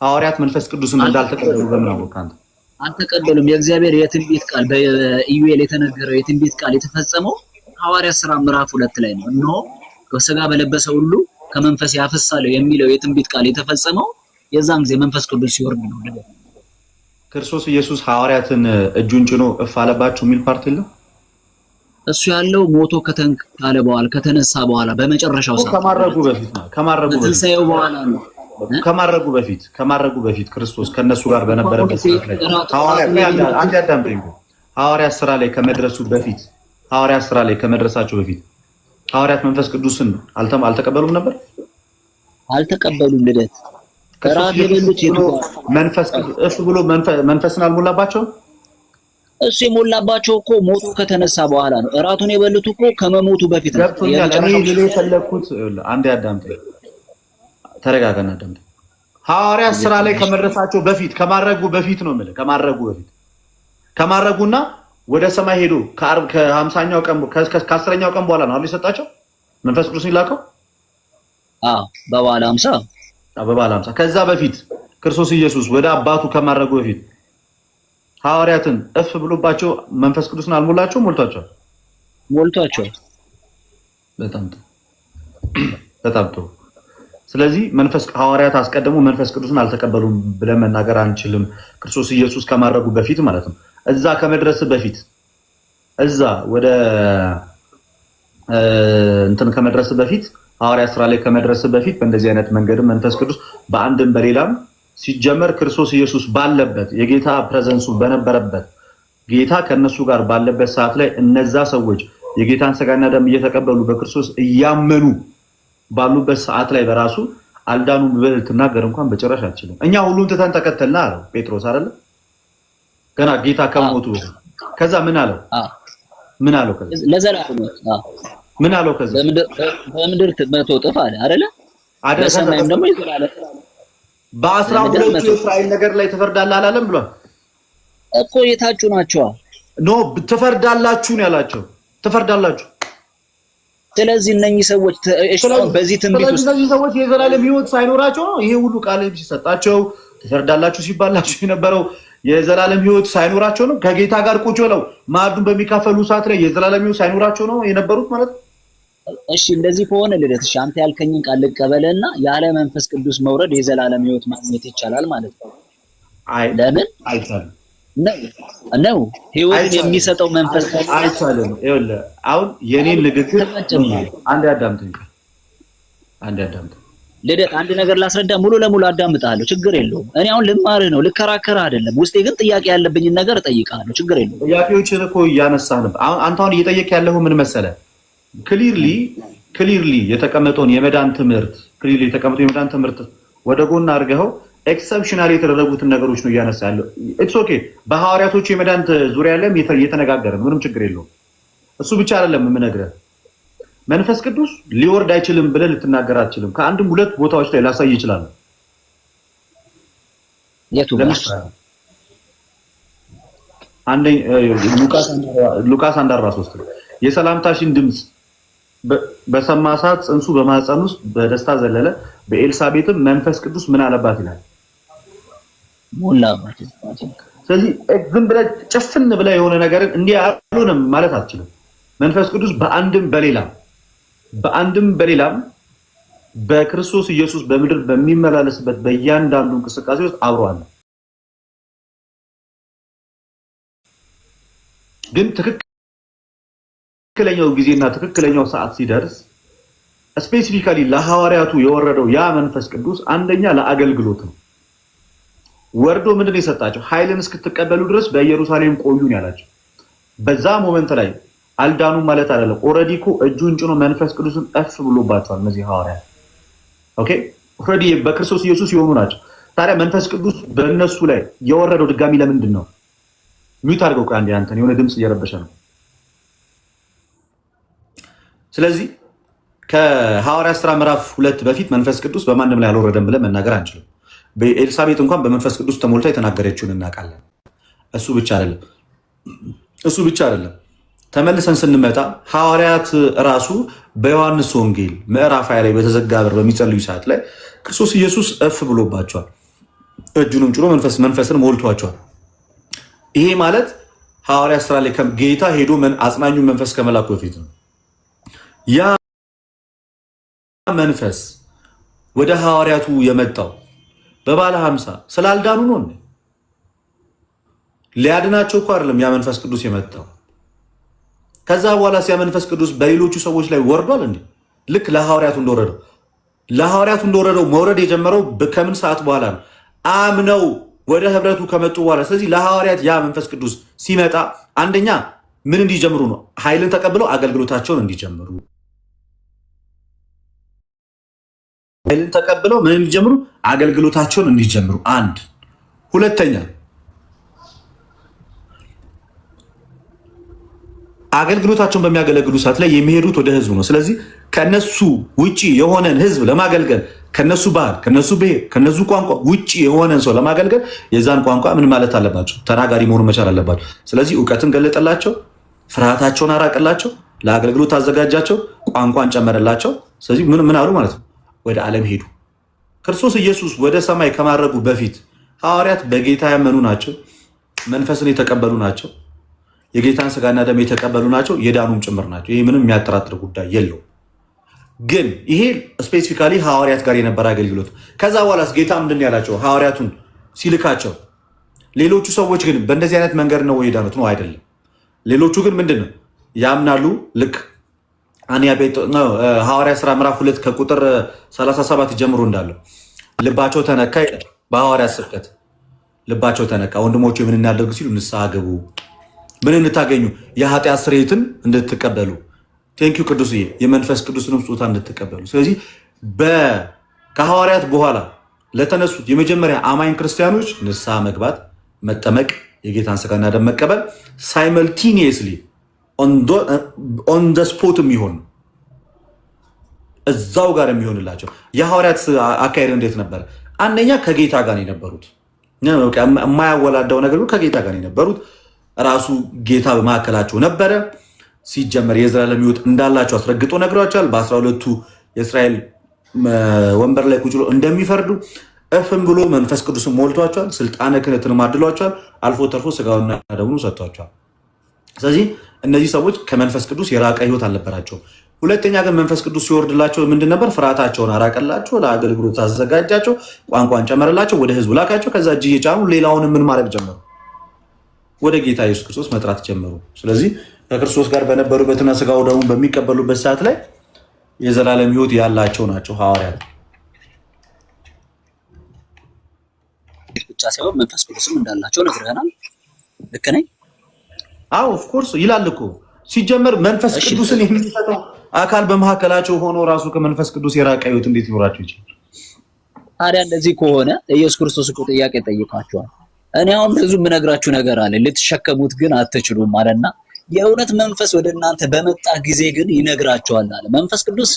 ሐዋርያት መንፈስ ቅዱስን እንዳልተቀበሉ በምን አወቅ አንተ? አልተቀበሉም። የእግዚአብሔር የትንቢት ቃል በኢዩኤል የተነገረው የትንቢት ቃል የተፈጸመው ሐዋርያት ሥራ ምዕራፍ 2 ላይ ነው። እነሆ ከሥጋ በለበሰ ሁሉ ከመንፈስ ያፈሳለው የሚለው የትንቢት ቃል የተፈጸመው የዛን ጊዜ መንፈስ ቅዱስ ሲወርድ ነው። ክርስቶስ ኢየሱስ ሐዋርያትን እጁን ጭኖ እፍ አለባቸው የሚል ፓርት የለም። እሱ ያለው ሞቶ ከተንካለ በኋላ ከተነሳ በኋላ በመጨረሻው ሰዓት ከትንሣኤው በኋላ ነው። ከማረጉ በፊት ክርስቶስ ከነሱ ጋር በነበረበት ሰዓት ላይ ሐዋርያት ሥራ ላይ ከመድረሳቸው በፊት ሐዋርያት መንፈስ ቅዱስን አልተቀበሉም ነበር። አልተቀበሉም። ልደት ከራስ የበሉት መንፈስ እሱ ብሎ መንፈስን አልሞላባቸው። እሱ የሞላባቸው እኮ ሞቶ ከተነሳ በኋላ ነው። እራቱን የበሉት እኮ ከመሞቱ በፊት ነው። እኔ የፈለኩት አንዴ አዳምጠኝ፣ ተረጋጋና አዳምጠኝ። ሐዋርያት ሥራ ላይ ከመድረሳቸው በፊት ከማረጉ በፊት ነው የምልህ። ከማረጉና ወደ ሰማይ ሄዶ ከ50ኛው ቀን ከ10ኛው ቀን በኋላ ነው አይደል የሰጣቸው መንፈስ ቅዱስ ይላከው? በበዓለ ሃምሳ ከዛ በፊት ክርስቶስ ኢየሱስ ወደ አባቱ ከማረጉ በፊት ሐዋርያትን እፍ ብሎባቸው መንፈስ ቅዱስን አልሞላቸውም? ሞልቷቸዋል። በጣም ጥሩ። ስለዚህ ሐዋርያት አስቀድሞ መንፈስ ቅዱስን አልተቀበሉም ብለን መናገር አንችልም። ክርስቶስ ኢየሱስ ከማረጉ በፊት ማለት ነው። እዛ ከመድረስ በፊት እዛ ወደ እንትን ከመድረስ በፊት ሐዋርያት ሥራ ላይ ከመድረስ በፊት በእንደዚህ አይነት መንገድ መንፈስ ቅዱስ በአንድም በሌላም ሲጀመር ክርስቶስ ኢየሱስ ባለበት የጌታ ፕሬዘንሱ በነበረበት ጌታ ከነሱ ጋር ባለበት ሰዓት ላይ እነዛ ሰዎች የጌታን ሥጋና ደም እየተቀበሉ በክርስቶስ እያመኑ ባሉበት ሰዓት ላይ በራሱ አልዳኑም ብለህ ልትናገር እንኳን በጭራሽ አትችልም። እኛ ሁሉን ትተን ተከተልና አለው ጴጥሮስ አይደለ? ገና ጌታ ከሞቱ ከዛ ምን አለው? ከዛ ለዘላለም ምን አለው? ከዛ በምድር መቶ እጥፍ አለ አይደለ? በሰማይም ደግሞ ይዘላለ። በ12 የእስራኤል ነገር ላይ ትፈርዳለህ አላለም ብሏል እኮ። የታችሁ ናቸው ትፈርዳላችሁ ነው ያላቸው። ትፈርዳላችሁ። ስለዚህ እነኚህ ሰዎች በዚህ ትንቢት ውስጥ እነዚህ ሰዎች የዘላለም ሕይወት ሳይኖራቸው ነው ይሄ ሁሉ ቃል ሲሰጣቸው ትፈርዳላችሁ ሲባላችሁ የነበረው የዘላለም ሕይወት ሳይኖራቸው ነው። ከጌታ ጋር ቁጭ ብለው ማዕዱን በሚካፈሉ ሰዓት ላይ የዘላለም ሕይወት ሳይኖራቸው ነው የነበሩት ማለት ነው። እሺ እንደዚህ ከሆነ ልደት አንተ ያልከኝን ቃል ልቀበልና ያለ መንፈስ ቅዱስ መውረድ የዘላለም ሕይወት ማግኘት ይቻላል ማለት ነው። ለምን አይቻልም? ነው ሕይወት የሚሰጠው መንፈስ አይቻልም። ይኸውልህ አሁን የኔን ንግግር አንድ አዳምጠኝ። ልደት አንድ ነገር ላስረዳ፣ ሙሉ ለሙሉ አዳምጣለሁ፣ ችግር የለውም። እኔ አሁን ልማርህ ነው ልከራከርህ አይደለም። ውስጤ ግን ጥያቄ ያለብኝን ነገር እጠይቅሃለሁ፣ ችግር የለውም። ጥያቄዎችን እኮ እያነሳህ ነበር። አንተ አሁን እየጠየቅ ያለሁ ምን መሰለህ? ክሊርሊ የተቀመጠውን የመዳን ትምህርት ወደ ጎን አድርገኸው ኤክሰፕሽናል የተደረጉትን ነገሮች ነው እያነሳ ያለው። ኢትስ ኦኬ። በሐዋርያቶቹ የመዳን ዙሪያ ላይ እየተነጋገርን ምንም ችግር የለውም። እሱ ብቻ አይደለም የምነግርህ። መንፈስ ቅዱስ ሊወርድ አይችልም ብለህ ልትናገር አትችልም። ከአንድም ሁለት ቦታዎች ላይ ላሳይ ይችላል። ሉቃስ 1:43 የሰላምታሽን ድምፅ በሰማ ሰዓት ጽንሱ በማህፀን ውስጥ በደስታ ዘለለ፣ በኤልሳቤጥም መንፈስ ቅዱስ ምን አለባት ይላል። ሞላባት። ስለዚህ ዝም ብለህ ጭፍን ብለህ የሆነ ነገርን እንዲህ አልሆነም ማለት አትችልም። መንፈስ ቅዱስ በአንድም በሌላም በክርስቶስ ኢየሱስ በምድር በሚመላለስበት በእያንዳንዱ እንቅስቃሴ ውስጥ አብሯል። ግን ትክክለኛው ጊዜና ትክክለኛው ሰዓት ሲደርስ ስፔሲፊካሊ ለሐዋርያቱ የወረደው ያ መንፈስ ቅዱስ አንደኛ ለአገልግሎት ነው። ወርዶ ምንድን ነው የሰጣቸው? ኃይልን እስክትቀበሉ ድረስ በኢየሩሳሌም ቆዩን ያላቸው። በዛ ሞመንት ላይ አልዳኑም ማለት አይደለም። ኦልሬዲ እኮ እጁን ጭኖ መንፈስ ቅዱስን እፍ ብሎባቸዋል እነዚህ ሐዋርያት። ኦኬ ኦልሬዲ በክርስቶስ ኢየሱስ የሆኑ ናቸው። ታዲያ መንፈስ ቅዱስ በእነሱ ላይ የወረደው ድጋሚ ለምንድን ነው? ሚዩት አድርገው ቆይ አንዴ፣ አንተን የሆነ ድምፅ እየረበሸ ነው። ስለዚህ ከሐዋርያት ሥራ ምዕራፍ 2 በፊት መንፈስ ቅዱስ በማንም ላይ አልወረደም ብለን መናገር አንችልም። በኤልሳቤጥ እንኳን በመንፈስ ቅዱስ ተሞልታ የተናገረችውን እናውቃለን። እሱ ብቻ አይደለም። ተመልሰን ስንመጣ ሐዋርያት ራሱ በዮሐንስ ወንጌል ምዕራፍ 20 ላይ በተዘጋ በር በሚጸልዩ ሰዓት ላይ ክርስቶስ ኢየሱስ እፍ ብሎባቸዋል፣ እጁንም ጭኖ መንፈስን ሞልቷቸዋል። ይሄ ማለት ሐዋርያት ሥራ ላይ ጌታ ሄዶ አጽናኙ መንፈስ ከመላኩ በፊት ነው። ያ መንፈስ ወደ ሐዋርያቱ የመጣው በባለ 50 ስላልዳኑ ነው። ሊያድናቸው እኮ አይደለም ያ መንፈስ ቅዱስ የመጣው። ከዛ በኋላ ያ መንፈስ ቅዱስ በሌሎቹ ሰዎች ላይ ወርዷል እንዴ? ልክ ለሐዋርያቱ እንደወረደው መውረድ የጀመረው ከምን ሰዓት በኋላ ነው? አምነው ወደ ህብረቱ ከመጡ በኋላ። ስለዚህ ለሐዋርያት ያ መንፈስ ቅዱስ ሲመጣ አንደኛ ምን እንዲጀምሩ ነው? ኃይልን ተቀብለው አገልግሎታቸውን እንዲጀምሩ። ኃይልን ተቀብለው ምን እንዲጀምሩ? አገልግሎታቸውን እንዲጀምሩ። አንድ ሁለተኛ አገልግሎታቸውን በሚያገለግሉ ሰዓት ላይ የሚሄዱት ወደ ህዝቡ ነው። ስለዚህ ከነሱ ውጪ የሆነን ህዝብ ለማገልገል ከነሱ ባህል፣ ከነሱ ብሔር፣ ከነሱ ቋንቋ ውጪ የሆነን ሰው ለማገልገል የዛን ቋንቋ ምን ማለት አለባቸው? ተናጋሪ መሆኑ መቻል አለባቸው። ስለዚህ እውቀትን ገለጠላቸው፣ ፍርሃታቸውን አራቀላቸው፣ ለአገልግሎት አዘጋጃቸው፣ ቋንቋን ጨመረላቸው። ስለዚህ ምን አሉ ማለት ነው? ወደ ዓለም ሄዱ። ክርስቶስ ኢየሱስ ወደ ሰማይ ከማረጉ በፊት ሐዋርያት በጌታ ያመኑ ናቸው፣ መንፈስን የተቀበሉ ናቸው፣ የጌታን ስጋና ደም የተቀበሉ ናቸው፣ የዳኑም ጭምር ናቸው። ይሄ ምንም የሚያጠራጥር ጉዳይ የለው። ግን ይሄ ስፔሲፊካሊ ሐዋርያት ጋር የነበረ አገልግሎት። ከዛ በኋላስ ጌታ ምንድን ያላቸው? ሐዋርያቱን ሲልካቸው ሌሎቹ ሰዎች ግን በእንደዚህ አይነት መንገድ ነው የዳኑት? ነው አይደለም። ሌሎቹ ግን ምንድን ነው ያምናሉ። ልክ ሐዋርያት ሥራ ምዕራፍ 2 ከቁጥር 37 ጀምሮ እንዳለው ልባቸው ተነካ። በሐዋርያት ስብከት ልባቸው ተነካ። ወንድሞቹ ምን እናደርግ ሲሉ ንስሐ ገቡ። ምን እንታገኙ? የኃጢአት ስርየትን እንድትቀበሉ። ቴንኪዩ ቅዱስዬ፣ የመንፈስ ቅዱስንም ስጦታ እንድትቀበሉ። ስለዚህ ከሐዋርያት በኋላ ለተነሱት የመጀመሪያ አማኝ ክርስቲያኖች ንስሐ መግባት፣ መጠመቅ፣ የጌታን ስጋና ደም መቀበል ሳይመልቲኒየስሊ ኦን ደ ስፖት የሚሆን እዛው ጋር የሚሆንላቸው። የሐዋርያት አካሄድ እንዴት ነበር? አንደኛ ከጌታ ጋር የነበሩት የማያወላዳው ነገር ከጌታ ጋር የነበሩት ራሱ ጌታ በማዕከላቸው ነበረ። ሲጀመር የዘላለም ሕይወት እንዳላቸው አስረግጦ ነግሯቸዋል። በ12ቱ የእስራኤል ወንበር ላይ ቁጭ ብሎ እንደሚፈርዱ እፍም ብሎ መንፈስ ቅዱስን ሞልቷቸዋል። ስልጣነ ክህነትንም አድሏቸዋል። አልፎ ተርፎ ስጋውና ደሙን ሰጥቷቸዋል። ስለዚህ እነዚህ ሰዎች ከመንፈስ ቅዱስ የራቀ ሕይወት አልነበራቸውም። ሁለተኛ ግን መንፈስ ቅዱስ ሲወርድላቸው ምንድን ነበር? ፍርሃታቸውን አራቀላቸው፣ ለአገልግሎት አዘጋጃቸው፣ ቋንቋን ጨመረላቸው፣ ወደ ህዝቡ ላካቸው። ከዛ እጅ እየጫኑ ሌላውንም ምን ማድረግ ጀመሩ? ወደ ጌታ ኢየሱስ ክርስቶስ መጥራት ጀመሩ። ስለዚህ ከክርስቶስ ጋር በነበሩበትና ስጋው ደሙን በሚቀበሉበት ሰዓት ላይ የዘላለም ሕይወት ያላቸው ናቸው ሐዋርያት። ብቻ ሳይሆን መንፈስ ቅዱስም እንዳላቸው ነግረናል። ልክ ነኝ? አዎ ኦፍኮርስ ይላል እኮ ሲጀመር መንፈስ ቅዱስን የሚሰጠው አካል በመካከላቸው ሆኖ ራሱ ከመንፈስ ቅዱስ የራቀ ሕይወት እንዴት ይኖራቸው ይችላል? ታዲያ እንደዚህ ከሆነ ኢየሱስ ክርስቶስ እኮ ጥያቄ ጠይቃቸዋል። እኔ አሁን ብዙ የምነግራችሁ ነገር አለ ልትሸከሙት ግን አትችሉም አለና የእውነት መንፈስ ወደ እናንተ በመጣ ጊዜ ግን ይነግራቸዋል አለ። መንፈስ ቅዱስ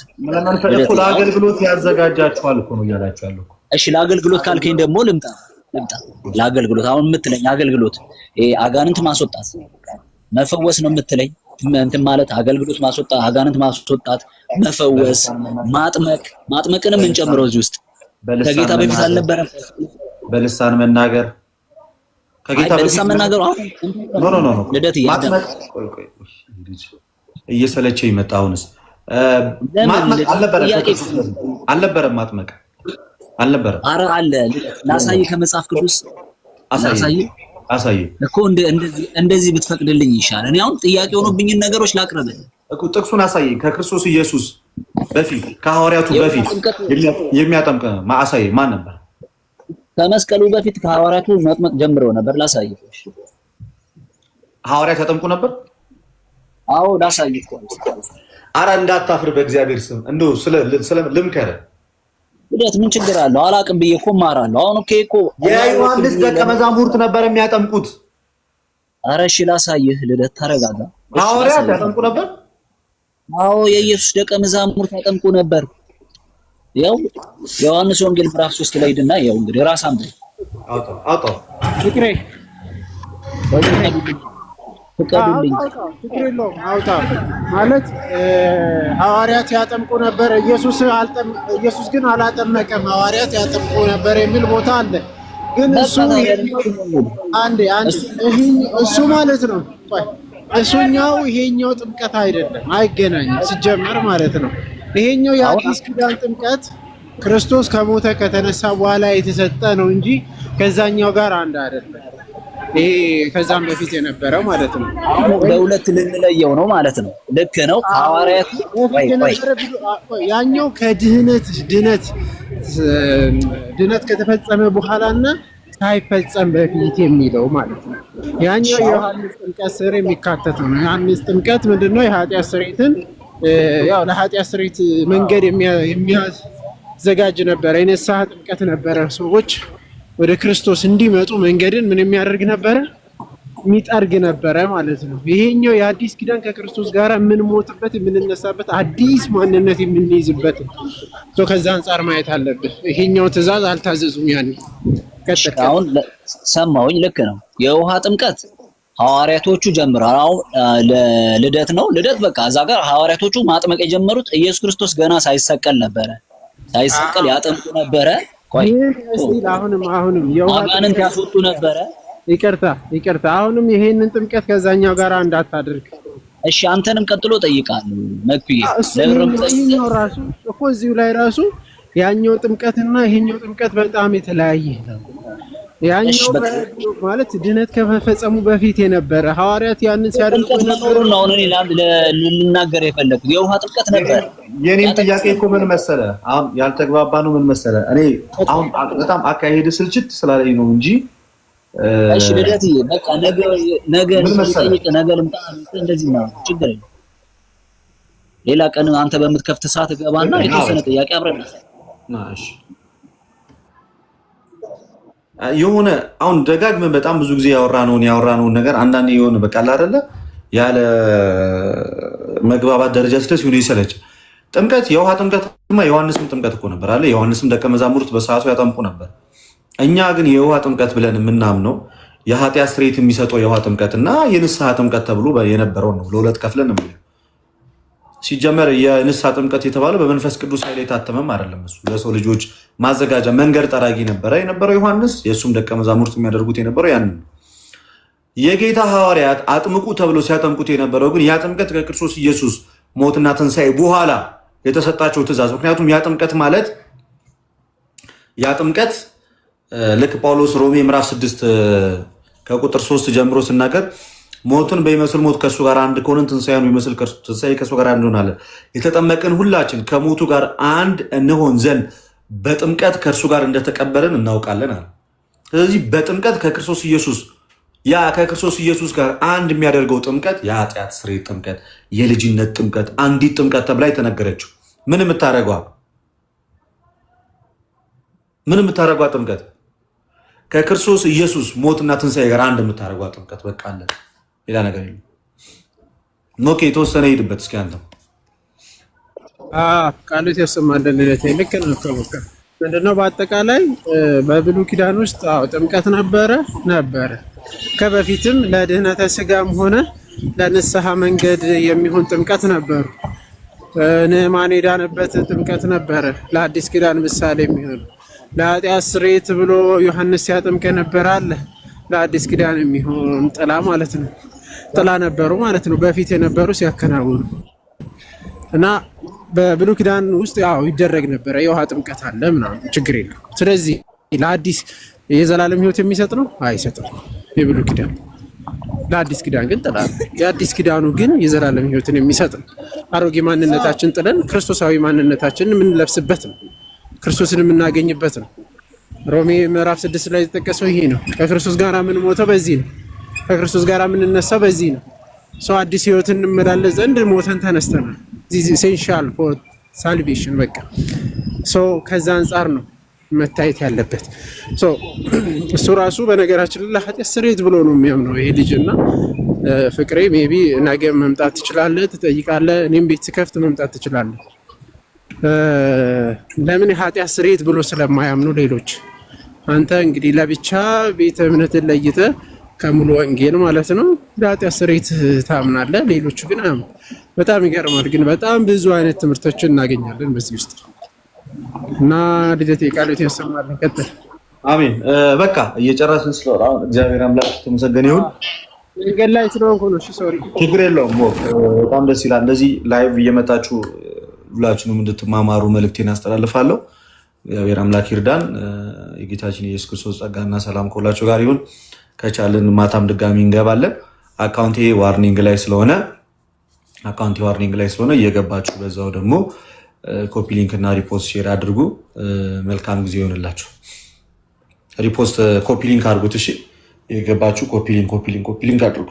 ለአገልግሎት ያዘጋጃችኋል እኮ ነው እያላችሁ ያለው። እሺ ለአገልግሎት ካልከኝ ደግሞ ልምጣ ለአገልግሎት አሁን የምትለኝ አገልግሎት አጋንንት ማስወጣት መፈወስ ነው የምትለኝ እንትን ማለት አገልግሎት ማስወጣት አጋንንት ማስወጣት መፈወስ ማጥመቅንም እንጨምረው እዚህ ውስጥ ከጌታ በፊት አልነበረም በልሳን መናገር ከጌታ በፊት በልሳን መናገር ኖ ልደት ማጥመቅ እየሰለቸ ይመጣውንስ ማጥመቅ አልነበረም ማጥመቅ አልነበረም። ኧረ አለ ላሳይ ከመጽሐፍ ቅዱስ አሳይ እኮ እንደዚህ ብትፈቅድልኝ ይሻላል። እኔ አሁን ጥያቄ ሆኖብኝን ነገሮች ላቅርብልህ እኮ ጥቅሱን አሳየኝ። ከክርስቶስ ኢየሱስ በፊት ከሐዋርያቱ በፊት የሚያጠምቅ አሳይ ማን ነበር? ከመስቀሉ በፊት ከሐዋርያቱ መጥመቅ ጀምረው ነበር። ላሳይ። ሐዋርያት ያጠምቁ ነበር? አዎ ላሳይ እኮ። ኧረ እንዳታፍር በእግዚአብሔር ስም እንደው ስለ ልምከረ ልደት ምን ችግር አለው? አላቅም ብዬ እኮ እማራለሁ። አሁን እኮ የዮሐንስ ደቀ መዛሙርት ነበር የሚያጠምቁት። ኧረ እሺ ላሳይህ ልደት ተረጋጋ። ሐዋርያት ያጠምቁ ነበር? አዎ የኢየሱስ ደቀ መዛሙርት ያጠምቁ ነበር። ያው ዮሐንስ ወንጌል ምዕራፍ 3 ላይ ሄድና ያው እንግዲህ ራስ አንብብ። አውጣው ፍቅሬ ፍቀዱልኝ። ፍቅሬ ነው አውጣ ማለት ሐዋርያት ያጠምቁ ነበር፣ ኢየሱስ ግን አላጠመቀም፣ ሐዋርያት ያጠምቁ ነበር የሚል ቦታ አለ። ግን እሱ ማለት ነው እሱኛው ይሄኛው ጥምቀት አይደለም፣ አይገናኝም ሲጀመር ማለት ነው። ይሄኛው የአዲስ ኪዳን ጥምቀት ክርስቶስ ከሞተ ከተነሳ በኋላ የተሰጠ ነው እንጂ ከዛኛው ጋር አንድ አይደለም። ይሄ ከዛም በፊት የነበረው ማለት ነው። በሁለት ልንለየው ነው ማለት ነው። ልክ ነው። ሐዋርያት ያኛው ድነት ከተፈጸመ በኋላና ሳይፈጸም በፊት የሚለው ማለት ነው። ያኛው የዮሐንስ ጥምቀት ስር የሚካተት ነው። ዮሐንስ ጥምቀት ምንድነው? የኃጢአት ስርየትን ያው ለኃጢአት ስርየት መንገድ የሚያዘጋጅ ነበረ። የንስሐ ጥምቀት ነበረ። ሰዎች ወደ ክርስቶስ እንዲመጡ መንገድን ምን የሚያደርግ ነበረ? የሚጠርግ ነበረ ማለት ነው። ይሄኛው የአዲስ ኪዳን ከክርስቶስ ጋር የምንሞትበት የምንነሳበት አዲስ ማንነት የምንይዝበት ነው። ከዛ አንጻር ማየት አለብን። ይሄኛው ትእዛዝ አልታዘዙም። ያን አሁን ሰማሁኝ። ልክ ነው። የውሃ ጥምቀት ሐዋርያቶቹ ጀምረዋል። አሁን ለልደት ነው። ልደት በቃ እዛ ጋር ሐዋርያቶቹ ማጥመቅ የጀመሩት ኢየሱስ ክርስቶስ ገና ሳይሰቀል ነበረ። ሳይሰቀል ያጠምቁ ነበረ። ቆይ አሁንም አጋንንት ያስወጡ ነበረ። ይቅርታ አሁንም ይሄንን ጥምቀት ከዛኛው ጋር እንዳታደርግ እሺ። አንተንም ቀጥሎ ጠይቃለሁ መክዬ ለምን ራሱ እኮ እዚሁ ላይ ራሱ ያኛው ጥምቀትና ይሄኛው ጥምቀት በጣም የተለያየ ነው። ያኛው ማለት ድነት ከመፈጸሙ በፊት የነበረ ሐዋርያት ያንን ሲያደርጉ ነበር ነው። እኔ ልናገር የፈለኩት የውሃ ጥምቀት ነበር። የኔም ጥያቄ እኮ ምን መሰለ፣ አሁን ያልተግባባ ነው። ምን መሰለ፣ እኔ አሁን በጣም አካሄድ ስልችት ስላለኝ ነው እንጂ እሺ ልደትዬ በቃ ነገ ልምጣ። እንደዚህ ነው ችግር የለም። ሌላ ቀን አንተ በምትከፍት ሰዓት ገባና የተወሰነ ጥያቄ አብረን እሺ። የሆነ አሁን ደጋግመን በጣም ብዙ ጊዜ ያወራነውን ነገር አንዳንዴ የሆነ በቃ አይደለ ያለ መግባባት ደረጃ ስለዚህ ሆነ ይሰለች። ጥምቀት የውሃ ጥምቀትማ ዮሐንስም ጥምቀት እኮ ነበር አለ። ዮሐንስም ደቀ መዛሙርት በሰዓቱ ያጠምቁ ነበር። እኛ ግን የውሃ ጥምቀት ብለን የምናምነው የኃጢአት ስርየት የሚሰጠው የውሃ ጥምቀት እና የንስሐ ጥምቀት ተብሎ የነበረው ነው። ለሁለት ከፍለን ነው። ሲጀመር የንስሐ ጥምቀት የተባለው በመንፈስ ቅዱስ ኃይል የታተመም አይደለም። እሱ ለሰው ልጆች ማዘጋጃ መንገድ ጠራጊ የነበረው ዮሐንስ፣ የእሱም ደቀ መዛሙርት የሚያደርጉት የነበረው ያን። የጌታ ሐዋርያት አጥምቁ ተብሎ ሲያጠምቁት የነበረው ግን ያ ጥምቀት ከክርስቶስ ኢየሱስ ሞትና ትንሣኤ በኋላ የተሰጣቸው ትእዛዝ። ምክንያቱም ያ ጥምቀት ልክ ጳውሎስ ሮሜ ምዕራፍ 6 ከቁጥር 3 ጀምሮ ሲናገር ሞትን በሚመስል ሞት ከእሱ ጋር አንድ ከሆንን ትንሣኤን በሚመስል ትንሣኤ ከእሱ ጋር አንድ እንሆናለን። የተጠመቅን ሁላችን ከሞቱ ጋር አንድ እንሆን ዘንድ በጥምቀት ከእርሱ ጋር እንደተቀበልን እናውቃለን አለ። ስለዚህ በጥምቀት ከክርስቶስ ኢየሱስ ጋር አንድ የሚያደርገው ጥምቀት የኃጢአት ስርየት ጥምቀት፣ የልጅነት ጥምቀት፣ አንዲት ጥምቀት ተብላ የተነገረችው ምን ምን የምታደርጓ ጥምቀት ከክርስቶስ ኢየሱስ ሞትና ትንሣኤ ጋር አንድ የምታደርጓ ጥምቀት በቃ አለ። ሌላ ነገር የለም። ኦኬ የተወሰነ ሄድበት እስኪ አንተም ቃሉት ያሰማልን። ልክ ነው። ምንድነው በአጠቃላይ በብሉይ ኪዳን ውስጥ ጥምቀት ነበረ ከበፊትም ለድህነተ ስጋም ሆነ ለንስሐ መንገድ የሚሆን ጥምቀት ነበሩ። ንዕማን የዳነበት ጥምቀት ነበረ፣ ለአዲስ ኪዳን ምሳሌ የሚሆን ለኃጢአት ስርየት ብሎ ዮሐንስ ሲያጠምቅ ነበር አለ። ለአዲስ ኪዳን የሚሆን ጥላ ማለት ነው። ጥላ ነበሩ ማለት ነው በፊት የነበሩ ሲያከናውኑ እና በብሉይ ኪዳን ውስጥ ይደረግ ነበረ። የውሃ ጥምቀት አለ ምናምን ችግር የለም። ስለዚህ ለአዲስ የዘላለም ሕይወት የሚሰጥ ነው አይሰጥም? የብሉይ ኪዳን ለአዲስ ኪዳን ግን ጥላ ነው። የአዲስ ኪዳኑ ግን የዘላለም ሕይወትን የሚሰጥ ነው። አሮጌ ማንነታችን ጥለን ክርስቶሳዊ ማንነታችንን የምንለብስበት ነው። ክርስቶስን የምናገኝበት ነው። ሮሜ ምዕራፍ 6 ላይ የተጠቀሰው ይሄ ነው። ከክርስቶስ ጋር የምንሞተው በዚህ ነው። ከክርስቶስ ጋር የምንነሳው በዚህ ነው። ሰው አዲስ ሕይወትን እንመላለስ ዘንድ ሞተን ተነስተናል። ዚስ ኢሴንሻል ፎር ሳልቬሽን በቃ ሰው ከዛ አንጻር ነው መታየት ያለበት። እሱ ራሱ በነገራችን ላይ ለኃጢአት ስርየት ብሎ ነው የሚያምነው ይሄ ልጅ እና ፍቅሬ ሜቢ ነገ መምጣት ትችላለህ፣ ትጠይቃለህ። እኔም ቤት ስከፍት መምጣት ትችላለህ። ለምን የኃጢአት ስርየት ብሎ ስለማያምኑ ሌሎች። አንተ እንግዲህ ለብቻ ቤተ እምነትን ለይተህ ከሙሉ ወንጌል ማለት ነው ለኃጢአት ስርየት ታምናለህ። ሌሎቹ ግን በጣም ይገርማል። ግን በጣም ብዙ አይነት ትምህርቶችን እናገኛለን በዚህ ውስጥ እና ልደቴ ቃሉት ያሰማልን። ቀጥል። አሜን። በቃ እየጨረስን ስለሆነ አሁን እግዚአብሔር አምላክ የተመሰገነ ይሁን። መንገድ ላይ ስለሆንኩ ነው። እሺ ሶሪ። ችግር የለውም። በጣም ደስ ይላል። እንደዚህ ላይቭ እየመጣችሁ ሁላችሁንም እንድትማማሩ መልእክቴን አስተላልፋለሁ። እግዚአብሔር አምላክ ይርዳን። የጌታችን የኢየሱስ ክርስቶስ ጸጋና ሰላም ከሁላችሁ ጋር ይሁን። ከቻልን ማታም ድጋሚ እንገባለን። አካውንቴ ዋርኒንግ ላይ ስለሆነ እየገባችሁ በዛው ደግሞ ኮፒ ሊንክ እና ሪፖስት ሼር አድርጉ። መልካም ጊዜ ይሆንላችሁ። ኮፒ ሊንክ አድርጉት። እሺ የገባችሁ ኮፒ ሊንክ አድርጉ።